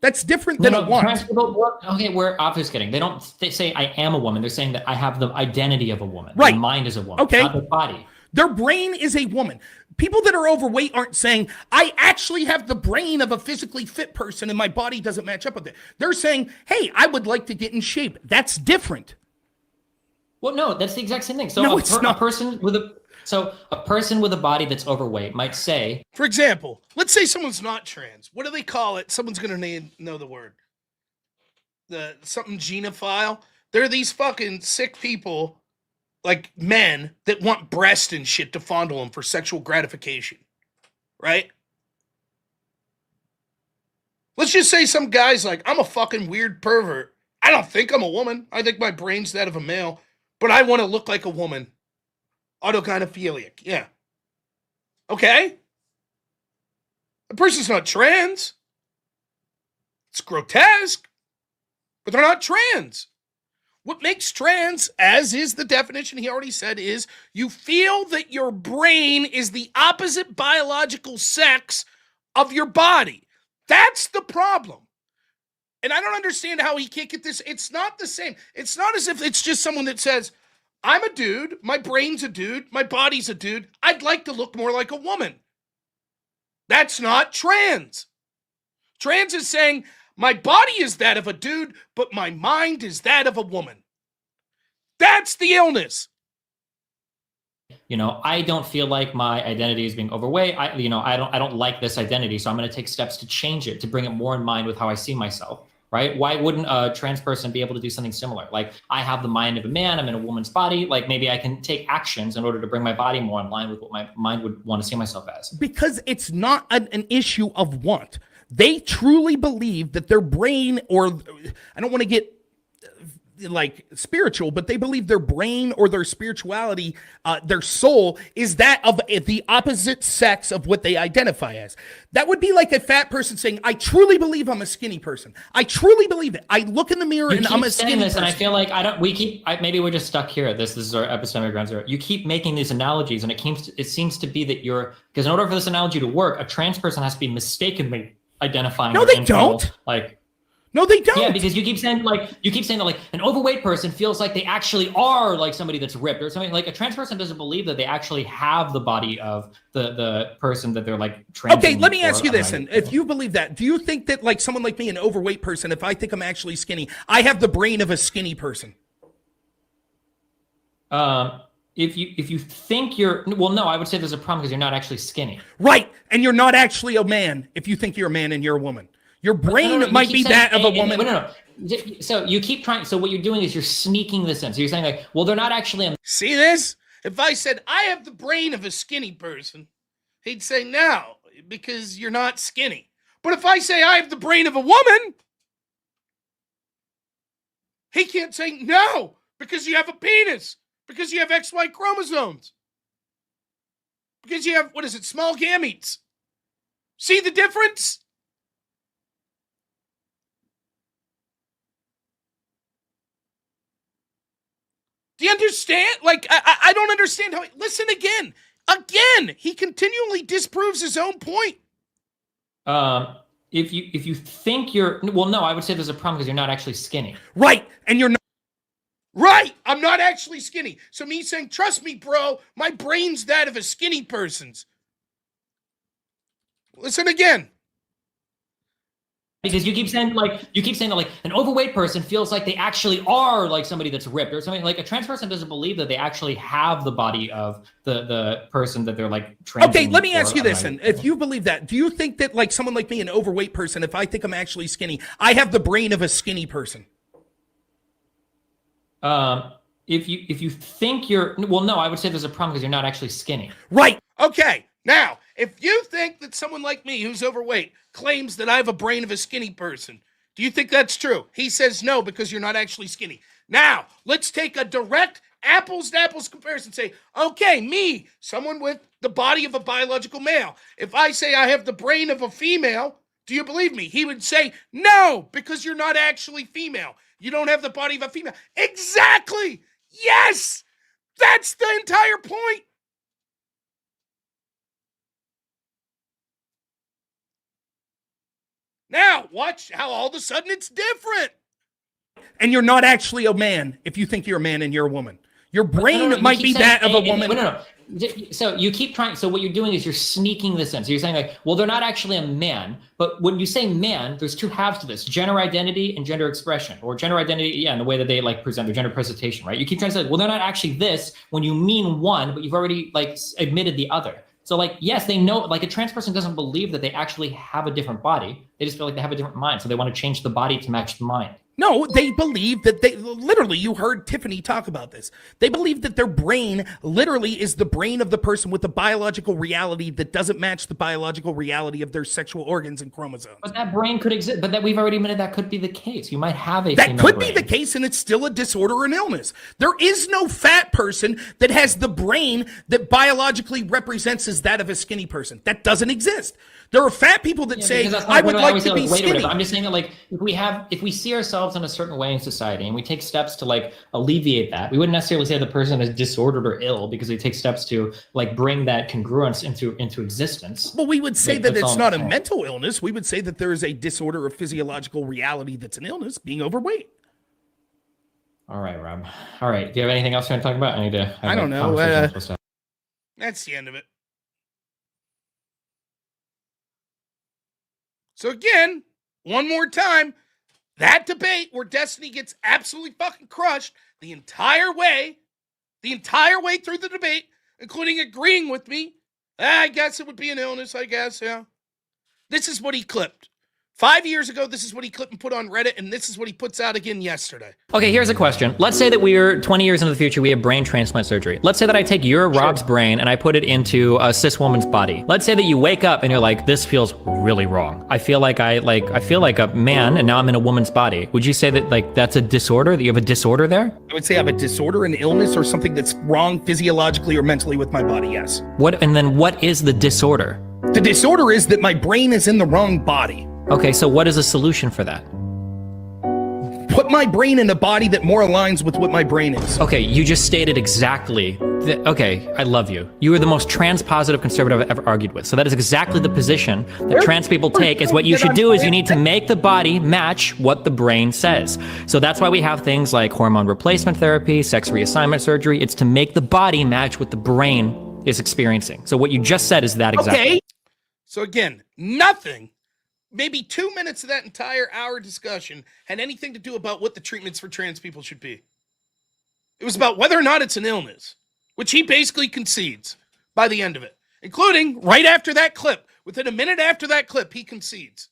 That's different than a want. We're obfuscating. They say I am a woman. They're saying that I have the identity of a woman. Right. My mind is a woman. Okay. Not the body. Their brain is a woman. People that are overweight aren't saying, I actually have the brain of a physically fit person and my body doesn't match up with it. They're saying, hey, I would like to get in shape. That's different. Well, no, that's the exact same thing. So No, a it's not. person with a body that's overweight might say, For example, let's say someone's not trans. What do they call it? Someone's gonna know the word. Something genophile. There are these fucking sick people, like men, that want breast and shit to fondle them for sexual gratification. Right? Let's just say some guy's like, I'm a fucking weird pervert. I don't think I'm a woman. I think my brain's that of a male, but I want to look like a woman. Autogynephilic, yeah. Okay? The person's not trans. It's grotesque, but they're not trans. What makes trans, as is the definition he already said, is you feel that your brain is the opposite biological sex of your body. That's the problem. And I don't understand how he can't get this. It's not the same. It's not as if it's just someone that says, I'm a dude, my brain's a dude, my body's a dude, I'd like to look more like a woman. That's not trans. Trans is saying, my body is that of a dude, but my mind is that of a woman. That's the illness. I don't feel like my identity is being overweight. I don't like this identity, so I'm going to take steps to change it, to bring it more in line with how I see myself. Right? Why wouldn't a trans person be able to do something similar? Like, I have the mind of a man, I'm in a woman's body. Like, maybe I can take actions in order to bring my body more in line with what my mind would want to see myself as. Because it's not an issue of want. They truly believe that their brain, or I don't want to get like spiritual, but they believe their brain or their spirituality, their soul is that of the opposite sex of what they identify as. That would be like a fat person saying, I truly believe I'm a skinny person. I truly believe it. I look in the mirror and I'm a skinny person. And I feel like maybe we're just stuck here. This is our epistemic ground zero. You keep making these analogies, and it seems to be that because in order for this analogy to work, a trans person has to be mistakenly identifying. No, they don't. No, they don't. Yeah, because you keep saying that like an overweight person feels like they actually are like somebody that's ripped or something. Like, a trans person doesn't believe that they actually have the body of the person that they're like trans. Okay, let me ask you this then. If you believe that, do you think that like someone like me, an overweight person, if I think I'm actually skinny, I have the brain of a skinny person? If you think no, I would say there's a problem because you're not actually skinny. Right, and you're not actually a man if you think you're a man and you're a woman. Your brain might be that of a woman. No. So you keep trying. So what you're doing is you're sneaking this in. So you're saying like, well, they're not actually. See this? If I said I have the brain of a skinny person, he'd say no, because you're not skinny. But if I say I have the brain of a woman, he can't say no, because you have a penis, because you have XY chromosomes, because you have, small gametes. See the difference? Do you understand? Like, I don't understand how. Listen again. He continually disproves his own point. if you think you're, well, no, I would say there's a problem because you're not actually skinny. Right. And you're not. Right. I'm not actually skinny. So me saying, trust me, bro, my brain's that of a skinny person's. Listen again. Because you keep saying that like an overweight person feels like they actually are like somebody that's ripped or something. Like a trans person doesn't believe that they actually have the body of the person that they're like trans. Okay, let me ask you this, and if you believe that, do you think that like someone like me, an overweight person, if I think I'm actually skinny, I have the brain of a skinny person? If you think you're, well, no, I would say there's a problem because you're not actually skinny. Right. Okay. Now, if you think that someone like me who's overweight claims that I have a brain of a skinny person, do you think that's true? He says no because you're not actually skinny. Now, let's take a direct apples to apples comparison. Say, okay, me, someone with the body of a biological male. If I say I have the brain of a female, do you believe me? He would say no because you're not actually female. You don't have the body of a female. Exactly. Yes. That's the entire point. Now, watch how all of a sudden it's different. And you're not actually a man if you think you're a man and you're a woman. Your brain might be that of a woman. No. So you keep trying. So what you're doing is you're sneaking this in. So you're saying like, well, they're not actually a man. But when you say man, there's two halves to this: gender identity and gender expression, or gender identity, yeah, in the way that they like present their gender presentation, right? You keep trying to say, well, they're not actually this when you mean one, but you've already like admitted the other. So like, yes, they know, like a trans person doesn't believe that they actually have a different body. They just feel like they have a different mind. So they want to change the body to match the mind. No, they believe that they literally, you heard Tiffany talk about this. They believe that their brain literally is the brain of the person with the biological reality that doesn't match the biological reality of their sexual organs and chromosomes. But that brain could exist, but that we've already admitted that could be the case. You might have a that could brain. be the case, and it's still a disorder or an illness. There is no fat person that has the brain that biologically represents as that of a skinny person. That doesn't exist. There are fat people that say, I would like to be skinny. I'm just saying that like, if we see ourselves in a certain way in society and we take steps to like alleviate that, we wouldn't necessarily say the person is disordered or ill because they take steps to like bring that congruence into existence. Well, we would say that it's not a mental illness. We would say that there is a disorder of physiological reality that's an illness, being overweight. All right, Rob. All right. Do you have anything else you want to talk about? I don't know. That's the end of it. So again, one more time, that debate where Destiny gets absolutely fucking crushed the entire way through the debate, including agreeing with me. I guess it would be an illness, I guess, yeah. This is what he clipped. 5 years ago, this is what he clipped and put on Reddit, and this is what he puts out again yesterday. Okay, here's a question. Let's say that we're 20 years into the future, we have brain transplant surgery. Let's say that I take Rob's brain and I put it into a cis woman's body. Let's say that you wake up and you're like, this feels really wrong. I feel like I feel like a man and now I'm in a woman's body. Would you say that like that's a disorder, that you have a disorder there? I would say I have a disorder, an illness, or something that's wrong physiologically or mentally with my body, yes. What is the disorder? The disorder is that my brain is in the wrong body. Okay, so what is a solution for that? Put my brain in a body that more aligns with what my brain is. Okay, you just stated exactly that. Okay, I love you. You are the most trans-positive conservative I've ever argued with. So that is exactly the position that trans people take, is what you should do is you need to make the body match what the brain says. So that's why we have things like hormone replacement therapy, sex reassignment surgery. It's to make the body match what the brain is experiencing. So what you just said is that exactly. Okay. So again, nothing. Maybe 2 minutes of that entire hour discussion had anything to do about what the treatments for trans people should be. It was about whether or not it's an illness, which he basically concedes by the end of it, including right after that clip. Within a minute after that clip, he concedes.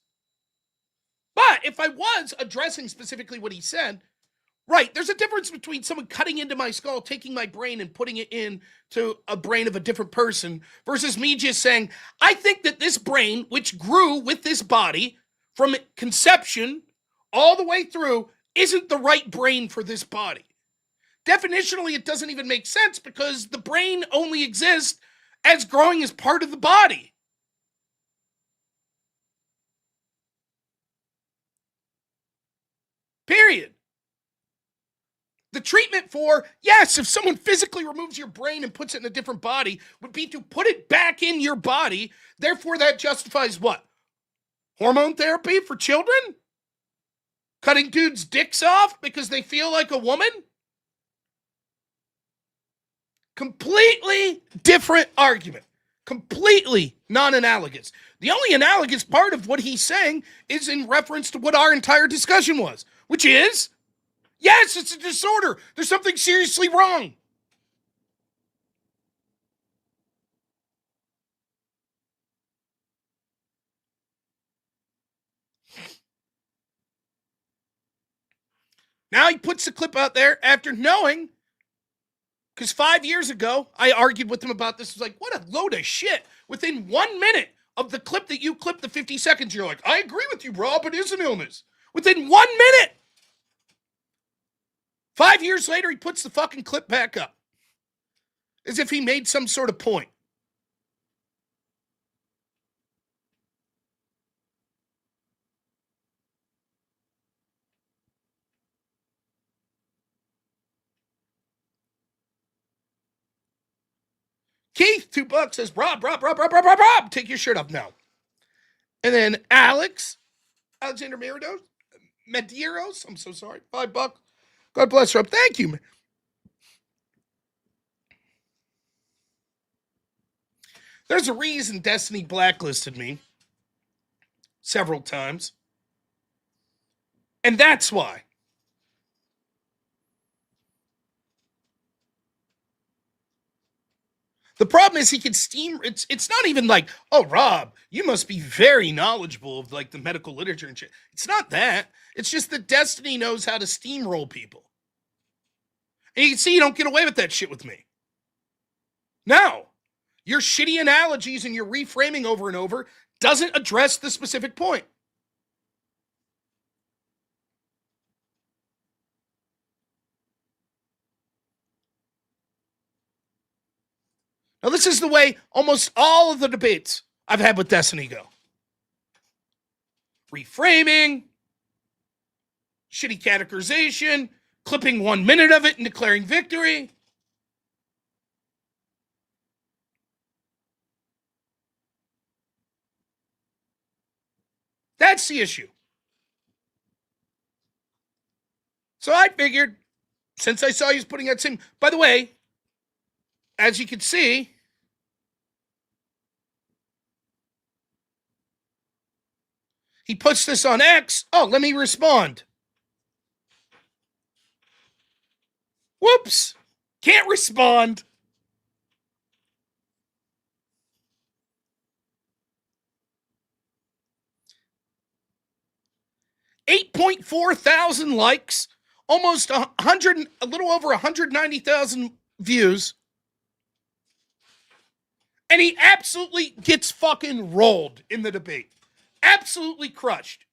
But if I was addressing specifically what he said, right, there's a difference between someone cutting into my skull, taking my brain and putting it into a brain of a different person versus me just saying, I think that this brain, which grew with this body from conception all the way through, isn't the right brain for this body. Definitionally, it doesn't even make sense because the brain only exists as growing as part of the body. Period. The treatment for, yes, if someone physically removes your brain and puts it in a different body, would be to put it back in your body. Therefore, that justifies what? Hormone therapy for children? Cutting dudes' dicks off because they feel like a woman? Completely different argument. Completely non-analogous. The only analogous part of what he's saying is in reference to what our entire discussion was, which is, yes, it's a disorder. There's something seriously wrong. Now he puts the clip out there after knowing, because 5 years ago, I argued with him about this. I was like, what a load of shit. Within 1 minute of the clip that you clipped, the 50 seconds, you're like, I agree with you, Rob, it is an illness. Within 1 minute. 5 years later, he puts the fucking clip back up. As if he made some sort of point. Keith, $2 says, Rob, take your shirt off now. And then Alexander Medeiros, I'm so sorry, $5. God bless Rob. Thank you, man. There's a reason Destiny blacklisted me several times. And that's why. The problem is he can steam. It's not even like, oh, Rob, you must be very knowledgeable of like the medical literature and shit. It's not that. It's just that Destiny knows how to steamroll people. And you can see you don't get away with that shit with me. No. Your shitty analogies and your reframing over and over doesn't address the specific point. Now, this is the way almost all of the debates I've had with Destiny go. Reframing, shitty categorization, clipping 1 minute of it and declaring victory. That's the issue. So I figured, since I saw he was putting out same, by the way, as you can see, he puts this on X. Oh, let me respond. Whoops. Can't respond. $8.4 thousand likes, almost a little over 190,000 views. And he absolutely gets fucking rolled in the debate. Absolutely crushed.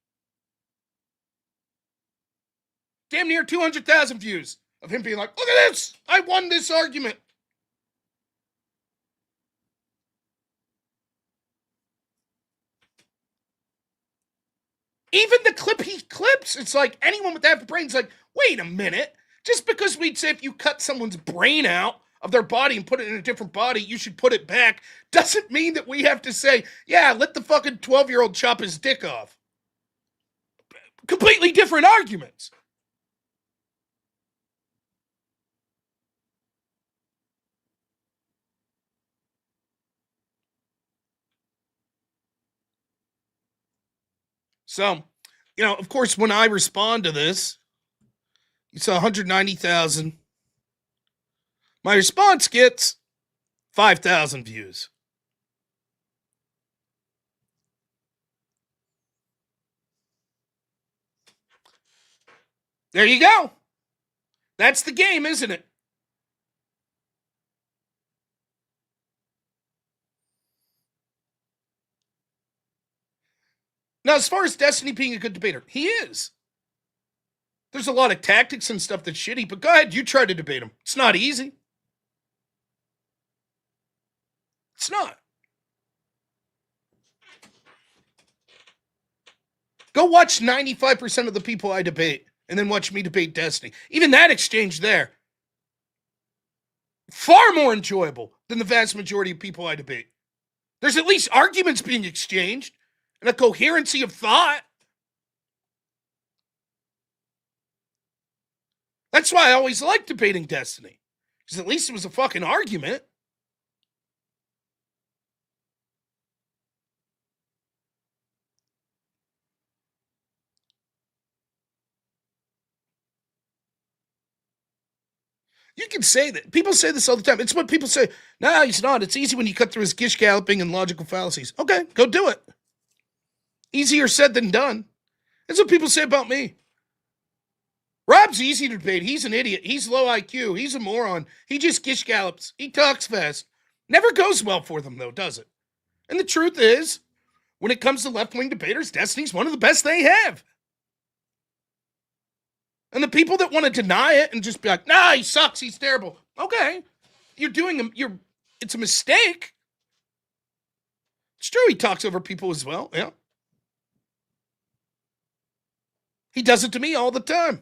Damn near 200,000 views of him being like, look at this. I won this argument. Even the clip he clips, it's like anyone with that brain's like, wait a minute. Just because we'd say if you cut someone's brain out of their body and put it in a different body, you should put it back, doesn't mean that we have to say, yeah, let the fucking 12-year-old chop his dick off. Completely different arguments. So, of course, when I respond to this, you saw 190,000. My response gets 5,000 views. There you go. That's the game, isn't it? Now, as far as Destiny being a good debater, he is. There's a lot of tactics and stuff that's shitty, but go ahead, you try to debate him. It's not easy. It's not. Go watch 95% of the people I debate and then watch me debate Destiny. Even that exchange there, far more enjoyable than the vast majority of people I debate. There's at least arguments being exchanged. and a coherency of thought. That's why I always liked debating Destiny, because at least it was a fucking argument. You can say that. People say this all the time. It's what people say. No, he's not. It's easy when you cut through his gish galloping and logical fallacies. Okay, go do it. Easier said than done. That's what people say about me. Rob's easy to debate. He's an idiot. He's low IQ. He's a moron. He just gish gallops. He talks fast. Never goes well for them, though, does it? And the truth is, when it comes to left-wing debaters, Destiny's one of the best they have. And the people that want to deny it and just be like, nah, he sucks, he's terrible. Okay, it's a mistake. It's true he talks over people as well, yeah. He does it to me all the time.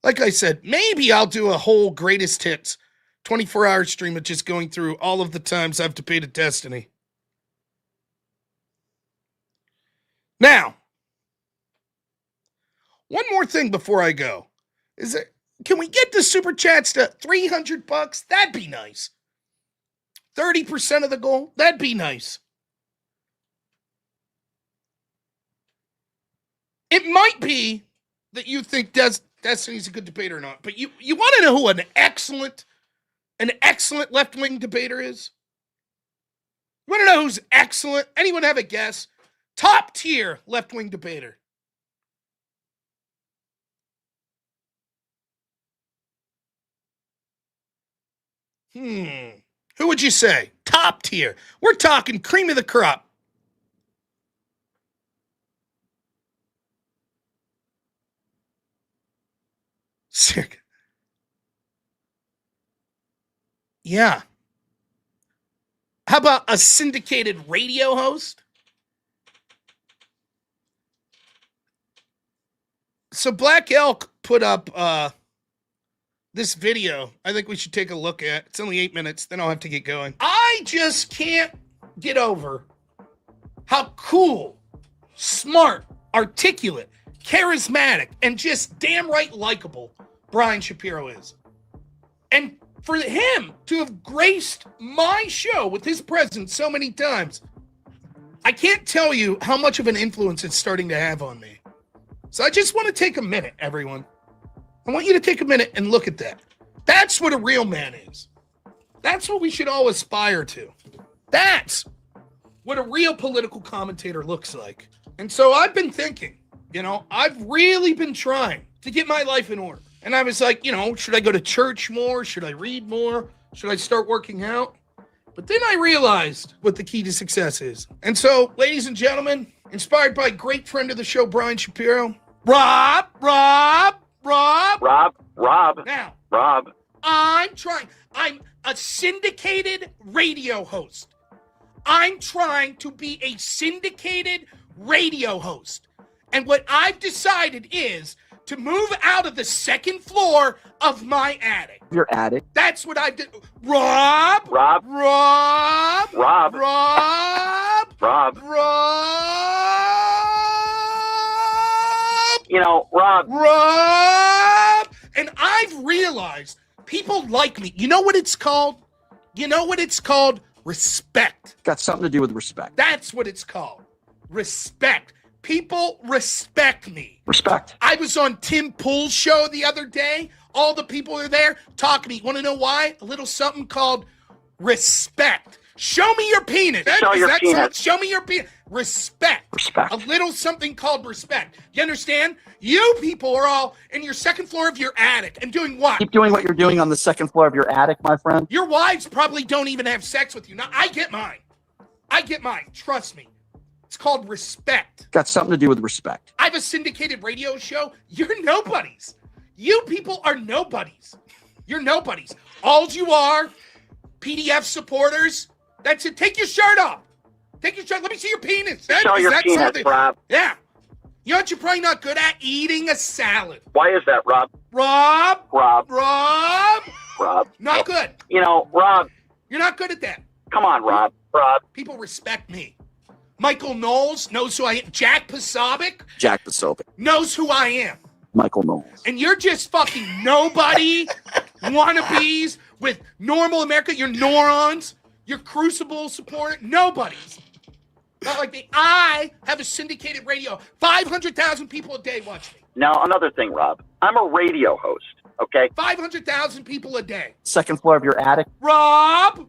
Like I said, maybe I'll do a whole greatest hits 24-hour stream of just going through all of the times I've debated Destiny. Now, one more thing before I go. Can we get the super chats to $300? That'd be nice. 30% of the goal? That'd be nice. It might be that you think Destiny's a good debater or not, but you want to know who an excellent left-wing debater is? You want to know who's excellent? Anyone have a guess? Top tier left-wing debater. Who would you say? Top tier. We're talking cream of the crop. Sick. Yeah. How about a syndicated radio host? So Black Elk put up this video I think we should take a look at. It's only 8 minutes, then I'll have to get going. I just can't get over how cool, smart, articulate, charismatic, and just damn right likable Brian Shapiro is. And for him to have graced my show with his presence so many times, I can't tell you how much of an influence it's starting to have on me. So I just want to take a minute, everyone. I want you to take a minute and look at that. That's what a real man is. That's what we should all aspire to. That's what a real political commentator looks like. And so I've been thinking, I've really been trying to get my life in order. And I was like, should I go to church more? Should I read more? Should I start working out? But then I realized what the key to success is. And so, ladies and gentlemen, inspired by a great friend of the show, Brian Shapiro, Rob. Now, Rob. I'm a syndicated radio host. I'm trying to be a syndicated radio host. And what I've decided is to move out of the second floor of my attic. Your attic? That's what I did. Rob. Rob. And I've realized people like me. You know what it's called? Respect. Got something to do with respect. That's what it's called. Respect. People respect me. Respect. I was on Tim Pool's show the other day. All the people are there talking to me. Want to know why? A little something called respect. Show me your penis. Show me your penis. Respect. Respect. A little something called respect. You understand? You people are all in your second floor of your attic and doing what? Keep doing what you're doing on the second floor of your attic, my friend. Your wives probably don't even have sex with you. Now, I get mine. Trust me. It's called respect. Got something to do with respect. I have a syndicated radio show. You're nobodies. You people are nobodies. You're nobodies. All you are, PDF supporters. That's it. Take your shirt off. Take your shirt. Let me see your penis. Show your penis, Rob. Yeah. You know what you're probably not good at? Eating a salad. Why is that, Rob? Rob. Rob. Not good. You know, Rob. You're not good at that. Come on, Rob. Rob. People respect me. Michael Knowles knows who I am. Jack Posobiec Jack Posobiec. knows who I am. Michael Knowles. And you're just fucking nobody wannabes with normal America. You're morons. You're Crucible supporter. Nobody's. Not like me. I have a syndicated radio. 500,000 people a day watch me. Now, another thing, Rob. I'm a radio host, okay? 500,000 people a day. Second floor of your attic. Rob!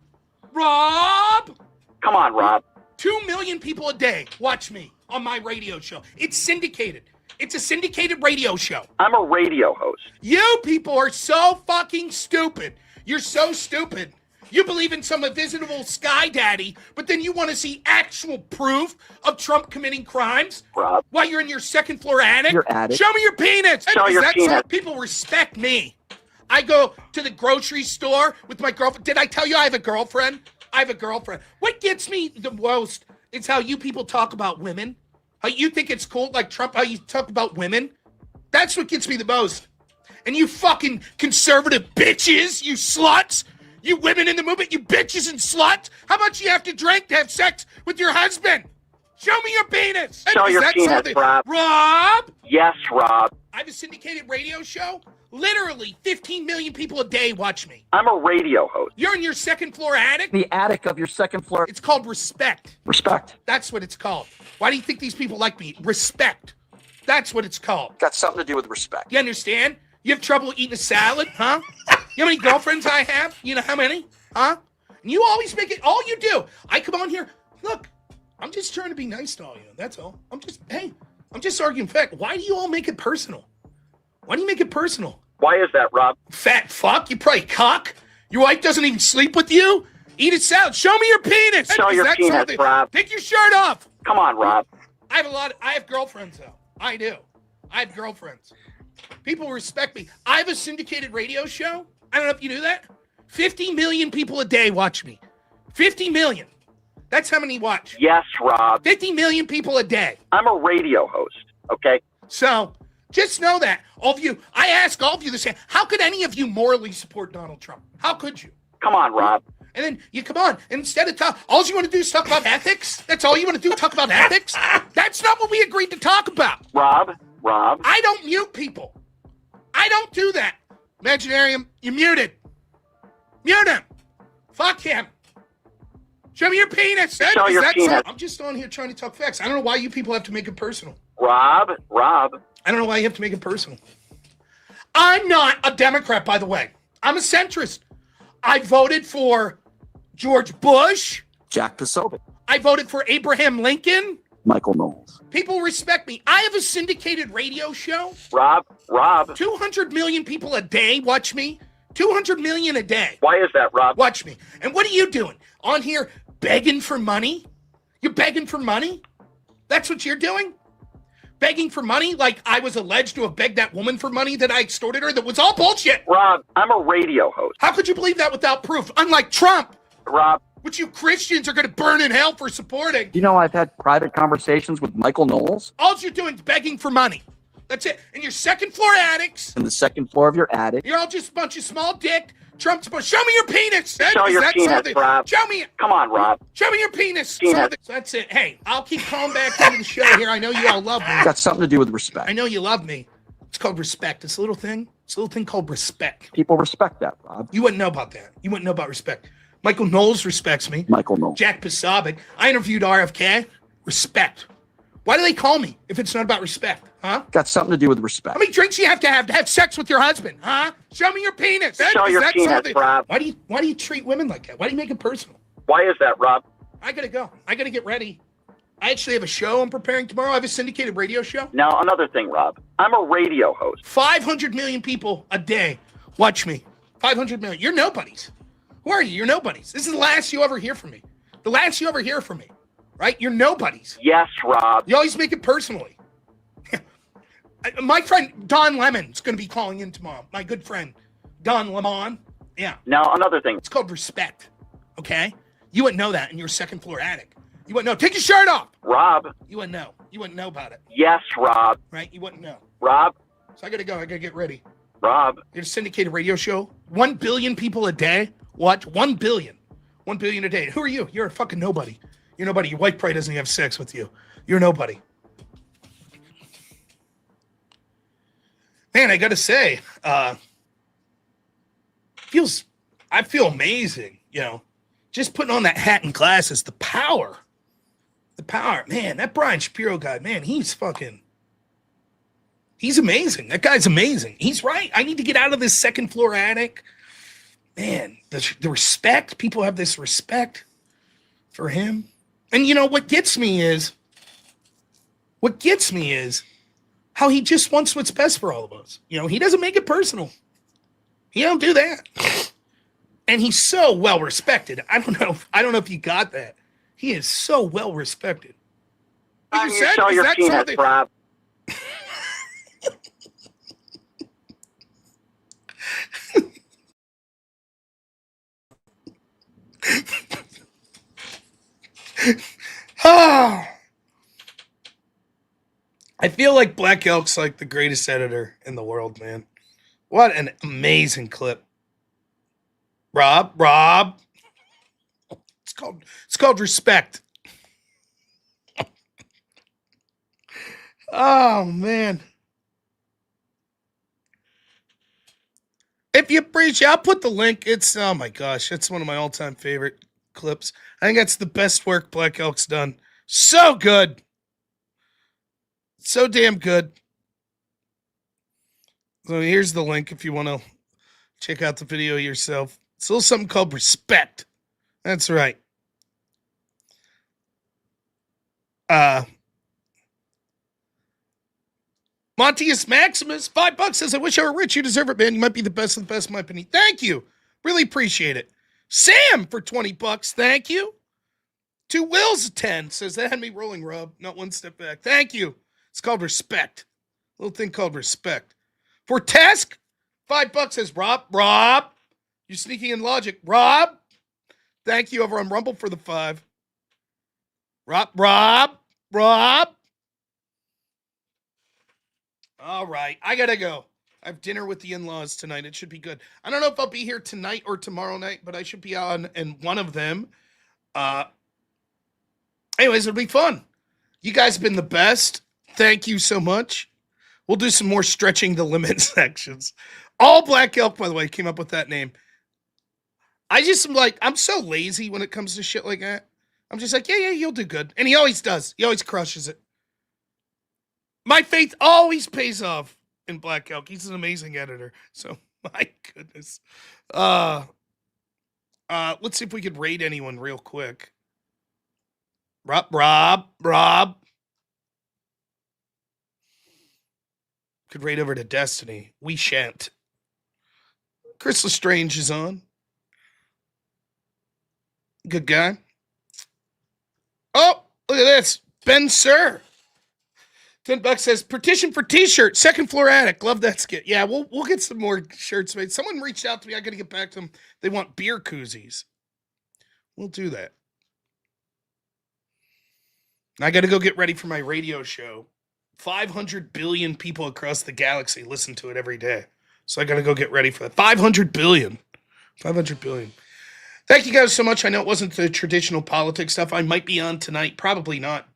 Come on, Rob. 2 million people a day watch me on my radio show. It's syndicated. It's a syndicated radio show. I'm a radio host. You people are so fucking stupid. You're so stupid. You believe in some invisible sky daddy, but then you want to see actual proof of Trump committing crimes? Rob. While you're in your second floor attic? Your attic. Show me your penis. Show Is your that penis. so? People respect me. I go to the grocery store with my girlfriend. Did I tell you I have a girlfriend? I have a girlfriend. What gets me the most is how you people talk about women. How you think it's cool, like Trump, how you talk about women. That's what gets me the most. And you fucking conservative bitches, you sluts, you women in the movement, you bitches and sluts. How much you have to drink to have sex with your husband? Show me your penis. Show Is your that penis, something? Rob. Rob? Yes, Rob. I have a syndicated radio show. Literally 15 million people a day watch me. I'm a radio host. You're in your second floor attic? The attic of your second floor. It's called respect. Respect. That's what it's called. Why do you think these people like me? Respect. That's what it's called. Got something to do with respect. You understand? You have trouble eating a salad, huh? You know how many girlfriends I have? You know how many? Huh? And you always make it, all you do. I come on here, look, I'm just trying to be nice to all you. That's all. I'm just arguing fact. Why do you all make it personal? Why do you make it personal? Why is that, Rob? Fat fuck, you probably cock. Your wife doesn't even sleep with you? Eat a salad. Show me your penis. Show your penis, something? Rob. Take your shirt off. Come on, Rob. I have girlfriends though. I do. I have girlfriends. People respect me. I have a syndicated radio show. I don't know if you knew that. 50 million people a day watch me. 50 million. That's how many watch. Yes, Rob. 50 million people a day. I'm a radio host, okay? So just know that. All of you, I ask all of you the same. How could any of you morally support Donald Trump? How could you? Come on, Rob. And then you come on, and instead of talk, all you want to do is talk about ethics? That's all you want to do, talk about ethics? That's not what we agreed to talk about. Rob. I don't mute people. I don't do that. Imaginarium, you're muted. Mute him. Fuck him. Show me your penis. Show your penis. I'm just on here trying to talk facts. I don't know why you people have to make it personal. Rob. I don't know why you have to make it personal. I'm not a Democrat, by the way. I'm a centrist. I voted for George Bush. Jack Posobiec. I voted for Abraham Lincoln. Michael Knowles. People respect me. I have a syndicated radio show. Rob. 200 million people a day watch me. 200 million a day. Why is that, Rob? Watch me. And what are you doing? On here begging for money? You're begging for money? That's what you're doing? Begging for money like I was alleged to have begged that woman for money that I extorted her? That was all bullshit. Rob, I'm a radio host. How could you believe that without proof? Unlike Trump, Rob. which you Christians are going to burn in hell for supporting. You know I've had private conversations with Michael Knowles. All you're doing is begging for money. That's it. And your second floor addicts. In the second floor of your attic. You're all just a bunch of small dick Trump supporters. Show me your penis. Show your penis, something? Rob. Show me. Come on, Rob. Show me your penis. Penis. So that's it. Hey, I'll keep calling back into the show here. I know you all love me. Got something to do with respect. I know you love me. It's called respect. It's a little thing. It's a little thing called respect. People respect that, Rob. You wouldn't know about that. You wouldn't know about respect. Michael Knowles respects me. Michael Knowles. Jack Posobiec. I interviewed RFK. Respect. Why do they call me if it's not about respect? Huh? Got something to do with respect. How many drinks you have to have sex with your husband? Huh? Show me your penis. Show your penis, something? Rob. Why do you treat women like that? Why do you make it personal? Why is that, Rob? I gotta go. I gotta get ready. I actually have a show I'm preparing tomorrow. I have a syndicated radio show. Now, another thing, Rob. I'm a radio host. 500 million people a day watch me. 500 million. You're nobodies. Who are you? You're nobodies. This is the last you ever hear from me. The last you ever hear from me. Right? You're nobodies. Yes, Rob. You always make it personally. My friend Don Lemon's going to be calling in tomorrow. My good friend Don Lemon. Yeah. Now, another thing. It's called respect. Okay? You wouldn't know that in your second floor attic. You wouldn't know. Take your shirt off. Rob. You wouldn't know. You wouldn't know about it. Yes, Rob. Right? You wouldn't know. Rob. So I got to go. I got to get ready. Rob. Your syndicated radio show. 1 billion people a day watch. 1 billion. 1 billion a day. Who are you? You're a fucking nobody. You're nobody. Your wife probably doesn't have sex with you. You're nobody. Man, I gotta say, I feel amazing, you know. Just putting on that hat and glasses, the power. The power. Man, that Brian Shapiro guy, man, he's amazing. That guy's amazing. He's right. I need to get out of this second floor attic. Man, the respect. People have this respect for him. And you know, what gets me is how he just wants what's best for all of us. You know, he doesn't make it personal. He don't do that. And he's so well respected. I don't know if you got that. He is so well respected. You show your penis, Rob. Oh. I feel like Black Elk's like the greatest editor in the world, man. What an amazing clip. Rob. It's called respect. Oh man. If you appreciate, I'll put the link. It's, oh my gosh, it's one of my all-time favorite clips. I think that's the best work Black Elk's done. So good. So damn good. So here's the link if you want to check out the video yourself. It's a little something called respect. That's right. Montius Maximus, $5 says, I wish I were rich. You deserve it, man. You might be the best of the best in my opinion. Thank you. Really appreciate it. Sam for $20. Thank you. Two Wills 10 says, that had me rolling, Rob. Not one step back. Thank you. It's called respect. A little thing called respect. For Tesk, $5 says, Rob. You're sneaking in logic. Rob. Thank you over on Rumble for the 5. Rob. All right. I got to go. I have dinner with the in-laws tonight. It should be good. I don't know if I'll be here tonight or tomorrow night, but I should be on in one of them. Anyways, it'll be fun. You guys have been the best. Thank you so much. We'll do some more stretching the limit sections. All Black Elk, by the way, came up with that name. I just am like, I'm so lazy when it comes to shit like that. I'm just like, yeah, you'll do good. And he always does. He always crushes it. My faith always pays off in Black Elk. He's an amazing editor. So, my goodness. Let's see if we could raid anyone real quick. Rob. Could raid over to Destiny. We shan't. Chris Lestrange is on. Good guy. Oh, look at this. Ben Sir. $10 says, petition for t-shirt, second floor attic. Love that skit. Yeah, we'll get some more shirts made. Someone reached out to me. I got to get back to them. They want beer koozies. We'll do that. I got to go get ready for my radio show. 500 billion people across the galaxy listen to it every day. So I got to go get ready for that. 500 billion. 500 billion. Thank you guys so much. I know it wasn't the traditional politics stuff. I might be on tonight. Probably not.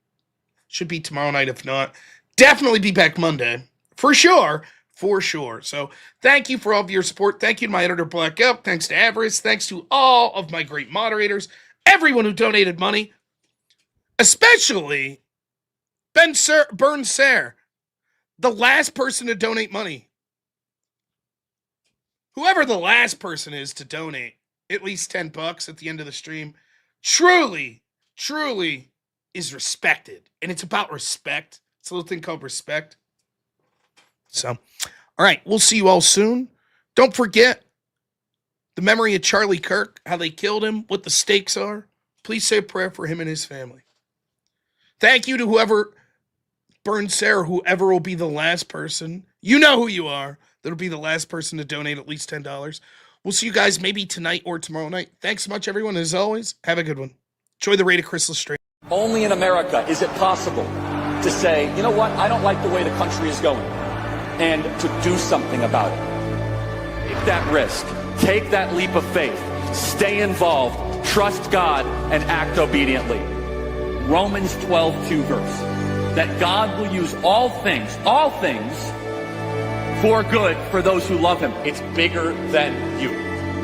Should be tomorrow night if not. Definitely be back Monday. For sure. So thank you for all of your support. Thank you to my editor, Black Elk. Thanks to Avarice. Thanks to all of my great moderators. Everyone who donated money. Especially Burn Sayre, the last person to donate money. Whoever the last person is to donate at least $10 at the end of the stream, truly is respected. And it's about respect. It's a little thing called respect. So, all right, we'll see you all soon. Don't forget the memory of Charlie Kirk, how they killed him, what the stakes are. Please say a prayer for him and his family. Thank you to whoever Burn Sayre, whoever will be the last person. You know who you are. That'll be the last person to donate at least $10. We'll see you guys maybe tonight or tomorrow night. Thanks so much, everyone. As always, have a good one. Enjoy the raid of Crystal Stream. Only in America is it possible to say, you know what, I don't like the way the country is going, and to do something about it. Take that risk. Take that leap of faith. Stay involved. Trust God and act obediently. Romans 12:2 verse. That God will use all things for good for those who love him. It's bigger than you.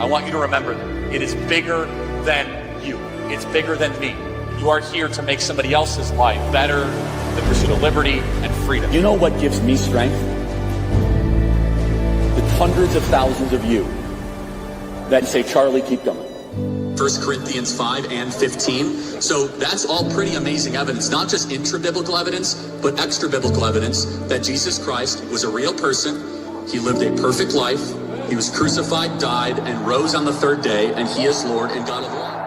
I want you to remember that. It is bigger than you. It's bigger than me. You are here to make somebody else's life better, the pursuit of liberty and freedom. You know what gives me strength? The hundreds of thousands of you that say, Charlie, keep going. 1 Corinthians 5 and 15. So that's all pretty amazing evidence, not just intra-biblical evidence, but extra-biblical evidence that Jesus Christ was a real person. He lived a perfect life. He was crucified, died, and rose on the third day, and he is Lord and God of all.